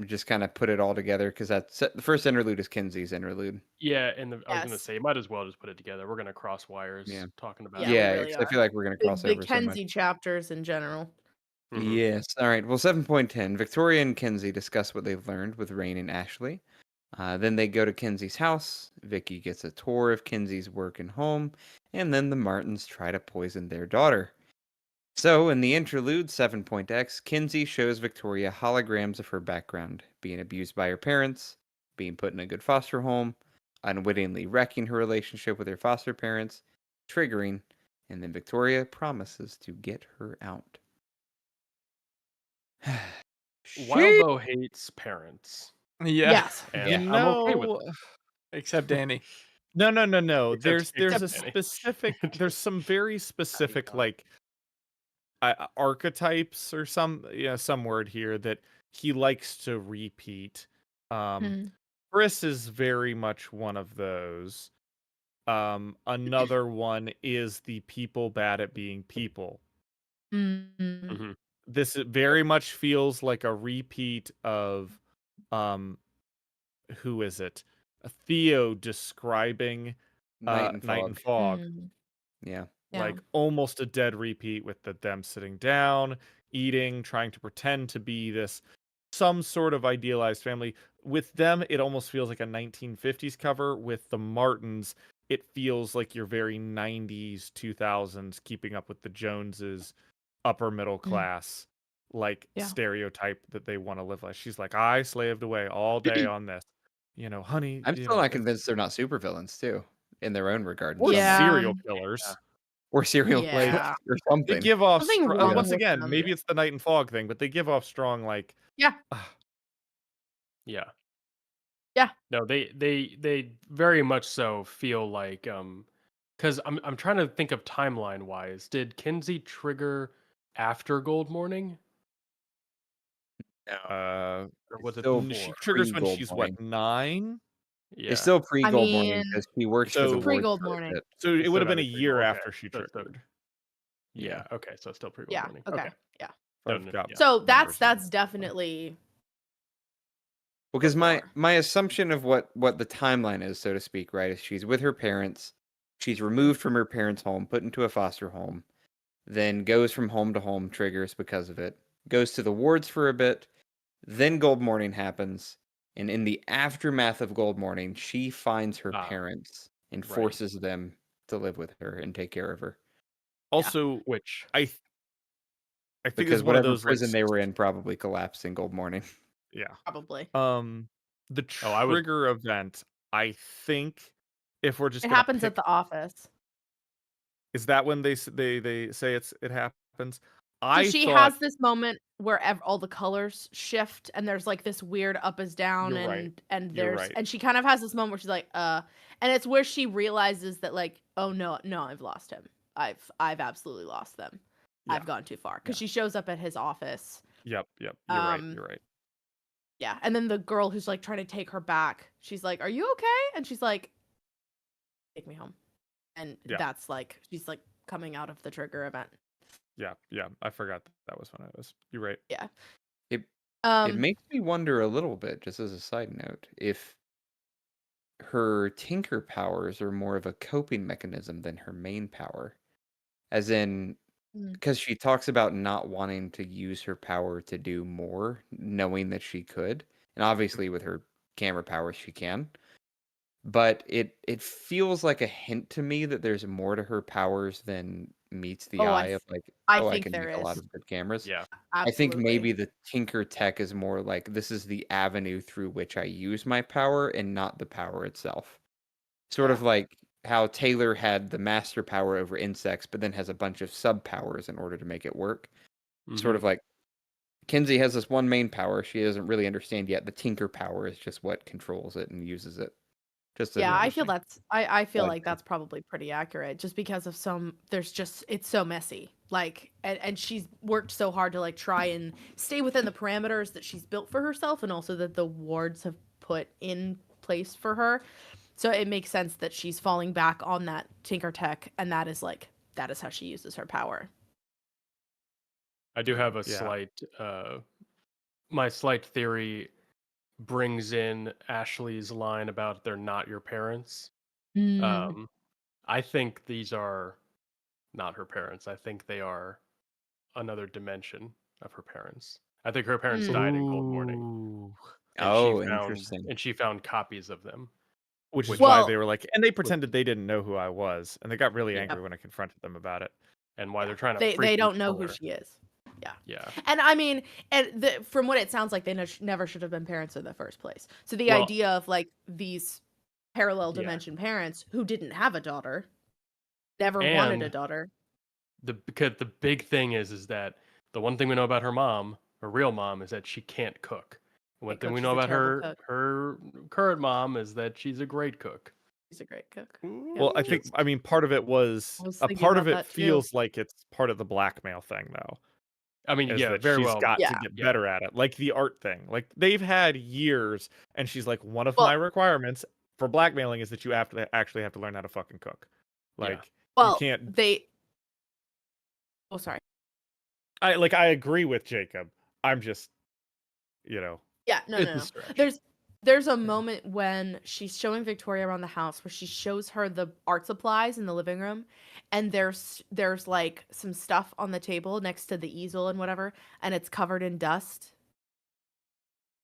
Just kind of put it all together because the first interlude is Kenzie's interlude. Yeah, and I was gonna Yes. say, might as well just put it together. We're gonna cross wires Yeah. talking about Yeah, it. we Yeah, really 'cause I are. feel like we're gonna cross The over so much. Kenzie chapters in general. Mhm. Yes. All right. Well, 7.10. Victoria and Kenzie discuss what they've learned with Rain and Ashley. Then they go to Kenzie's house. Vicky gets a tour of Kenzie's work and home, and then the Martins try to poison their daughter. So, in the interlude 7.x, Kenzie shows Victoria holograms of her background, being abused by her parents, being put in a good foster home, unwittingly wrecking her relationship with her foster parents, triggering, and then Victoria promises to get her out. Wildbow hates parents, Yeah. Yes. and I'm okay with it. Except Danny. No. Except- There's a except Danny. specific. There's some very specific like archetypes or some word here that he likes to repeat. Mhm. Chris is very much one of those. Another one is the people bad at being people. Mhm. Mhm. This very much feels like a repeat of who is it? Theo describing Night and Night and Fog. Fog. Mm. Yeah. Like almost a dead repeat with them sitting down, eating, trying to pretend to be this some sort of idealized family. With them, it almost feels like a 1950s cover. With the Martins, it feels like your very 90s, 2000s, keeping up with the Joneses, upper middle class, like Yeah. stereotype that they want to live like. She's like, I slaved away all day on this. Honey. I'm still not convinced they're not supervillains too, in their own regard. Or Yeah. serial killers. Or serial Yeah. or They something. give off Something wrong once with again, them. maybe it's the Night and Fog thing, but they give off strong like Yeah. Yeah. Yeah. No, they very much so feel like because I'm trying to think of timeline wise. Did Kinsey trigger after Gold Morning? Or was it still she before? triggers when pre-Gold she's Morning. what, 9? Yeah. It's still pre-Gold Morning mean, because she works for so- the It's Woods pre-Gold for a Morning. bit. So it It's would have still been a gotta be year pre-Gold. after she So it's still- triggered. Yeah. Okay. So still pre-Gold Yeah. Morning. Okay. Yeah. I've No, got yeah. So numbers that's in definitely Because my before. my assumption of what the timeline is, so to speak, right, is she's with her parents, she's removed from her parents' home, put into a foster home, then goes from home to home, triggers because of it, goes to the wards for a bit, then Gold Morning happens, and in the aftermath of Gold Morning, she finds her Ah, parents and right. forces them to live with her and take care of her. Also, Which I think Because it's one of whatever those like prison they were in probably collapsed in Gold Morning. yeah. probably. The Oh, I was- trigger event, I think if we're just It gonna happens pick, at the office. is that when they say it happens? So I she thought has this moment where all the colors shift and there's like this weird up is down You're and right. and You're there's right. and she kind of has this moment where she's like and it's where she realizes that like, oh no, I've lost him. I've absolutely lost them. Yeah. I've gone too far. Because she shows up at his office. Yep. You're Um, right. Yeah, and then the girl who's like trying to take her back, she's like, "Are you okay?" And she's like, "Take me home." And Yeah. that's like she's like coming out of the trigger event. Yeah. I forgot that was when it was. You're right. Yeah. It Um. makes me wonder a little bit, just as a side note, if her tinker powers are more of a coping mechanism than her main power. As in, Mm. because she talks about not wanting to use her power to do more, knowing that she could. And obviously, with her camera powers, she can. But it feels like a hint to me that there's more to her powers than meets the eye of like, I oh, I think can there make a lot is. of good cameras. Yeah. I think Absolutely. maybe the tinker tech is more like this is the avenue through which I use my power and not the power itself. Sort Yeah. of like how Taylor had the master power over insects, but then has a bunch of sub powers in order to make it work. Sort of like Kinsey has this one main power she doesn't really understand yet. The tinker power is just what controls it and uses it. Just Yeah, I feel interesting. I feel Side like note. that's probably pretty accurate just because of there's just it's so messy. Like and she's worked so hard to like try and stay within the parameters that she's built for herself and also that the wards have put in place for her. So it makes sense that she's falling back on that tinker tech and that is how she uses her power. I do have a Yeah. slight my slight theory brings in Ashley's line about they're not your parents. I think these are not her parents. I think they are another dimension of her parents. I think her parents died in Cold Morning, Ooh. and Oh, interesting. she found copies of them. Which is Which- why Well- they were like, and they pretended they didn't know who I was, and they got really Yeah. angry when I confronted them about it. And why they're trying to They freaking don't know kill who her. she is. Yeah. And I mean, from what it sounds like, they never should have been parents in the first place. So the Well- idea of like these parallel Yeah. dimension parents who didn't have a daughter, never And- wanted a daughter. Because the big thing is that the one thing we know about her mom, her real mom, is that she can't cook. And one Can't thing cook, we she's know a about terrible her cook. her current mom is that she's a great cook. She's a great cook. Well, I think part of it was I was a thinking part of about it that too. feels like it's part of the blackmail thing though. I mean, Is yeah, that very she's well. got to Yeah. get Yeah. better at it. Like the art thing. Like they've had years and she's like, one of Well- my requirements for blackmailing is that you have to actually have to learn how to fucking cook. Like Well, you can't Oh, sorry. I agree with Jacob. I'm just Yeah, no, It's no, a no. stretch. There's a moment when she's showing Victoria around the house where she shows her the art supplies in the living room, and there's like some stuff on the table next to the easel and whatever, and it's covered in dust.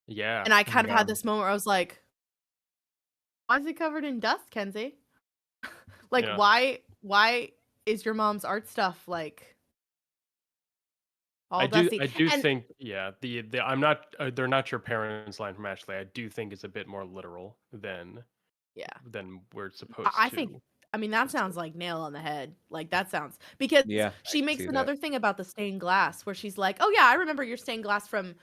Yeah. And I kind of Yeah. had this moment where I was like, "Why is it covered in dust, Kenzie? Like, Yeah. why is your mom's art stuff like all I do dusty?" And think the I'm not they're not your parents line from Ashley. I do think it's a bit more literal than we're supposed I to. think, I mean, that sounds like nail on the head. Like that sounds because Yeah, I she can makes see that. another thing about the stained glass where she's like, "Oh yeah, I remember your stained glass from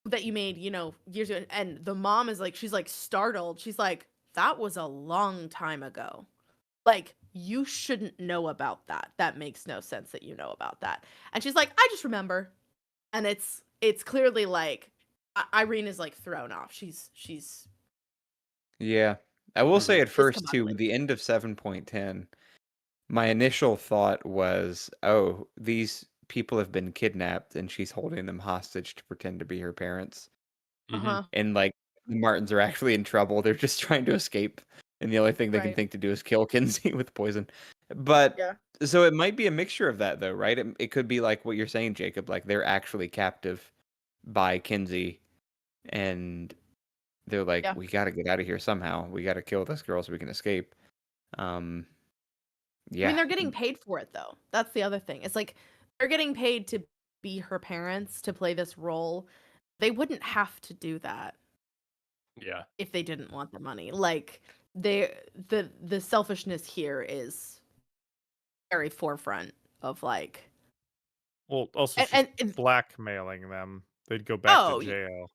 that you made, years ago." And the mom is like, she's like startled. She's like, "That was a long time ago. Like you shouldn't know about that. That makes no sense that you know about that." And she's like, "I just remember." And it's clearly like Irene is like thrown off. She's Yeah. I will say at first too, discombobulated. with the end of 7.10, my initial thought was, oh, these people have been kidnapped and she's holding them hostage to pretend to be her parents. Uh-huh. And like the Martins are actually in trouble. They're just trying to escape. And the only thing they can Right. think to do is kill Kinsey with poison. But Yeah. so it might be a mixture of that though, right? It could be like what you're saying, Jacob, like they're actually captive by Kinsey and they're like, Yeah. we got to get out of here somehow. We got to kill this girl so we can escape. Yeah. I mean, they're getting paid for it, though. That's the other thing. It's like they're getting paid to be her parents, to play this role. They wouldn't have to do that Yeah. if they didn't want the money. Like the selfishness here is very forefront of like. well also And she's blackmailing them. They'd go back Oh, to jail.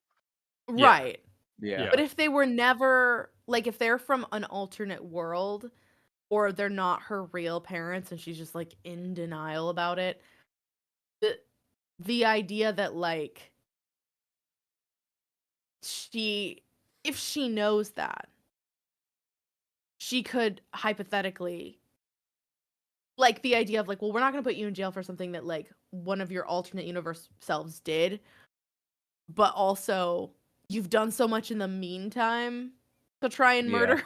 right. Yeah. But if they were never like, if they're from an alternate world, or they're not her real parents, and she's just like in denial about it, the idea that like if she knows that, she could hypothetically, like the idea of like, well, we're not going to put you in jail for something that like one of your alternate universe selves did, but also you've done so much in the meantime to try and Yeah.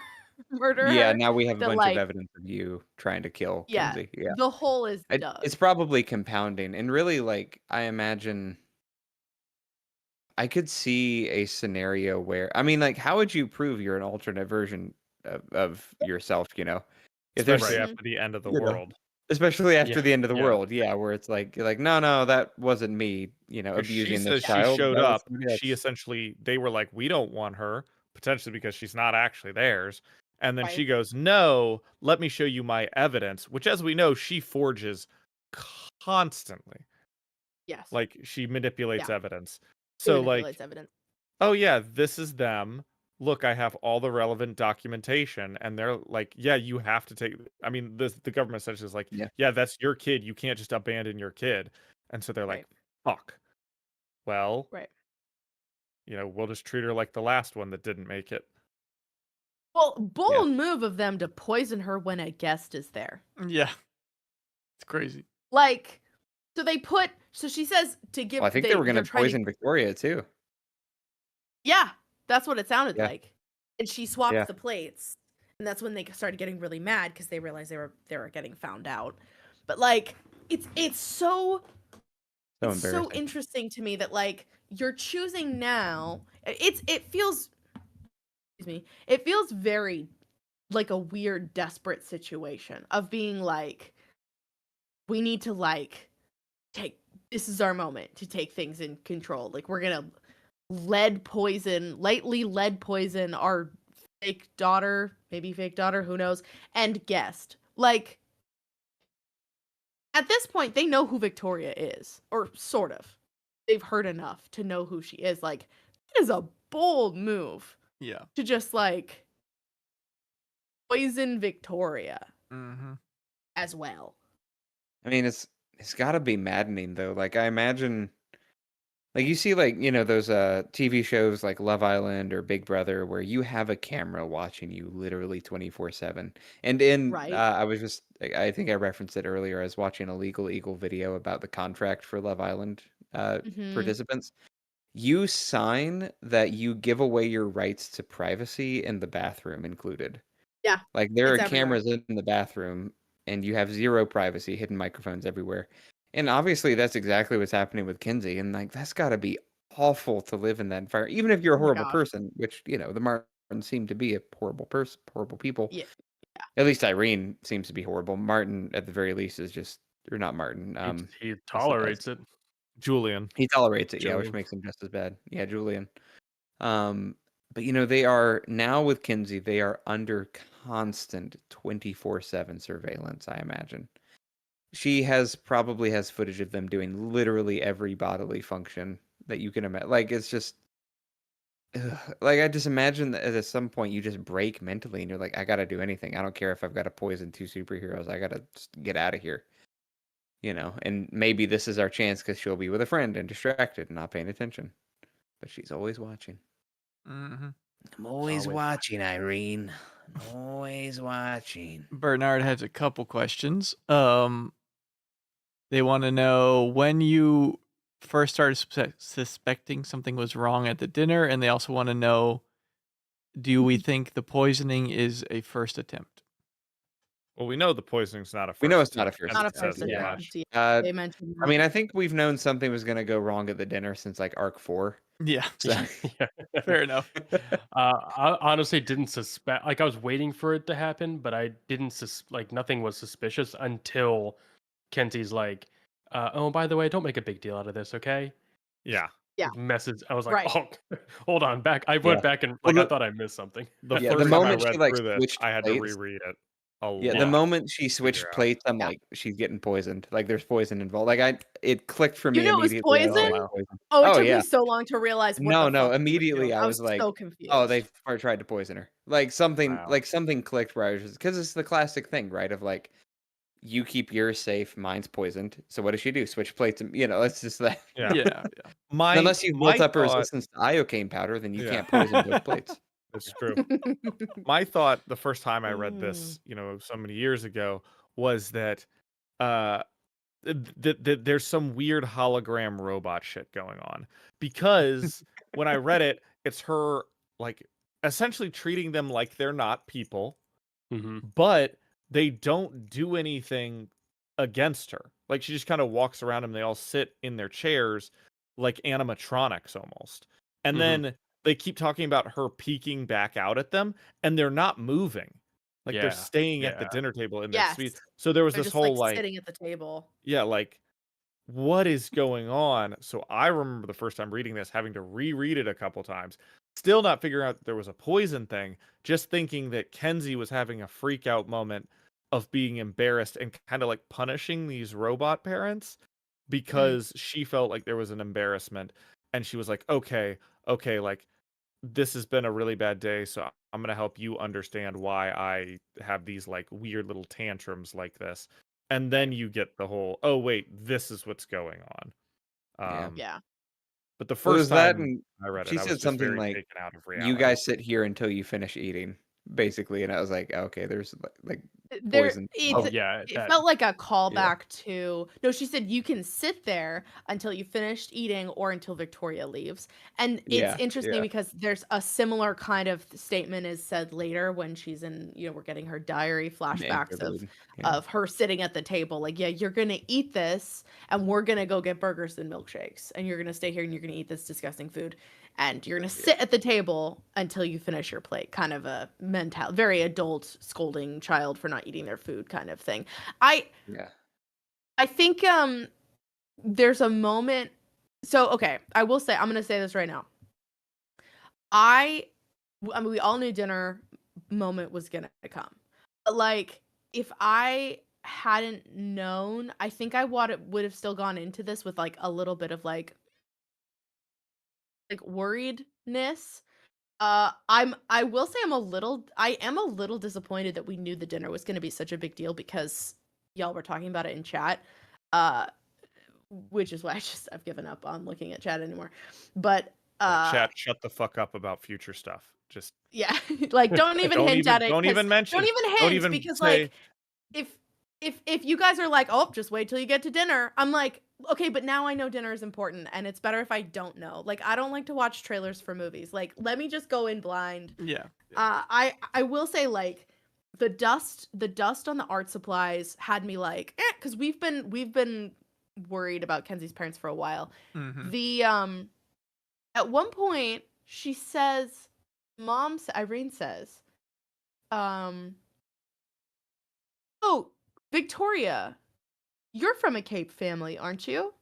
murder Yeah, her now we have a that bunch of like, evidence of you trying to kill yeah, Kinsey. Yeah. the hole is It's dug. probably compounding. And really, like, I imagine I could see a scenario where, I mean, like, how would you prove you're an alternate version of yourself, you know? If there's, Especially Right. after the end of the you know, world. especially after Yeah. the end of the Yeah. world, yeah, where it's like, you're like, no, that wasn't me, you know, 'Cause she abusing says this she child. showed That was up. somebody else. She essentially, they were like, we don't want her, potentially because she's not actually theirs. And then she Right. goes, no, let me show you my evidence, which, as we know, she forges constantly. Yes. Like, she manipulates Yeah. evidence. She So, manipulates like, evidence. oh, yeah, this is them. Look, I have all the relevant documentation. And they're like, yeah, you have to take. I mean, the government essentially is like, Yeah. yeah, that's your kid. You can't just abandon your kid. And so they're like, fuck. Well, Right. you know, we'll just treat her like the last one that didn't make it. Well, bold move of them to poison her when a guest is there. Yeah. It's crazy. Like, so she says to give. Well, I think they were going they're to trying poison Victoria, too. Yeah, that's what it sounded Yeah. like. And she swapped Yeah. the plates, and that's when they started getting really mad because they realized they were getting found out. But like, it's so it's so embarrassing. interesting to me that like you're choosing now. It feels, excuse me, it feels very like a weird, desperate situation of being like, we need to like this is our moment to take things in control. Like we're gonna lightly lead poison our fake daughter, maybe fake daughter, who knows, and guest. Like, at this point, they know who Victoria is, or sort of. They've heard enough to know who she is. Like, it is a bold move Yeah. to just, like, poison Victoria Mm-hmm. as well. I mean, it's got to be maddening, though. Like, I imagine, like, you see, like, you know, those TV shows like Love Island or Big Brother where you have a camera watching you literally 24/7. And Right. I was just, I think I referenced it earlier. I was watching a Legal Eagle video about the contract for Love Island Mhm. participants. You sign that you give away your rights to privacy in the bathroom included. Yeah, Like, there are it's everywhere. cameras in the bathroom, and you have zero privacy, hidden microphones everywhere. And obviously, that's exactly what's happening with Kinsey. And like, that's got to be awful to live in that environment, even if you're a Oh my horrible gosh. person. Which, you know, the Martins seem to be a horrible person, horrible people. Yeah. At least Irene seems to be horrible. Martin, at the very least, is just, or not Martin. He tolerates it. Julian. He tolerates it, yeah, which Julian. makes him just as bad. Yeah, Julian. But you know, they are now with Kinsey, they are under constant 24/7 surveillance, I imagine. She probably has footage of them doing literally every bodily function that you can imagine. Like, it's just like, I just imagine that at some point you just break mentally and you're like, I gotta do anything. I don't care if I've got to poison 2 superheroes. I gotta just get out of here. You know, and maybe this is our chance because she'll be with a friend and distracted and not paying attention. But she's always watching. Mm-hmm. I'm always Always watching, Irene. I'm always watching. Bernard has a couple questions. They want to know when you first started suspecting something was wrong at the dinner, and they also want to know, do we think the poisoning is a first attempt? Well, we know the poisoning's not a first. We know it's not a first Not a attempt, first yeah. attempt. Yeah. Uh, They mentioned I mean, I think we've known something was going to go wrong at the dinner since like arc 4. Yeah, So Yeah. fair enough. I honestly didn't suspect. Like, I was waiting for it to happen, but I didn't like, nothing was suspicious until Kenzie's like, "Oh, by the way, don't make a big deal out of this, okay?" Yeah. Yeah. Message. I was like, Right. "Oh, hold on." I Yeah. went back and Well, like, I thought I missed something. The Yeah, first the time I moment she, read like, through this, switched I had to plates- reread it a Yeah, lot. the moment she switched figure out. plates, I'm Yeah. like, she's getting poisoned. Like, there's poison involved. Like, it clicked for me You knew it was immediately. I was like, poison? poison. Oh, it Oh, took yeah. me so long to realize what No, the no, fuck they were immediately doing. I was like, so confused. oh, they tried to poison her. Like, something Wow. clicked where I was just, because it's the classic thing, right? Of like, you keep yours safe, mine's poisoned. So what does she do? Switch plates, and it's just that. Yeah. Yeah. My Unless you've my built up a thought, resistance to iocane powder, then you yeah, can't poison both plates. it's true. My thought the first time I read Mm. this, so many years ago, was that uh there's some weird hologram robot shit going on, because when I read it, it's her like essentially treating them like they're not people, Hmm. but they don't do anything against her. Like, she just kind of walks around them. They all sit in their chairs like animatronics almost. And Mhm. then they keep talking about her peeking back out at them, and they're not moving. Like, they're Yeah. staying at the Yeah. dinner table in their Yes. seat. So there was They're this just whole like sitting at the table. yeah, like, what is going on? So I remember the first time reading this, having to reread it a couple times, still not figuring out that there was a poison thing, just thinking that Kenzie was having a freak out moment of being embarrassed and kind of like punishing these robot parents because she felt like there was an embarrassment. And she was like, okay, like, this has been a really bad day, so I'm going to help you understand why I have these like weird little tantrums like this. And then you get the whole, oh wait, this is what's going on. Yeah. Yeah. But the It was first that, time and I read it, she I was said just something very like, taken out of "You reality. guys sit here until you finish eating," basically, and I was like, "Okay, there's like There poison." Oh it's yeah. it That. felt like a callback to no, she said you can sit there until you finished eating or until Victoria leaves. And it's Yeah, interesting yeah. because there's a similar kind of statement is said later when she's in, we're getting her diary An flashbacks interlude. Yeah. of her sitting at the table. Like, yeah, you're gonna eat this and we're gonna go get burgers and milkshakes. And you're gonna stay here and you're gonna eat this disgusting food. And you're gonna sit at the table until you finish your plate. Kind of a very adult scolding child for not eating their food kind of thing. Yeah. I think there's a moment. So okay, I will say I'm gonna say this right now. I mean, we all knew dinner moment was gonna come. But like, if I hadn't known, I think I would have still gone into this with like a little bit of like worriedness. I will say I am a little disappointed that we knew the dinner was going to be such a big deal because y'all were talking about it in chat. Uh which is why I've given up on looking at chat anymore. But Chat, shut the fuck up about future stuff. Just yeah, like don't even don't hint at it. don't even mention. Don't even hint Don't even because say. like if you guys are like, "Oh, just wait till you get to dinner." I'm like, "Okay, but now I know dinner is important and it's better if I don't know." Like I don't like to watch trailers for movies. Like let me just go in blind. Yeah. I will say like the dust on the art supplies had me like, cuz we've been worried about Kenzie's parents for a while. Mhm. The at one point she says Irene says "Oh, Victoria, you're from a Cape family, aren't you?"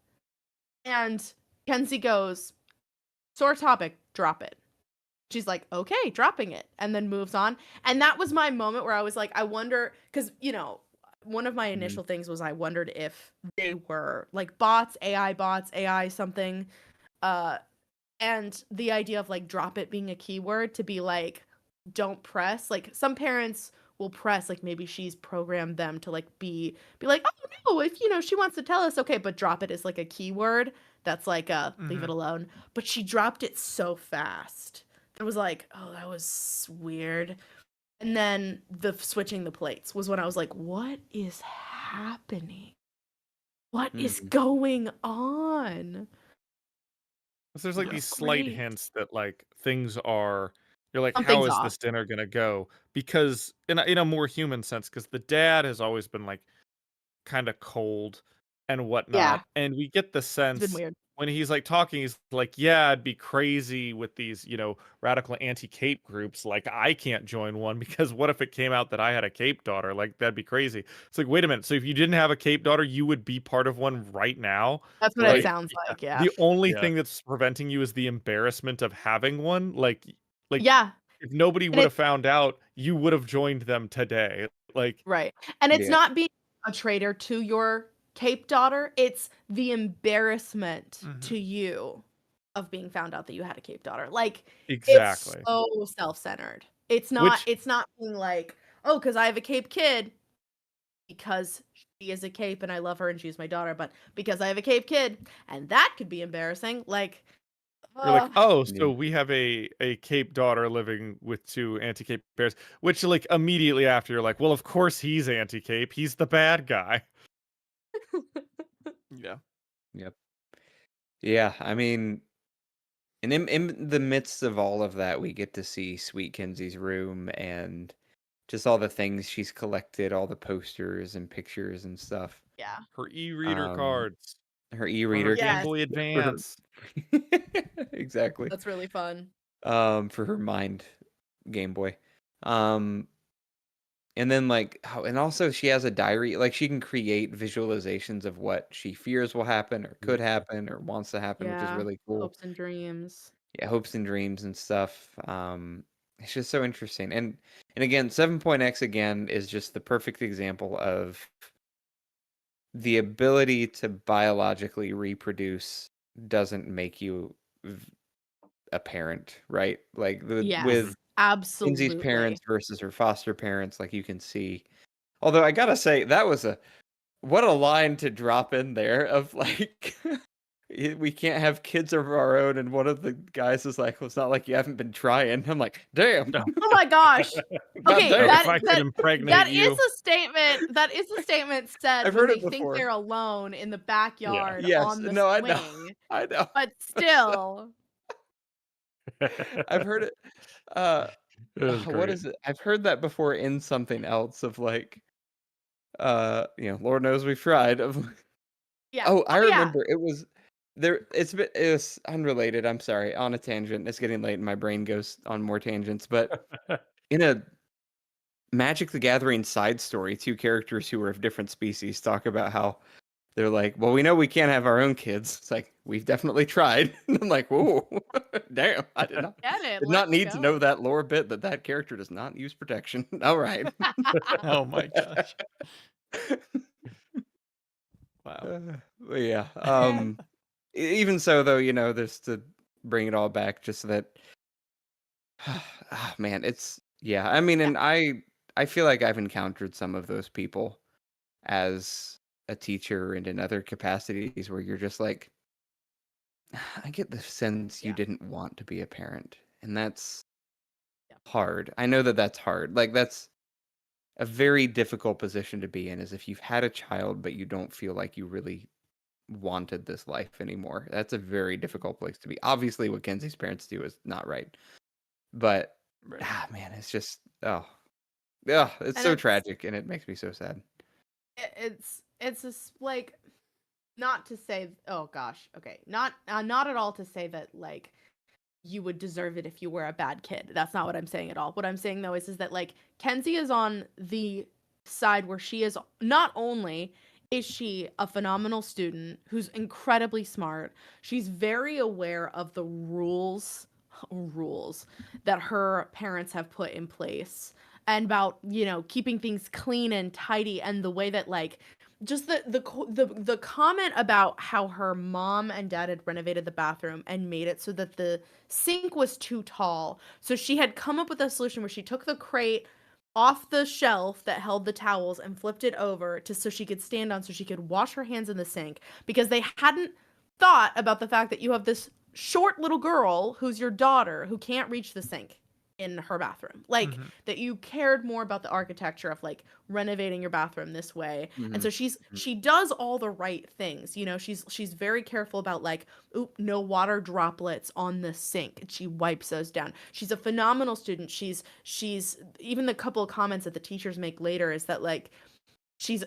And Kenzie goes, "Sore topic, drop it." She's like, "Okay, dropping it," and then moves on. And that was my moment where I was like, I wonder, because, one of my initial things was I wondered if they were like bots, AI something. And the idea of like drop it being a keyword to be like, don't press. Like some parents will press, like maybe she's programmed them to like be like, oh no, if she wants to tell us, okay, but drop it is like a keyword that's like leave it alone. But she dropped it so fast. It was like, oh, that was weird. And then the switching the plates was when I was like, what is happening? What is going on? So there's like It these was slight great. hints that like things are. You're like, how Something's is off. this dinner gonna go? Because in a more human sense, because the dad has always been like kind of cold and whatnot, Yeah, and we get the it's been sense weird. when he's like talking, he's like, yeah, it'd be crazy with these radical anti-cape groups. Like, I can't join one because what if it came out that I had a cape daughter? Like, that'd be crazy. It's like, wait a minute, so if you didn't have a cape daughter, you would be part of one right now? That's what it Like, sounds like. Yeah. the only Yeah. thing that's preventing you is the embarrassment of having one. Like Yeah. if nobody And would have it's found out, you would have joined them today. Like, right. And it's Yeah. not being a traitor to your Cape daughter. It's the embarrassment to you of being found out that you had a Cape daughter. Like it's exactly. so self-centered. It's not Which being like, oh, because I have a Cape kid, because she is a Cape and I love her and she's my daughter, but because I have a Cape kid and that could be embarrassing. Like, You're like, oh, Yeah. so we have a Cape daughter living with 2 anti-Cape bears, which like immediately after you're like, well, of course he's anti-Cape. He's the bad guy. Yeah. Yep. Yeah, I mean, and in the midst of all of that, we get to see Sweet Kenzie's room and just all the things she's collected, all the posters and pictures and stuff. yeah. Her e-reader Um, cards. Her For her e-reader Game Yes. Boy Advance. exactly. That's really fun. For her Mind Game Boy. And then and also she has a diary, like she can create visualizations of what she fears will happen or could happen or wants to happen, which is Yeah. really cool. Hopes and dreams. Yeah, hopes and dreams and stuff. It's just so interesting. And again, 7.x again is just the perfect example of the ability to biologically reproduce doesn't make you a parent, right? Like with Yes. Kenzie's Absolutely. parents versus her foster parents, like you can see. Although I gotta say, that was what a line to drop in there of like we can't have kids of our own, and one of the guys is like, well, it's not like you haven't been trying. I'm like, damn. Oh my gosh. Okay, damn. If I could impregnate that you. is a statement. That is a statement said I've when heard they it think before. they're alone in the backyard Yes, on the no, I know. swing. I know. But still, I've heard it. It was What great. is it? I've heard that before in something else of like, Lord knows we've tried. Of yeah. oh, I yeah. remember it was there. It's unrelated. I'm sorry. On a tangent. It's getting late, and my brain goes on more tangents. But in a Magic the Gathering side story, 2 characters who are of different species talk about how they're like, well, we know we can't have our own kids. It's like, we've definitely tried. And I'm like, whoa, damn, I did not Get it. did not Let's need to go. know that lore bit that character does not use protection. All right. Oh my gosh. Wow. But yeah. Even so, though, there's to bring it all back, just that. Man, it's I mean, and I feel like I've encountered some of those people as a teacher and in other capacities where you're just like, I get the sense you Yeah. didn't want to be a parent, and that's Yeah. hard. I know that that's hard. Like that's a very difficult position to be in, is if you've had a child but you don't feel like you really wanted this life anymore. That's a very difficult place to be. Obviously, what Kenzie's parents do is not right, but Right. man, it's just it's And so it's- tragic, and it makes me so sad. It's just like, not to say, oh gosh, okay, not at all to say that like you would deserve it if you were a bad kid. That's not what I'm saying at all. What I'm saying though is that like Kenzie is on the side where she is not only is she a phenomenal student who's incredibly smart, she's very aware of the rules that her parents have put in place and about, keeping things clean and tidy, and the way that like just the comment about how her mom and dad had renovated the bathroom and made it so that the sink was too tall. So she had come up with a solution where she took the crate off the shelf that held the towels and flipped it over so she could stand on, so she could wash her hands in the sink, because they hadn't thought about the fact that you have this short little girl who's your daughter who can't reach the sink in her bathroom. Like that you cared more about the architecture of like renovating your bathroom this way. And so she does all the right things. She's very careful about like, oop, no water droplets on the sink. And she wipes those down. She's a phenomenal student. She's even the couple of comments that the teachers make later is that like she's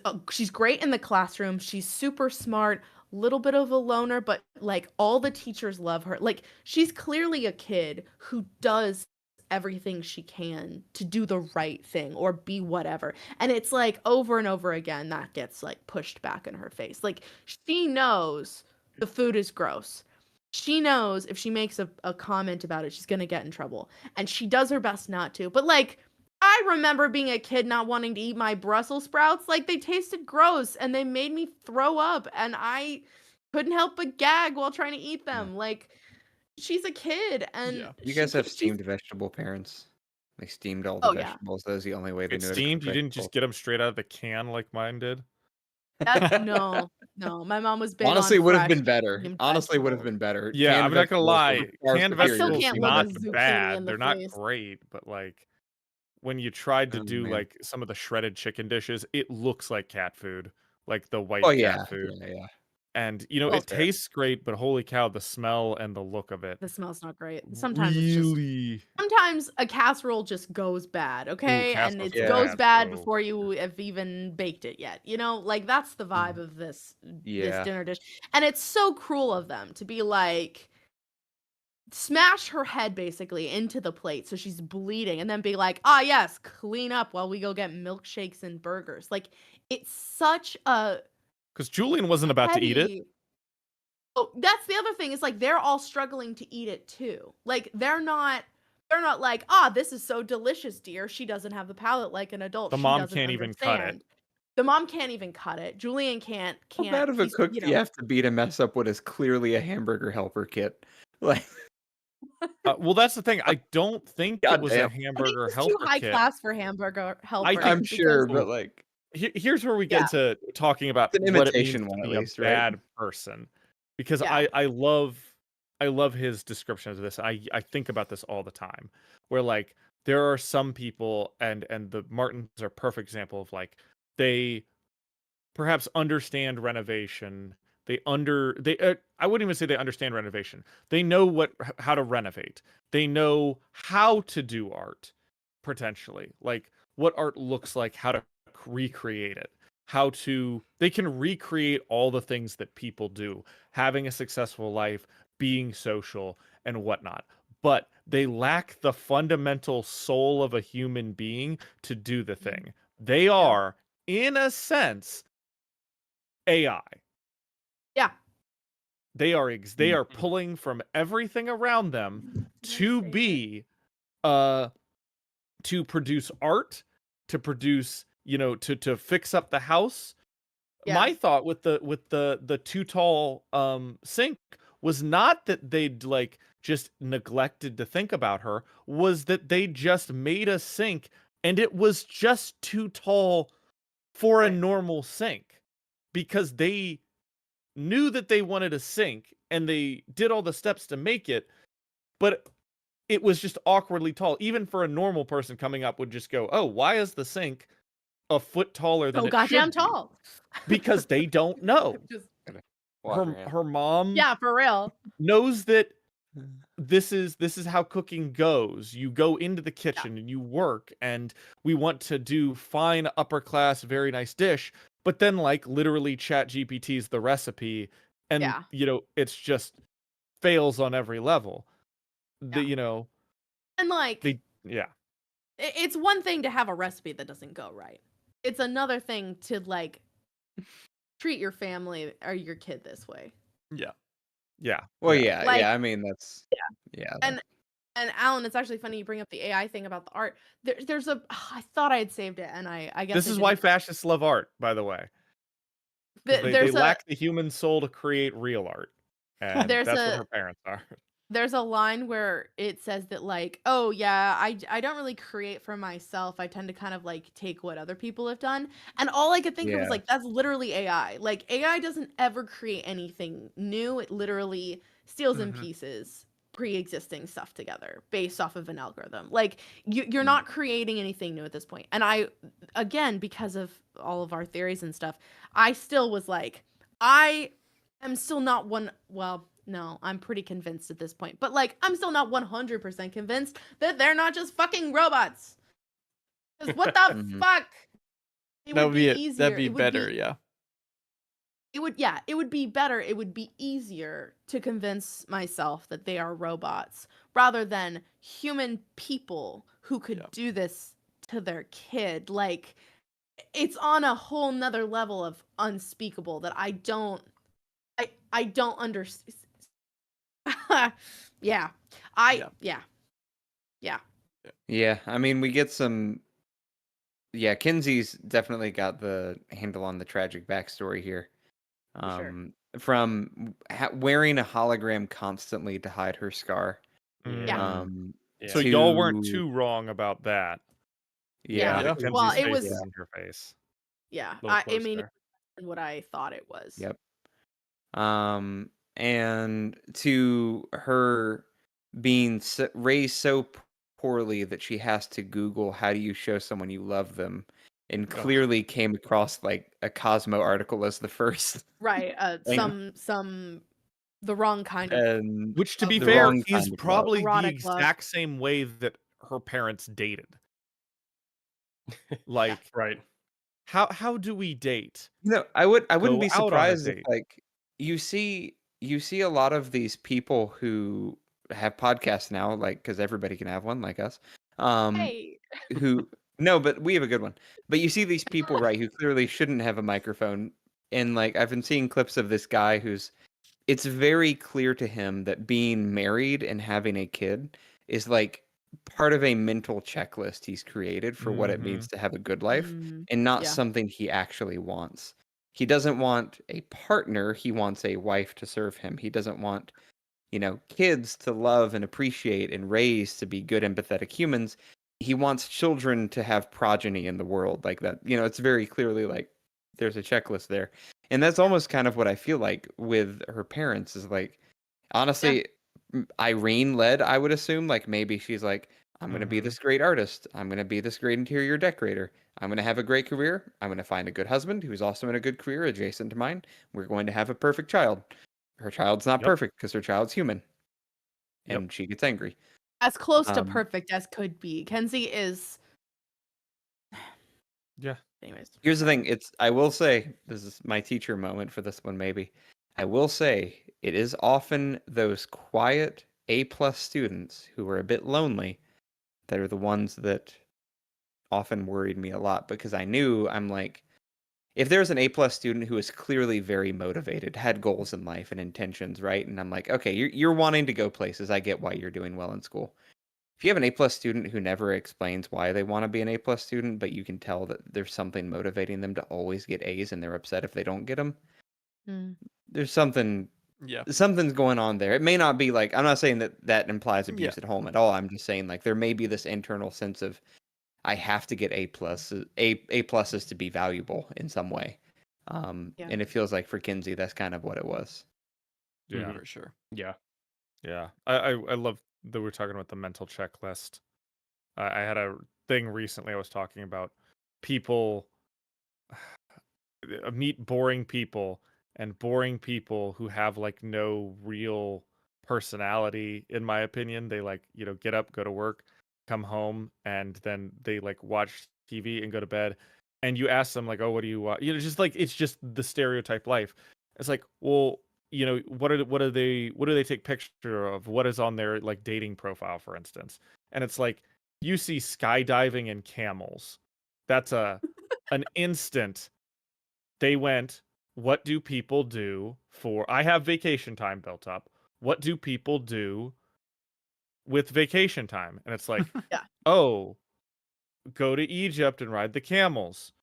great in the classroom. She's super smart, little bit of a loner, but like all the teachers love her. Like she's clearly a kid who does everything she can to do the right thing or be whatever. And it's like over and over again that gets like pushed back in her face. Like she knows the food is gross. She knows if she makes a comment about it, she's gonna get in trouble. And she does her best not to. But like, I remember being a kid not wanting to eat my Brussels sprouts. Like they tasted gross and they made me throw up, and I couldn't help but gag while trying to eat them. Like, she's a kid, and You guys have steamed vegetable parents. They steamed all the vegetables. That was the only way they It's knew steamed. to You cook didn't just vegetables. get them straight out of the can like mine did. That's no. My mom was big Honestly, on would have fresh been better. creamed Honestly, would have vegetables. been better. Yeah, Canned I'm not gonna vegetables are lie. far Canned I still superior to vegetables can't steamed look a not vegetables. zucchini in bad. the They're not face. great, but like when you tried to Oh, do man. like some of the shredded chicken dishes, it looks like cat food, like the Oh, white cat yeah. food. Yeah. And Well, it tastes great, but holy cow, the smell and the look of it the smell's not great. Sometimes it's just really. sometimes a casserole just goes bad, Ooh, okay? And casserole's it so goes bad bad too. before you have even baked it yet. Like that's the vibe of this Yeah. dinner dish. And it's so cruel of them to be like smash her head basically into the plate so she's bleeding and then be like, "Ah, yes, clean up while we go get milkshakes and burgers." Like it's such a Because Julian wasn't about to eat it. petty. Oh, that's the other thing is like they're all struggling to eat it too. Like they're not like, "Ah, this is so delicious, dear. She doesn't have the palate like an adult. The She mom doesn't can't even cut it. understand." The mom can't even cut it. Julian can't How bad of a he's, cook do you have to be to mess up what is clearly a hamburger helper kit? Like, Well, that's the thing. I don't think it was a goddamn. I think hamburger he's too helper high kit. class for hamburger helper. think- I'm because- sure, but like, Here's where we get Yeah. into talking about It's an what it means imitation to one, at be least, a right? bad person, because Yeah. I love his description of this. I think about this all the time, where like there are some people, and the Martins are a perfect example of like they perhaps understand renovation. They I wouldn't even say they understand renovation. They know how to renovate. They know how to do art, potentially, like what art looks like, how to recreate it, they can recreate all the things that people do, having a successful life, being social and whatnot. But they lack the fundamental soul of a human being to do the thing. They are, in a sense, AI. Yeah. They are pulling from everything around them to be to produce art, to produce, to fix up the house. Yeah. My thought with the too tall sink was not that they'd like just neglected to think about her, was that they just made a sink and it was just too tall for a Right. normal sink, because they knew that they wanted a sink and they did all the steps to make it, but it was just awkwardly tall. Even for a normal person coming up would just go, "Oh, why is the sink a foot taller than So it goddamn should be?" tall. Because they don't know. Just Her mom yeah, for real. knows that this is how cooking goes. You go into the kitchen and you work, and we want to do fine upper class, very nice dish, but then like literally Chat GPT's the recipe, and it's just fails on every level. And like Yeah. it's one thing to have a recipe that doesn't go right. It's another thing to like treat your family or your kid this way. Yeah. Well, yeah. Like- I mean, that's yeah. And Alan, it's actually funny you bring up the AI thing about the art. There's I thought I had saved it, and I guess This I is why didn't. fascists love art, by the way. 'Cause they There's a lack the human soul to create real art. And There's that's what a- her parents are. there's a line where it says that like, "Oh yeah, I don't really create for myself. I tend to kind of like take what other people have done." And all I could think of was like, that's literally AI. Like AI doesn't ever create anything new. It literally steals in pieces pre-existing stuff together based off of an algorithm. Like you're not creating anything new at this point. And I, again, because of all of our theories and stuff, I still was like, I am still not no, I'm pretty convinced at this point. But like, I'm still not 100% convinced that they're not just fucking robots. Because what the fuck? It would be easier. That'd be It would better, yeah. It would be better. It would be easier to convince myself that they are robots rather than human people who could do this to their kid. Like, it's on a whole nother level of unspeakable that I don't understand. Yeah. Yeah, I mean, we get some. Yeah, Kinsey's definitely got the handle on the tragic backstory here. Sure. From wearing a hologram constantly to hide her scar. Yeah. So y'all weren't too wrong about that. Yeah. Yeah. Well, it was in her face. Yeah. Little I mean, close than what I thought it was. Yep. And to her being raised so poorly that she has to Google how do you show someone you love them, and clearly came across like a Cosmo article as the first. Right. thing. The wrong kind of And Which, to be the fair, wrong is kind of love. probably the erotic love. exact same way that her parents dated. Like, Right. how do we date? I wouldn't Go be out on a surprised if date. like you see a lot of these people who have podcasts now, like because everybody can have one, like us. Hey. Who no, but we have a good one. But you see these people, right, who clearly shouldn't have a microphone, and like I've been seeing clips of this guy who's it's very clear to him that being married and having a kid is like part of a mental checklist he's created for what it means to have a good life and not Yeah. something he actually wants. He doesn't want a partner, he wants a wife to serve him. He doesn't want, kids to love and appreciate and raise to be good empathetic humans. He wants children to have progeny in the world like that. It's very clearly like there's a checklist there. And that's almost kind of what I feel like with her parents is like, honestly, Irene led, I would assume, like maybe she's like, I'm going to be this great artist. I'm going to be this great interior decorator. I'm going to have a great career. I'm going to find a good husband who's also in a good career adjacent to mine. We're going to have a perfect child. Her child's not perfect because her child's human. And she gets angry. As close to perfect as could be. Kenzie is. Yeah. Anyways. Here's the thing. I will say, this is my teacher moment for this one, maybe. I will say it is often those quiet A+ students who are a bit lonely that are the ones that often worried me a lot because I'm like, if there's an A+ student who is clearly very motivated, had goals in life and intentions, right? And I'm like, okay, you're wanting to go places. I get why you're doing well in school. If you have an A+ student who never explains why they want to be an A+ student, but you can tell that there's something motivating them to always get A's and they're upset if they don't get them, there's something's going on there. It may not be like, I'm not saying that implies abuse at home at all. I'm just saying like there may be this internal sense of I have to get A pluses to be valuable in some way. And it feels like for Kinsey, that's kind of what it was. Yeah, for sure. Yeah. Yeah. I love that we're talking about the mental checklist. I had a thing recently I was talking about people meet boring people and boring people who have like no real personality, in my opinion. They like, get up, go to work, come home, and then they like watch TV and go to bed. And you ask them like, oh, what do you watch? Just like it's just the stereotype life. It's like, well, what do they take picture of? What is on their like dating profile, for instance? And it's like you see skydiving and camels. That's an instant. They went, what do people do for I have vacation time built up. What do people do with vacation time? And it's like, oh, go to Egypt and ride the camels.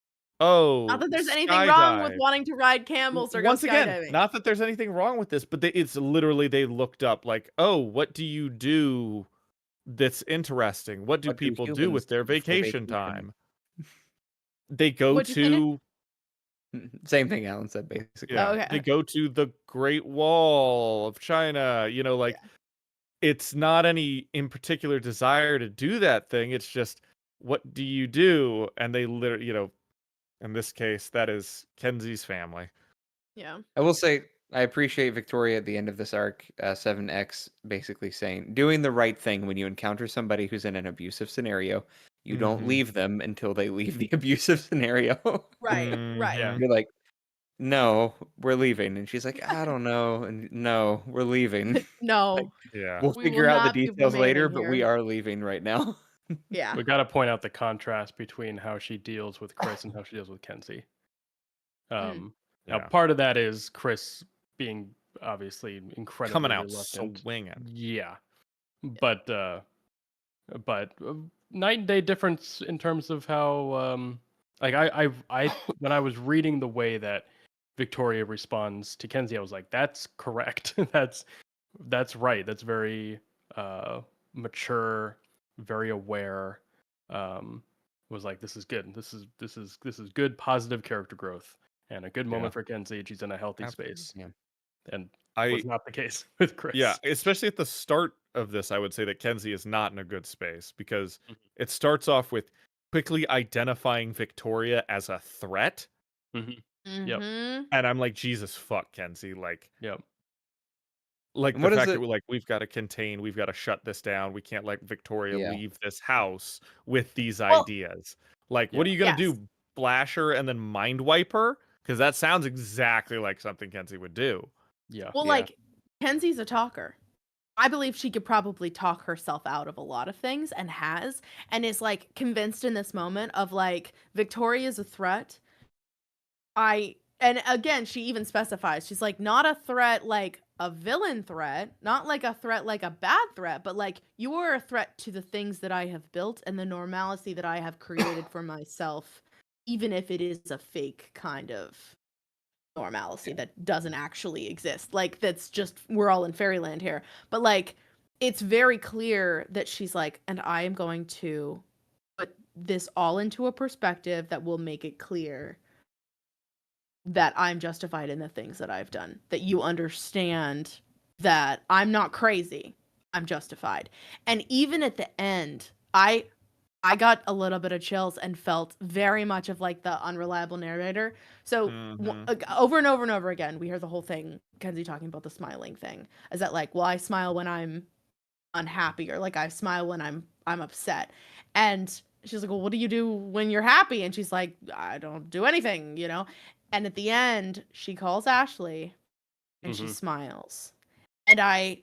Oh, not that there's anything wrong with skydive. wanting to ride camels or Once go again, skydiving. not that there's anything wrong with this, but it's literally they looked up like, oh, what do you do that's interesting? What do people do with their vacation time? They go to same thing Alan said basically. Yeah, they go to the Great Wall of China. It's not any in particular desire to do that thing. It's just, what do you do? And they literally, in this case, that is Kenzie's family. Yeah. I will say I appreciate Victoria at the end of this arc, 7X basically saying, doing the right thing when you encounter somebody who's in an abusive scenario. You don't leave them until they leave the abusive scenario. Right. Yeah. You're like, no, we're leaving. And she's like, I don't know. And no, we're leaving. No. Yeah. We'll We figure will out the not be details later, remaining but we here. are leaving right now. Yeah. We got to point out the contrast between how she deals with Chris and how she deals with Kenzie. Now, part of that is Chris being obviously incredibly coming out reluctant. swinging. Yeah, but night and day difference in terms of how like I when I was reading the way that Victoria responds to Kenzie, I was like, that's correct. that's right. That's very mature, very aware. Was like, this is good. This is good positive character growth. And a good moment for Kenzie. She's in a healthy Absolutely. space. Yeah. And I was not the case with Chris. Yeah, especially at the start of this, I would say that Kenzie is not in a good space because Mhm. it starts off with quickly identifying Victoria as a threat, Yep. Mhm. and I'm like, Jesus fuck, Kenzie, Yep. like And the what is fact it? that we've got to contain, we've got to shut this down, we can't let Victoria Yeah. leave this house with these Well, ideas. Like, what Yeah. are you gonna yes. do? Flash her and then mind wipe her? Because that sounds exactly like something Kenzie would do. Yeah. Well, Yeah. like Kenzie's a talker. I believe she could probably talk herself out of a lot of things and has, and is like convinced in this moment of like Victoria's a threat. And again, she even specifies she's like not a threat like a villain threat, not like a threat like a bad threat, but like you are a threat to the things that I have built and the normalcy that I have created for myself, even if it is a fake kind of normalcy that doesn't actually exist. Like that's just we're all in fairyland here. But like it's very clear that she's like, and I am going to put this all into a perspective that will make it clear that I'm justified in the things that I've done. That you understand that I'm not crazy. I'm justified. And even at the end, I got a little bit of chills and felt very much of like the unreliable narrator. So over and over and over again, we hear the whole thing, Kenzie talking about the smiling thing. Is that like, well, I smile when I'm unhappy, or like I smile when I'm upset. And she's like, well, what do you do when you're happy? And she's like, I don't do anything, you know? And at the end, she calls Ashley and she smiles. And I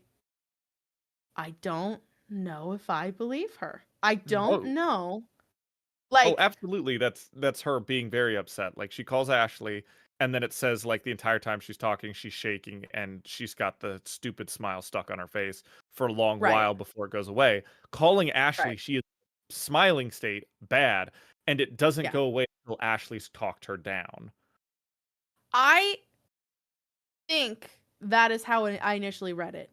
don't know if I believe her. I don't know. Like, Absolutely. That's her being very upset. Like she calls Ashley, and then it says like the entire time she's talking, she's shaking and she's got the stupid smile stuck on her face for a long Right. while before it goes away. Calling Ashley, Right. she is smiling state bad, and it doesn't Yeah. go away until Ashley's talked her down. I think that is how I initially read it.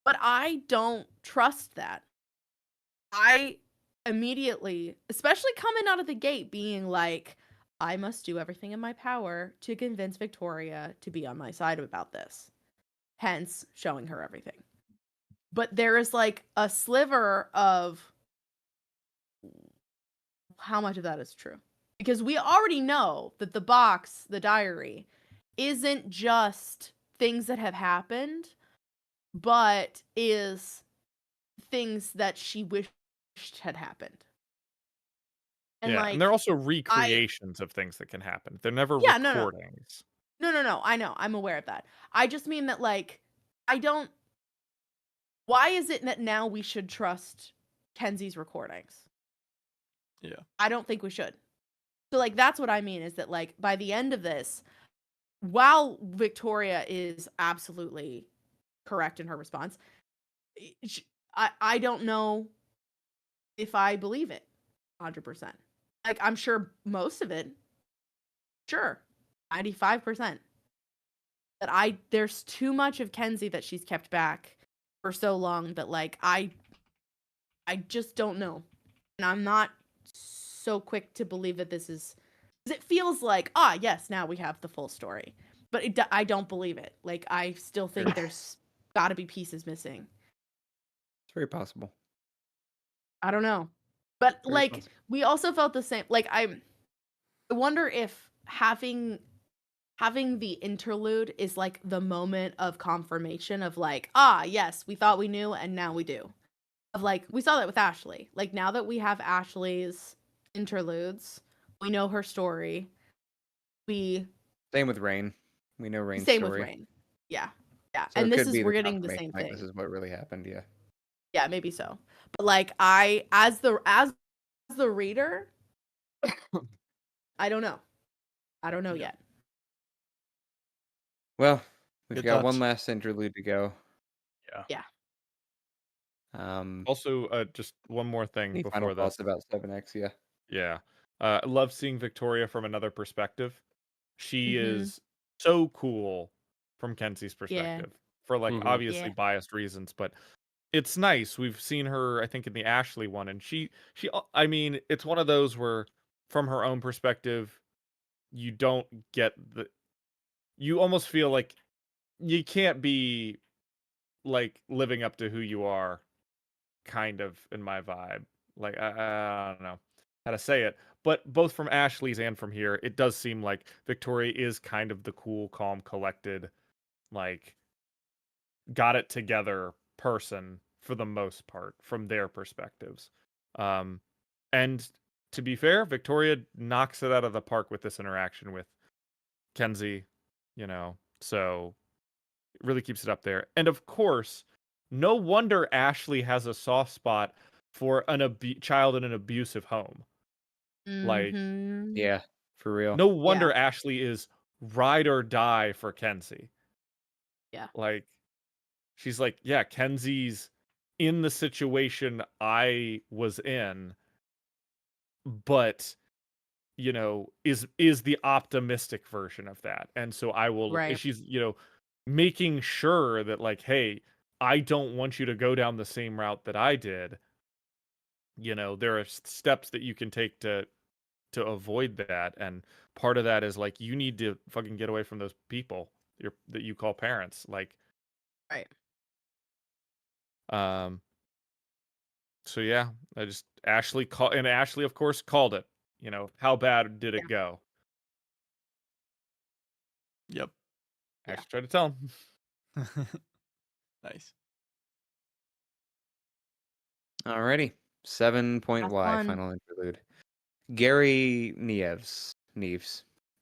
But I don't trust that. I immediately, especially coming out of the gate, being like, I must do everything in my power to convince Victoria to be on my side about this. Hence, showing her everything. But there is like a sliver of how much of that is true. Because we already know that the box, the diary, isn't just things that have happened, but is things that she wished had happened. And yeah, like, and they're also recreations of things that can happen. They're never Yeah, no. recordings. No. I know. I'm aware of that. I just mean that like why is it that now we should trust Kenzie's recordings? Yeah. I don't think we should. So like that's what I mean is that like by the end of this, while Victoria is absolutely correct in her response, I don't know if I believe it 100%. Like I'm sure most of it, sure, 95%. But there's too much of Kenzie that she's kept back for so long that like I just don't know. And I'm not so quick to believe that this is, because it feels like, yes, now we have the full story. But I don't believe it. Like, I still think there's got to be pieces missing. It's very possible. I don't know. But, Very like, possible. we also felt the same. Like, I wonder if having the interlude is, like, the moment of confirmation of, like, yes, we thought we knew, and now we do. Of, like, we saw that with Ashley. Like, now that we have Ashley's interludes, we know her story. Same with Rain. We know Rain's Same story. with Rain. Yeah. Yeah. So And it could be we're the getting the same confirmation, like, thing. this is what really happened. Yeah. Yeah, maybe so. But like as the reader, I don't know. I don't know yet. Well, we've Good got one thoughts. last interlude to go. Yeah. Also, just one more thing Any final before this. thoughts about 7X? Yeah. Yeah. I love seeing Victoria from another perspective. She Mhm. is so cool from Kenzie's perspective for like obviously Yeah. biased reasons, but it's nice. We've seen her, I think, in the Ashley one, and I mean, it's one of those where from her own perspective, you don't get you almost feel like you can't be like living up to who you are, kind of in my vibe. Like I don't know how to say it, but both from Ashley's and from here, it does seem like Victoria is kind of the cool, calm, collected, like got it together person for the most part from their perspectives. And to be fair, Victoria knocks it out of the park with this interaction with Kenzie, so it really keeps it up there. And of course, no wonder Ashley has a soft spot for an child in an abusive home. Like, Mhm. Yeah, for real. no wonder Ashley is ride or die for Kenzie. Yeah. Like, she's like, yeah, Kenzie's in the situation I was in, but is the optimistic version of that. And so I will Right. she's, making sure that like, hey, I don't want you to go down the same route that I did. There are steps that you can take to avoid that, and part of that is like you need to fucking get away from those people that you call parents, like. Right. So yeah, Ashley of course called it. How bad did it go? Yep. Ashley tried to tell him. Nice. Alrighty. 7-point Last Y, one. final interlude. Gary Neves. I'm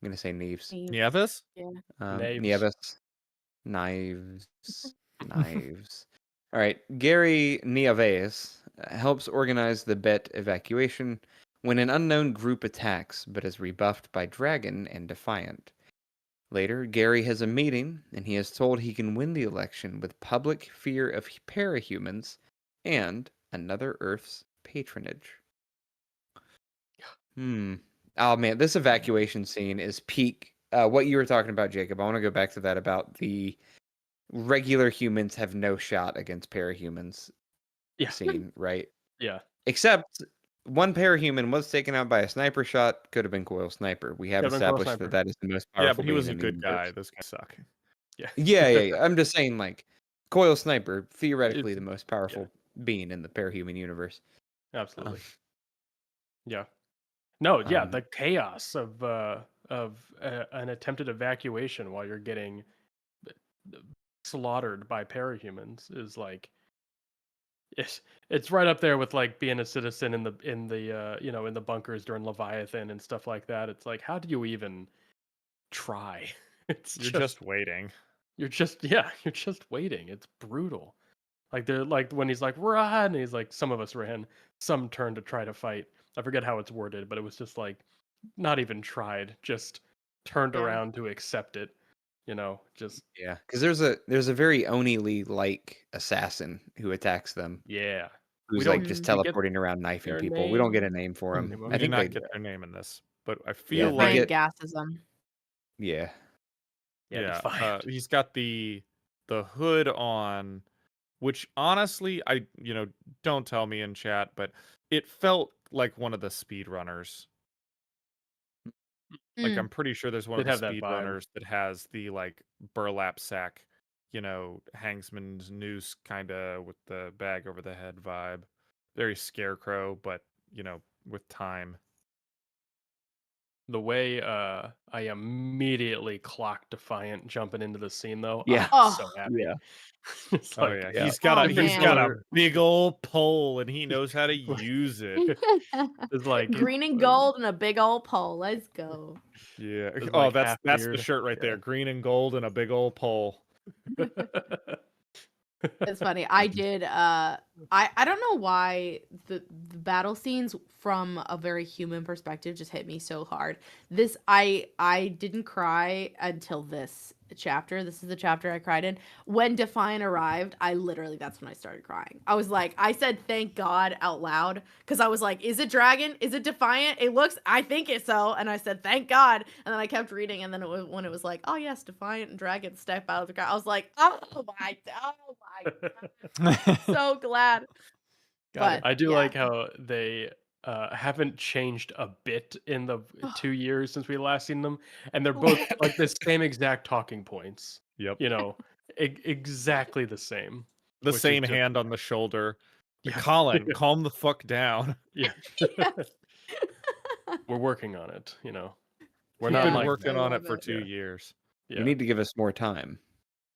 gonna say Neves. Nieves? Knaves. Knives. All right. Gary Nieves helps organize the Bet evacuation when an unknown group attacks, but is rebuffed by Dragon and Defiant. Later, Gary has a meeting, and he is told he can win the election with public fear of parahumans and another Earth's patronage. Oh man, this evacuation scene is peak. What you were talking about, Jacob. I want to go back to that about the regular humans have no shot against parahumans Yeah. scene, right? Yeah. Except one parahuman was taken out by a sniper shot. Could have been Coil Sniper. We have Could have been Coil established Sniper. that is the most powerful. Yeah, but he was a being in the good guy. universe. Those guys suck. Yeah. Yeah. I'm just saying, like, Coil Sniper, theoretically It's- the most powerful being in the parahuman universe. Absolutely. Yeah. No, yeah, Um, the chaos of an attempted evacuation while you're getting slaughtered by parahumans is like it's right up there with like being a citizen in the bunkers during Leviathan and stuff like that. It's like, how do you even try? You're just waiting. you're just waiting. It's brutal. Like they're like when he's like run, and he's like some of us ran, some turned to try to fight. I forget how it's worded, but it was just like not even tried, just turned Yeah. around to accept it. Just yeah, because there's a very Oni like assassin who attacks them, yeah. who's don't like just get teleporting around knifing their people. We don't get a name. name for him. We We I did think not they get their name in this, but I Yeah, feel they like get- gases them. yeah. Defiant. he's got the hood on, which honestly, I don't tell me in chat, but it felt like one of the speedrunners. Like I'm pretty sure there's one Did of the have that vibe. speedrunners that has the like burlap sack, hangsman's noose kind of with the bag over the head vibe. Very Scarecrow, but with time. The way I immediately clocked Defiant jumping into the scene though, Yeah. I'm so happy. Yeah. It's Oh like, yeah, yeah. he's got Oh, a man. big old pole and he knows how to use it. it's like Green and gold and a big old pole. Let's go. Yeah. It's Oh, like that's half the beard. shirt right Yeah. there. Green and gold and a big old pole. It's funny. I did I don't know why the battle scenes from a very human perspective just hit me so hard. This I didn't cry until this chapter. This is the chapter I cried in. When Defiant arrived, that's when I started crying. I said thank God out loud because I was like, is it Dragon? Is it Defiant? I think it's so. And I said thank God. And then I kept reading, and then when it was like, oh yes, Defiant and Dragon step out of the car, I was like, oh my God. So glad. Got it. I do yeah. like how they haven't changed a bit in the 2 years since we last seen them, and they're both like the same exact talking points. Yep. You know, exactly the same. The which is same just- hand on the shoulder. Yeah. Colin, calm the fuck down. Yeah, Yes. we're working on it. You know, we're We've not been like working I on love it for it. 2 years. Yeah. You need to give us more time.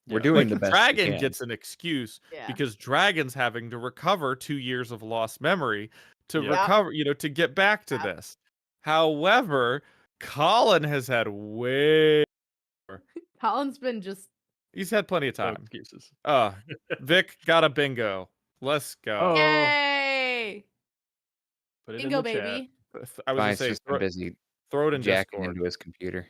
We're Yeah. doing Like the best. Dragon we can. gets an excuse Yeah. because Dragon's having to recover 2 years of lost memory to Yep. recover, to get back to Yep. this. However, Colin has had Colin's been just he's had plenty of No time. excuses. Vic got a bingo. Let's go. Oh, yay! put it Bingo, in the chat. baby. I was Fine, gonna it's say just been busy throw it in jacking Discord. into his computer.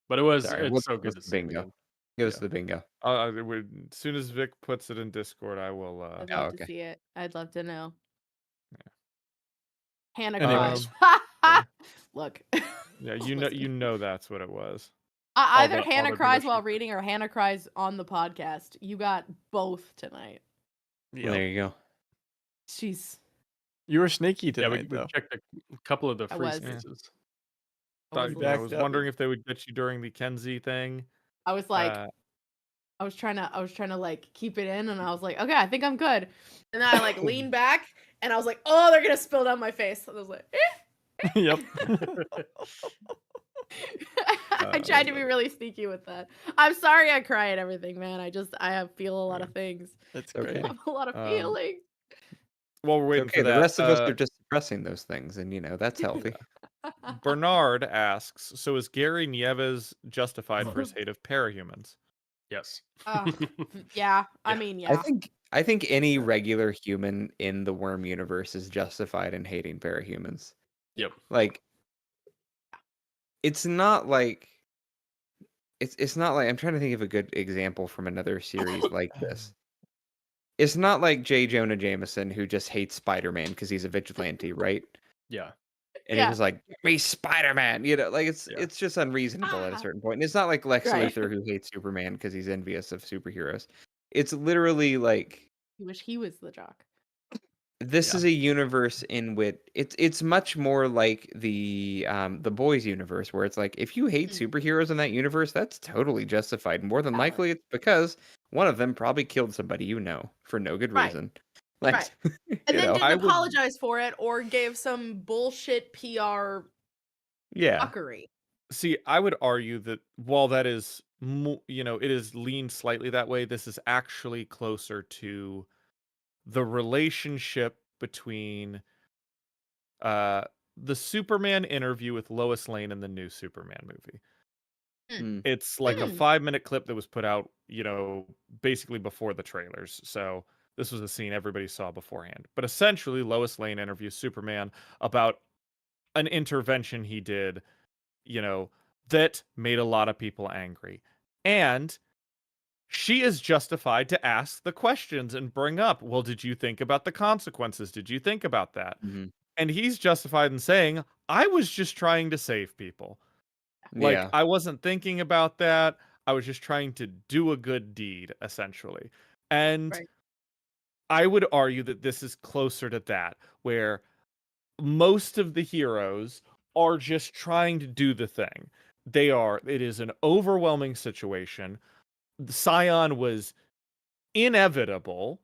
But it was Sorry, it's what's- so good what's to the see him bingo? again. Give us the bingo. As soon as Vic puts it in Discord, I will. I'd Oh, love okay. to see it. I'd love to know. Yeah. Hannah Anyways. cries. Look. Yeah, Listen. you know that's what it was. Either all Hannah the cries direction. while reading or Hannah cries on the podcast. You got both tonight. Well, there you go. She's. You were sneaky Yeah, tonight, we though. checked a couple of the I free was. spaces. I was, I backed was up. wondering if they would get you during the Kenzie thing. I was like, Uh, I was trying to like keep it in, and I was like, okay, I think I'm good. And then I like leaned back, and I was like, oh, they're gonna spill down my face. And I was like, Yep. I tried to be really sneaky with that. I'm sorry I cry at everything, man. I feel a lot of things. That's Okay. great. I have a lot of Um, feelings. while we're It's waiting okay. for that, The rest of us are just suppressing those things, and that's healthy. Bernard asks, so is Gary Nieves justified for his hate of parahumans? Yes. Yeah, I Yeah. mean, yeah. I think any regular human in the worm universe is justified in hating parahumans. Yep. Like, it's not like it's not like I'm trying to think of a good example from another series like this. It's not like J. Jonah Jameson who just hates Spider-Man because he's a vigilante, right? Yeah. And Yeah. he was like, "Give me Spider-Man," like Yeah. it's just unreasonable at a certain point. And it's not like Lex Right. Luthor who hates Superman because he's envious of superheroes. It's literally like I wish he was the jock. this Yeah. is a universe in which it's much more like the Boys universe, where it's like if you hate superheroes in that universe, that's totally justified. More than Valid. likely, it's because one of them probably killed somebody for no good Right. reason. Like, Right. And then I didn't would- apologize for it or gave some bullshit PR yeah, fuckery. See, I would argue that while that is, it is leaned slightly that way, this is actually closer to the relationship between the Superman interview with Lois Lane in the new Superman movie. Mm. It's like a 5-minute clip that was put out, basically before the trailers. So this was a scene everybody saw beforehand. But essentially, Lois Lane interviews Superman about an intervention he did, that made a lot of people angry. And she is justified to ask the questions and bring up, well, did you think about the consequences? Did you think about that? Mhm. And he's justified in saying, I was just trying to save people. Like, yeah, I wasn't thinking about that. I was just trying to do a good deed, essentially. And Right. I would argue that this is closer to that, where most of the heroes are just trying to do the thing. It is an overwhelming situation. Scion was inevitable.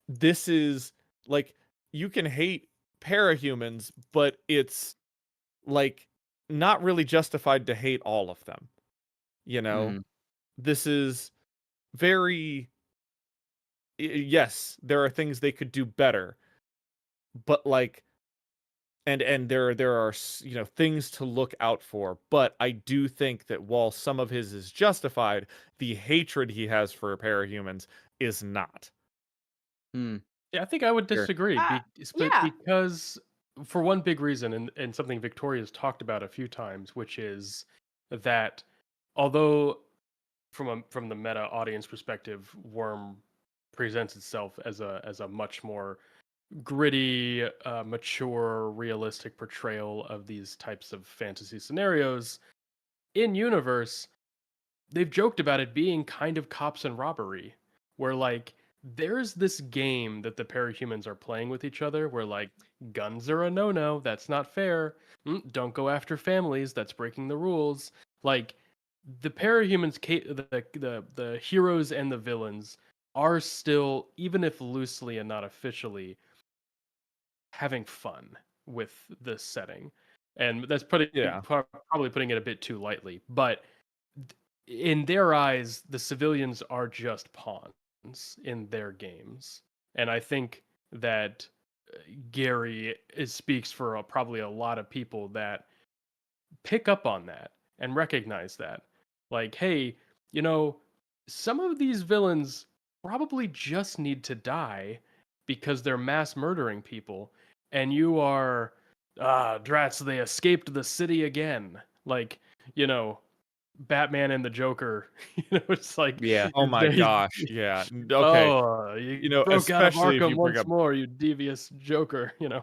This is like, you can hate parahumans, but it's like not really justified to hate all of them. Mhm. This is very, yes, there are things they could do better, but like, and there are things to look out for. But I do think that while some of his is justified, the hatred he has for parahumans is not. Mm. Yeah, I think I would Sure. disagree Yeah. because for one big reason, and something Victoria's talked about a few times, which is that although from the meta audience perspective, Worm presents itself as a much more gritty, mature, realistic portrayal of these types of fantasy scenarios. In universe, they've joked about it being kind of cops and robbery, where like there's this game that the parahumans are playing with each other where like guns are a no-no, that's not fair. Don't go after families, that's breaking the rules. Like the parahumans, the heroes and the villains are still, even if loosely and not officially, having fun with this setting. And that's Yeah. probably putting it a bit too lightly, but in their eyes, the civilians are just pawns in their games. And I think that Gary speaks for probably a lot of people that pick up on that and recognize that. Like, hey, you know, some of these villains probably just need to die because they're mass murdering people, and you are, drats, they escaped the city again. Like, you know, Batman and the Joker. It's like, Yeah. Oh my they, gosh. Yeah. Okay. oh, you You know, broke out of especially if Arkham you bring once up. more, you devious Joker. Yeah.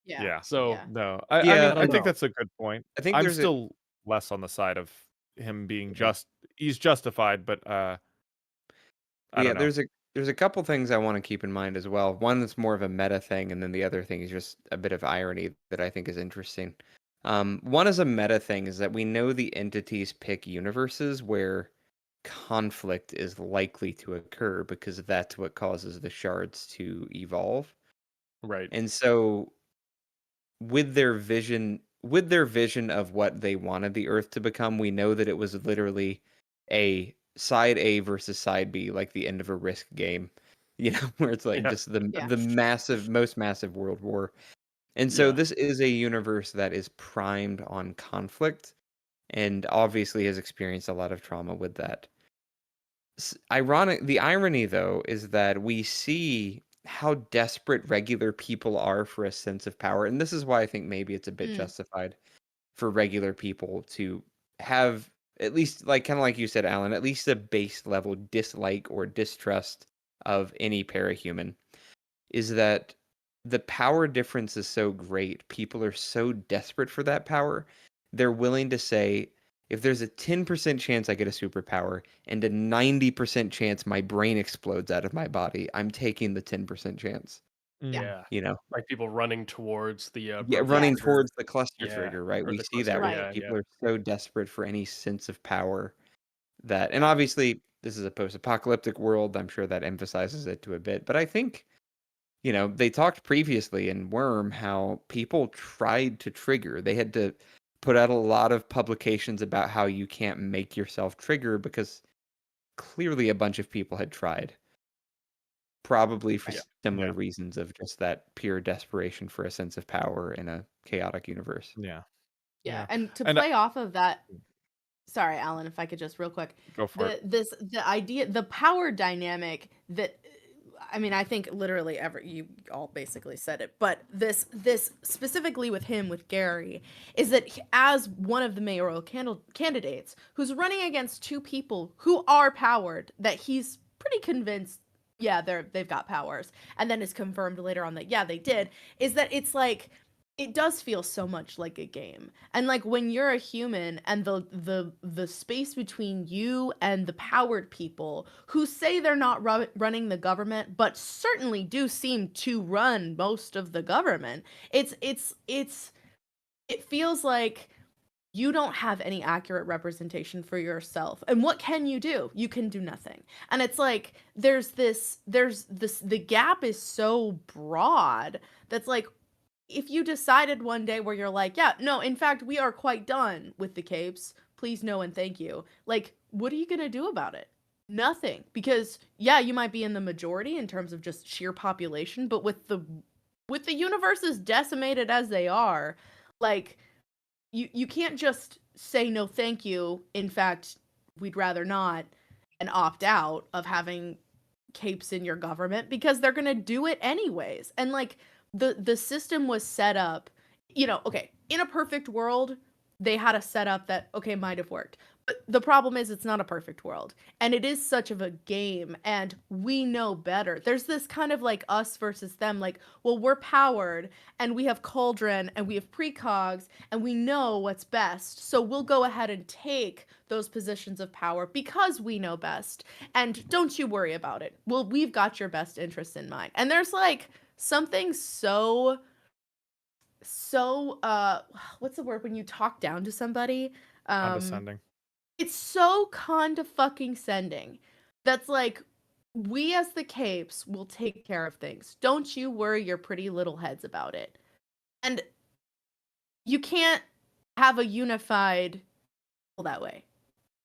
Yeah. So Yeah. No, Yeah, I don't think know. that's a good point. I think I'm there's a still less on the side of him being yeah. he's justified, but I Yeah, don't know. there's a couple things I want to keep in mind as well. One that's more of a meta thing, and then the other thing is just a bit of irony that I think is interesting. One is a meta thing is that we know the entities pick universes where conflict is likely to occur because that's what causes the shards to evolve. Right. And so with their vision of what they wanted the Earth to become, we know that it was literally a side A versus side B, like the end of a Risk game, where it's like Yeah. just the Yeah. the most massive world war. And so Yeah. this is a universe that is primed on conflict and obviously has experienced a lot of trauma with that. The irony though is that we see how desperate regular people are for a sense of power, and this is why I think maybe it's a bit Mm. justified for regular people to have at least, like, kind of like you said, Alan, at least a base level dislike or distrust of any parahuman. Is that the power difference is so great, people are so desperate for that power, they're willing to say, if there's a 10% chance I get a superpower and a 90% chance my brain explodes out of my body, I'm taking the 10% chance. Yeah. Yeah. You know, Like people running towards the yeah, broken running Yes. trigger. towards the cluster Yeah. trigger, right? Or We the see that cluster. where Right. Yeah. people Yeah. are so desperate for any sense of power that, and Yeah. obviously this is a post-apocalyptic world. I'm sure that emphasizes it to a bit, but I think, they talked previously in Worm how people tried to trigger. They had to put out a lot of publications about how you can't make yourself trigger because clearly a bunch of people had tried. Probably for Yeah. similar Yeah. reasons of just that pure desperation for a sense of power in a chaotic universe. Yeah. Yeah. Yeah. And to And play off of that, sorry, Alan, if I could just real quick, go for it. the idea, the power dynamic that, I mean, I think literally you all basically said it, but this specifically with him, with Gary, is that as one of the mayoral candidates who's running against two people who are powered, that he's pretty convinced, yeah, they've got powers, and then is confirmed later on that, yeah, they did, is that it's like, it does feel so much like a game. And like when you're a human and the space between you and the powered people who say they're not running the government but certainly do seem to run most of the government, it feels like you don't have any accurate representation for yourself. And what can you do? You can do nothing. And it's like there's this the gap is so broad that's like, if you decided one day where you're like, yeah, no, in fact, we are quite done with the capes, please, no, and thank you. Like, what are you going to do about it? Nothing. Because, yeah, you might be in the majority in terms of just sheer population, but with the universes decimated as they are, like, you can't just say no, thank you. In fact, we'd rather not, and opt out of having capes in your government because they're going to do it anyways. And, like, the system was set up, okay, in a perfect world, they had a setup that, okay, might have worked. But the problem is it's not a perfect world. And it is such of a game, and we know better. There's this kind of like us versus them, like, well, we're powered and we have cauldron and we have precogs and we know what's best. So we'll go ahead and take those positions of power because we know best. And don't you worry about it. Well, we've got your best interests in mind. And there's like something so what's the word when you talk down to somebody? Condescending. It's so fucking sending. That's like, we as the Capes will take care of things. Don't you worry your pretty little heads about it. And you can't have a unified that way.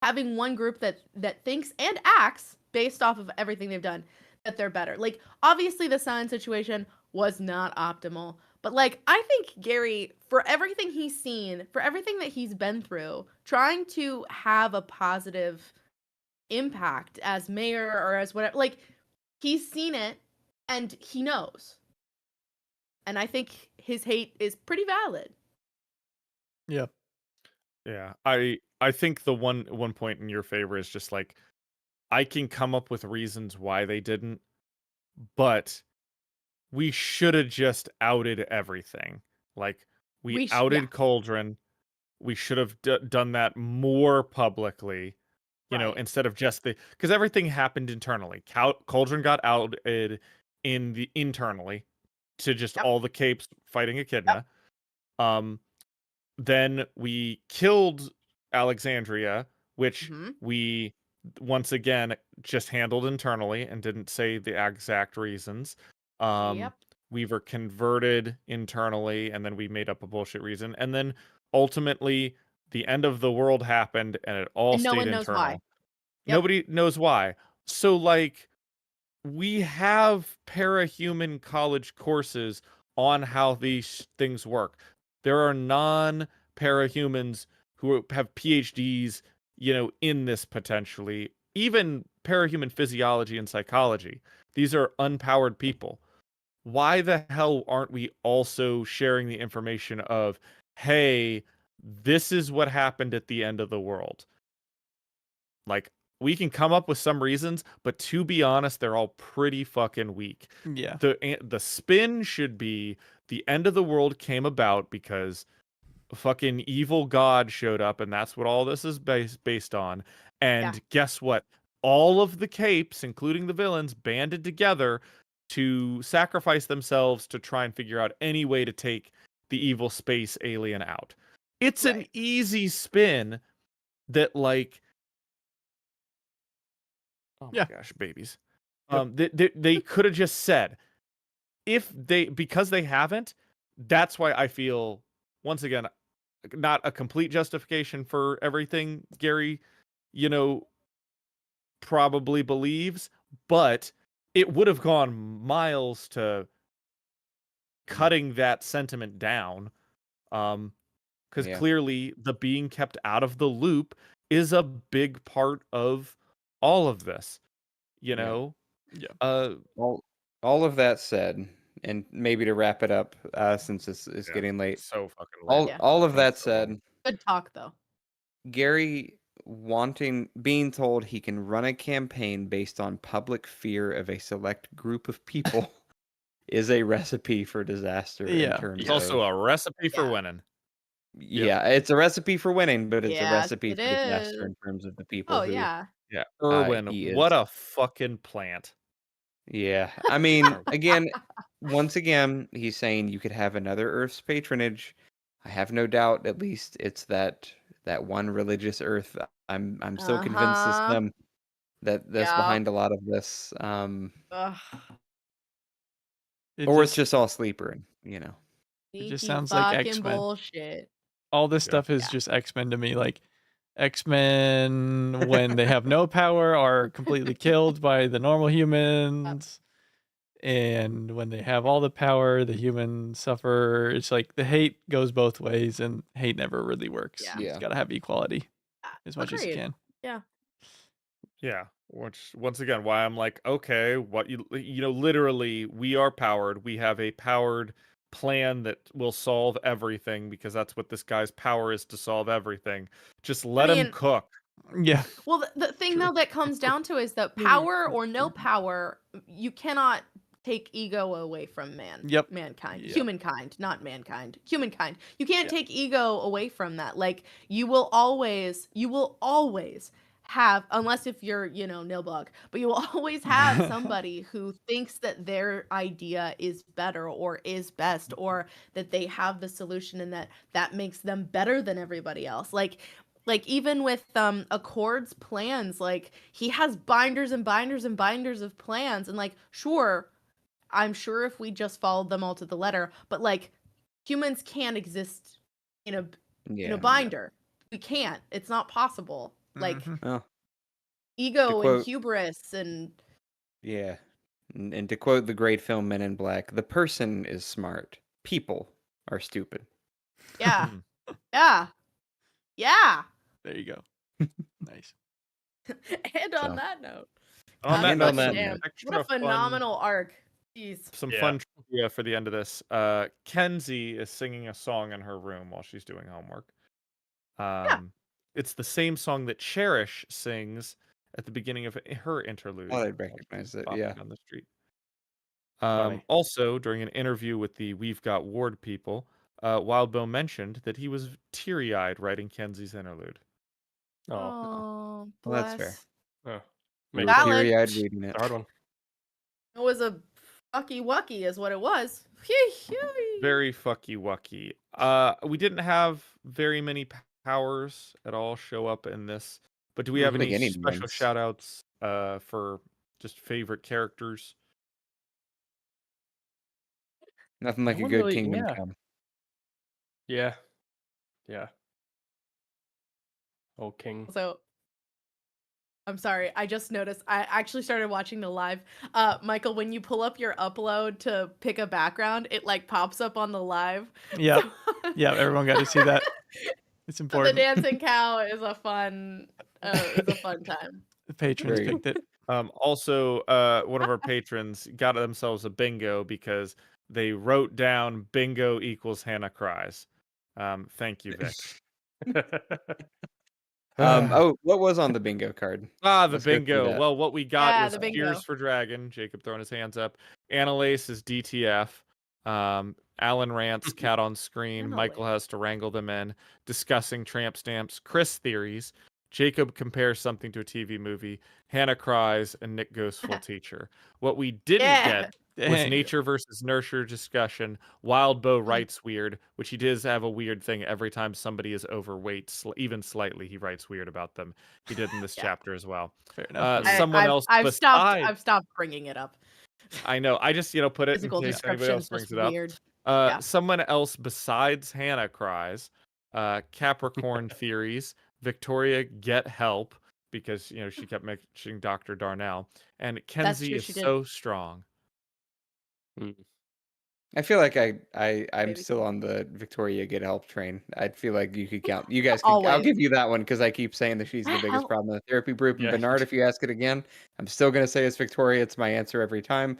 Having one group that thinks and acts based off of everything they've done, that they're better. Like, obviously the Sion situation was not optimal. But like, I think Gary, for everything he's seen, for everything that he's been through, trying to have a positive impact as mayor or as whatever, like, he's seen it and he knows. And I think his hate is pretty valid. Yeah. Yeah. I think the one point in your favor is just like, I can come up with reasons why they didn't, but we should have just outed everything. Like, we outed Cauldron. We should have done that more publicly, instead of just because everything happened internally. Cauldron got outed internally to just all the Capes fighting Echidna. Then we killed Alexandria, which we once again just handled internally and didn't say the exact reasons. We were converted internally, and then we made up a bullshit reason, and then ultimately the end of the world happened, and it all stayed internal. Knows why. Nobody knows why. So like, we have parahuman college courses on how these things work. There are non-parahumans who have PhDs, in this potentially. Even parahuman physiology and psychology. These are unpowered people. Why the hell aren't we also sharing the information of, hey, this is what happened at the end of the world? Like, we can come up with some reasons, but to be honest, they're all pretty fucking weak. Yeah. The spin should be the end of the world came about because fucking evil God showed up, and that's what all this is based on. And guess what? All of the Capes, including the villains, banded together to sacrifice themselves to try and figure out any way to take the evil space alien out. It's an easy spin that, like, oh my gosh, babies. They could have just said, because they haven't, that's why I feel, once again, not a complete justification for everything Gary, probably believes, but it would have gone miles to cutting that sentiment down. Because clearly the being kept out of the loop is a big part of all of this, All of that said, and maybe to wrap it up, since this is getting late. So fucking late. All of that said, good talk though. Gary being told he can run a campaign based on public fear of a select group of people is a recipe for disaster. In terms it's also a recipe for winning. Yeah, it's a recipe for winning, but it's a recipe for disaster in terms of the people. Erwin, what a fucking plant. Yeah, I mean, once again, he's saying you could have another Earth's patronage. I have no doubt. At least it's that one religious Earth. I'm so convinced it's them that's behind a lot of this. It's just all sleeper, It just sounds like X-Men. Bullshit. All this stuff is just X-Men to me. Like, X-Men, when they have no power, are completely killed by the normal humans. And when they have all the power, the humans suffer. It's like the hate goes both ways, and hate never really works. It's got to have equality as much as you can. Yeah, which, once again, why I'm like, okay, what literally, we are powered. We have a powered plan that will solve everything, because that's what this guy's power is, to solve everything. Just let him cook. Yeah. Well, the thing True. though that comes down to is that power or no power, you cannot take ego away from Yep. mankind, Yep. humankind, not mankind, humankind. You can't Yep. take ego away from that. Like you will always have, unless if you're, Nilbog, but you will always have somebody who thinks that their idea is better or is best, or that they have the solution and that makes them better than everybody else. Like even with Accord's plans, like he has binders and binders and binders of plans, and like sure, I'm sure if we just followed them all to the letter, but like humans can't exist in a Yeah. binder. We can't. It's not possible. Like Mhm. Well, to ego and quote, hubris and yeah, and to quote the great film Men in Black, the person is smart. People are stupid. yeah, Hmm. yeah. There you go. Nice. And on So, that note, On God that and note, on that some damn, note, what extra a phenomenal arc. Jeez. some Yeah. fun trivia for the end of this. Kenzie is singing a song in her room while she's doing homework. It's the same song that Cherish sings at the beginning of her interlude. oh, I while she's recognize it. walking Yeah. down the street. Funny. Also, during an interview with the We've Got Ward people, Wildbow mentioned that he was teary-eyed writing Kenzie's interlude. Oh, Oh, Well, that's fair. bless. oh. You Makes were Valid. teary-eyed reading it. It's a hard one. It was a fucky wucky is what it was. Very fucky wucky. We didn't have very many powers at all show up in this, but do we I have don't think any any special ones. shout outs for just favorite characters? Nothing like No a one good really- Kingdom yeah. Come. Yeah. Yeah. Old King. So I'm sorry, I just noticed I actually started watching the live. Michael, when you pull up your upload to pick a background, it like pops up on the live. Yeah. So- Yeah. Everyone got to see that. It's So the important. dancing cow is a fun time. The patrons Very- picked it. Also, one of our patrons got themselves a bingo because they wrote down bingo equals Hannah cries. Thank you, Vic. Oh, what was on the bingo card? The Let's go through bingo. that. Well, what we got Yeah, was the bingo. Cheers for Dragon. Jacob throwing his hands up. Annalise is DTF. Alan rants, cat on screen. Michael has to wrangle them in. Discussing tramp stamps. Chris theories. Jacob compares something to a TV movie. Hannah cries, and Nick goes full teacher. What we didn't Yeah. get was Dang. nature versus nurture discussion. Wildbow writes weird, which he does have a weird thing every time somebody is overweight, even slightly. He writes weird about them. He did in this Yeah. chapter as well. Fair enough. Someone else I've besides. stopped bringing it up. I know. I just put it in Physical case anybody else description's brings just it up. weird. Yeah. Someone else besides Hannah cries. Capricorn theories. Victoria get help because she kept mentioning Dr. Darnell, and Kenzie true, is she did. so strong. I feel like I'm Maybe. still on the Victoria get help train. I feel like you could count. You guys could. I'll Always. give you that one because I keep saying that she's the That biggest help- problem in the therapy group. And Yeah. Bernard, if you ask it again, I'm still gonna say it's Victoria. It's my answer every time.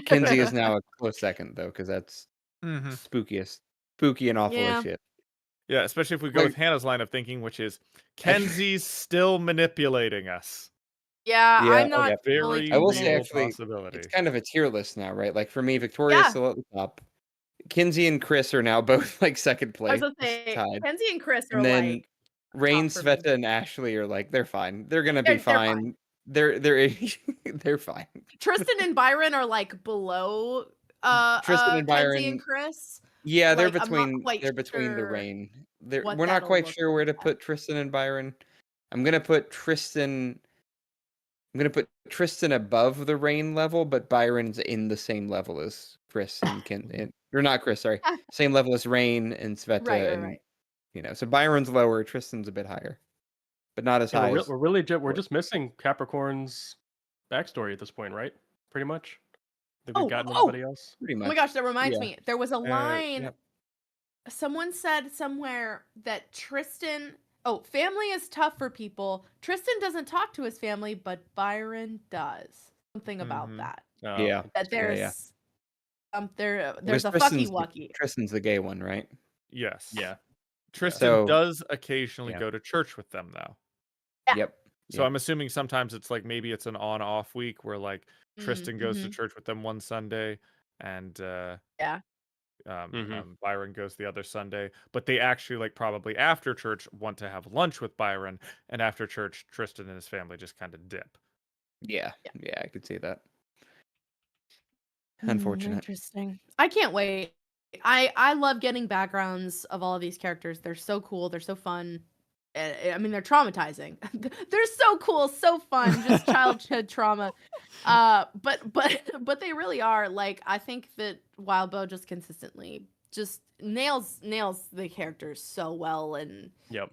Kinsey is now a close second though, because that's Mhm. spooky and awful Yeah. as shit. Yeah, especially if we go Like- with Hannah's line of thinking, which is Kenzie's still manipulating us. Yeah, Yeah, I'm not Very fully I will say, real actually, possibility. It's kind of a tier list now, right? Like for me, Victoria's Yeah. still at the top. Kinsey and Chris are now both like second I was place, gonna say tied. Kenzie and Chris are And then like Rain, top for me. Sveta, and Ashley are like they're fine. They're gonna be They're fine. fine. They're they're fine. Tristan and Byron are like below Tristan and Kenzie Byron, and Chris. Yeah, they're Like, I'm not between quite the sure Rain. what We're not that'll quite look sure where to like. put Tristan and Byron. I'm gonna put Tristan above the Rain level, but Byron's in the same level as Chris and Ken. Or not Chris, sorry. Same level as Rain and Sveta, Right, and right. so Byron's lower, Tristan's a bit higher, but not as high. We're really we're just missing Capricorn's backstory at this point, right? Pretty much. Have we gotten anybody else? Pretty Oh much. my gosh, that reminds Yeah. me. There was a line. yep. Someone said somewhere that Tristan. Oh, family is tough for people. Tristan doesn't talk to his family, but Byron does. Something about Mhm. that. Yeah. That there's yeah. there's a fucky wucky. Tristan's the gay one, right? Yes. Yeah. Tristan So- does occasionally yeah. go to church with them, though. Yeah. Yep. So I'm assuming sometimes it's like maybe it's an on-off week where like Tristan goes to church with them one Sunday and Yeah. Byron goes the other Sunday, but they actually like probably after church want to have lunch with Byron, and after church Tristan and his family just kind of dip. Yeah, I could see that. Unfortunate. Interesting. I can't wait. I love getting backgrounds of all of these characters. They're so cool. They're so fun. I mean, they're traumatizing. They're so cool, so fun. Just childhood trauma. But they really are. Like, I think that Wild Bow just consistently just nails the characters so well, and Yep.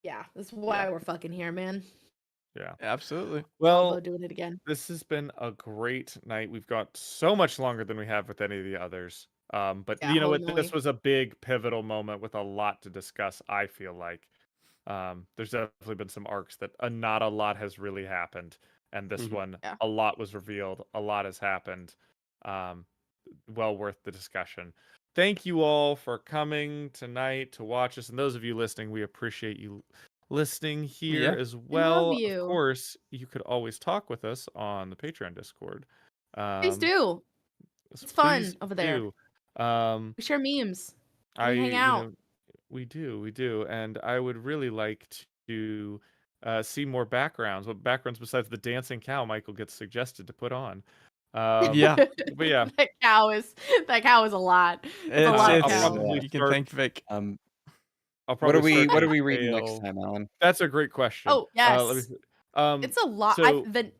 yeah, that's why we're fucking here, man. Yeah. Absolutely. Well, Wild Bow doing it again. this has been a great night. We've got so much longer than we have with any of the others. But Yeah, you know holy what? This moly. was a big pivotal moment with a lot to discuss, I feel like. There's definitely been some arcs that not a lot has really happened. And this one, Yeah. a lot was revealed. A lot has happened. Well worth the discussion. Thank you all for coming tonight to watch us. And those of you listening, we appreciate you listening here Yeah. as well. Of you. course, you could always talk with us on the Patreon Discord. Please do. It's fun Please over there. do. We share memes. I We hang out. we do, and I would really like to see more backgrounds. What backgrounds besides the dancing cow Michael gets suggested to put on? Yeah. But yeah, that cow is a lot. It's a lot of I'll cow. probably You can start- thank Vic. I'll What probably are start we to reading fail- next time, Alan? That's a great question. Oh, yes. It's a lot. so- The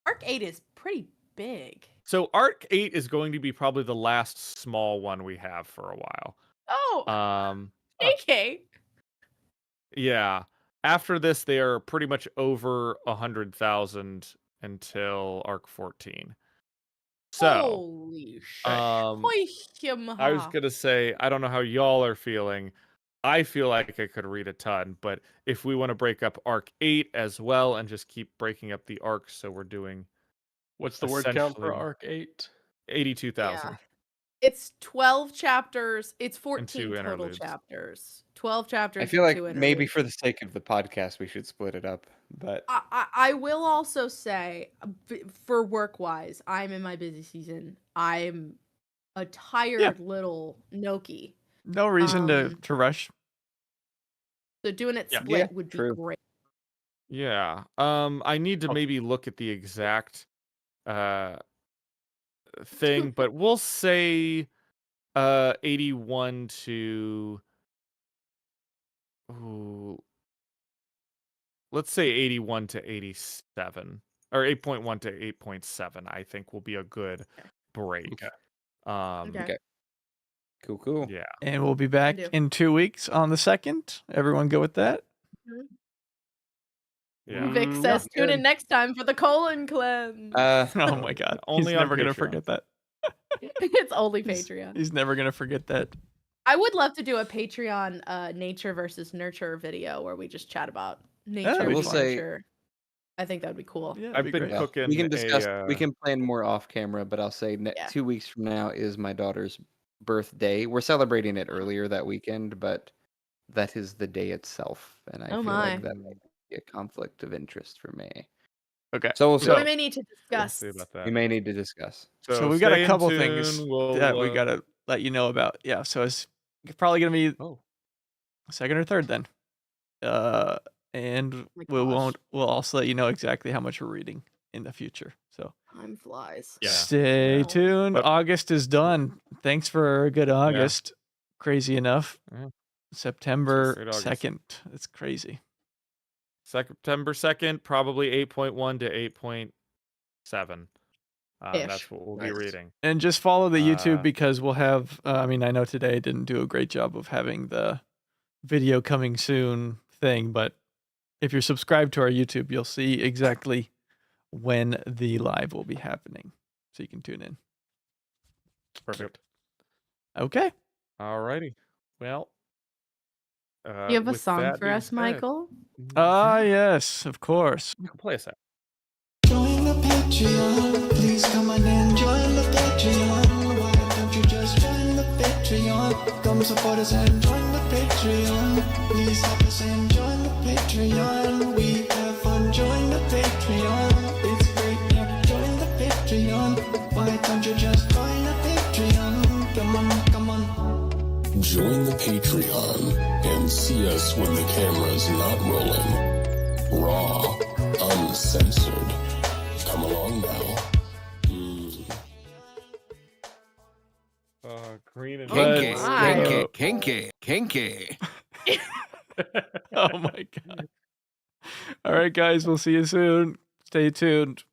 Arc 8 is pretty big. So Arc 8 is going to be probably the last small one we have for a while. Oh, okay. Yeah. After this, they are pretty much over 100,000 until Arc 14. So, Holy shit. I was gonna say, I don't know how y'all are feeling. I feel like I could read a ton, but if we want to break up Arc 8 as well and just keep breaking up the arcs, so we're doing What's the word count for Essentially- Arc 8? 82,000. Yeah. It's 12 chapters. It's 14 two total interludes. chapters. 12 chapters. I feel and like two maybe interludes. for the sake of the podcast, we should split it up. But I will also say, for work-wise, I'm in my busy season. I'm a tired little Noki. No reason to rush. So doing it Yeah. split Yeah, would be true. great. Yeah. I need to Okay. maybe look at the exact thing, but we'll say 81 to let's say 81 to 87 or 8.1 to 8.7 I think will be a good break. Okay. Okay. cool. Yeah. And we'll be back do. in 2 weeks on the 2nd. Everyone go with that? Yeah. Vic Mm, says, yeah. tune in next time for the colon cleanse. Oh my god. Only He's on never going to Patreon. forget that. It's only Patreon. He's never going to forget that. I would love to do a Patreon nature versus nurture video where we just chat about nature that'd be and fun. We'll say- nurture. I think that would be cool. Yeah, I've been great. cooking We can discuss. a, We can plan more off camera, but I'll say Yeah. 2 weeks from now is my daughter's birthday. We're celebrating it earlier that weekend, but that is the day itself, and I Oh feel my. like that might be a conflict of interest for me. Okay. So we'll So see. we may need to we'll discuss. see about that. We may need to discuss. So we've got stay a in couple tune. things We'll, that we got to let you know about. Yeah, so it's probably going to be Oh. second or third then. And my we gosh. won't. We'll also let you know exactly how much we're reading in the future. So Time flies. Yeah. stay Yeah. tuned. But- August is done. Thanks for a good August. Crazy enough. Yeah. September Great August. 2nd. It's crazy. September 2nd, probably 8.1 to 8.7. Ish. That's what we'll be Nice. reading. And just follow the YouTube Uh, because we'll have. I mean, I know today I didn't do a great job of having the video coming soon thing, but if you're subscribed to our YouTube, you'll see exactly when the live will be happening, so you can tune in. Perfect. Okay. Alrighty. Well, You have a with song that for being us, said- Michael? Yes, of course. Michael, play us out. Join the Patreon, please come on and join the Patreon. Why don't you just join the Patreon? Come support us and join the Patreon. Please help us and join the Patreon. Patreon. We have fun, join the Patreon. It's great, yeah, join the Patreon. Why don't you just join the Patreon? Come on, come on. Join the Patreon and see us when the camera's not rolling. Raw, uncensored. Come along now. Green and Kinky, red. kinky. Oh my god. All right, guys, we'll see you soon. Stay tuned.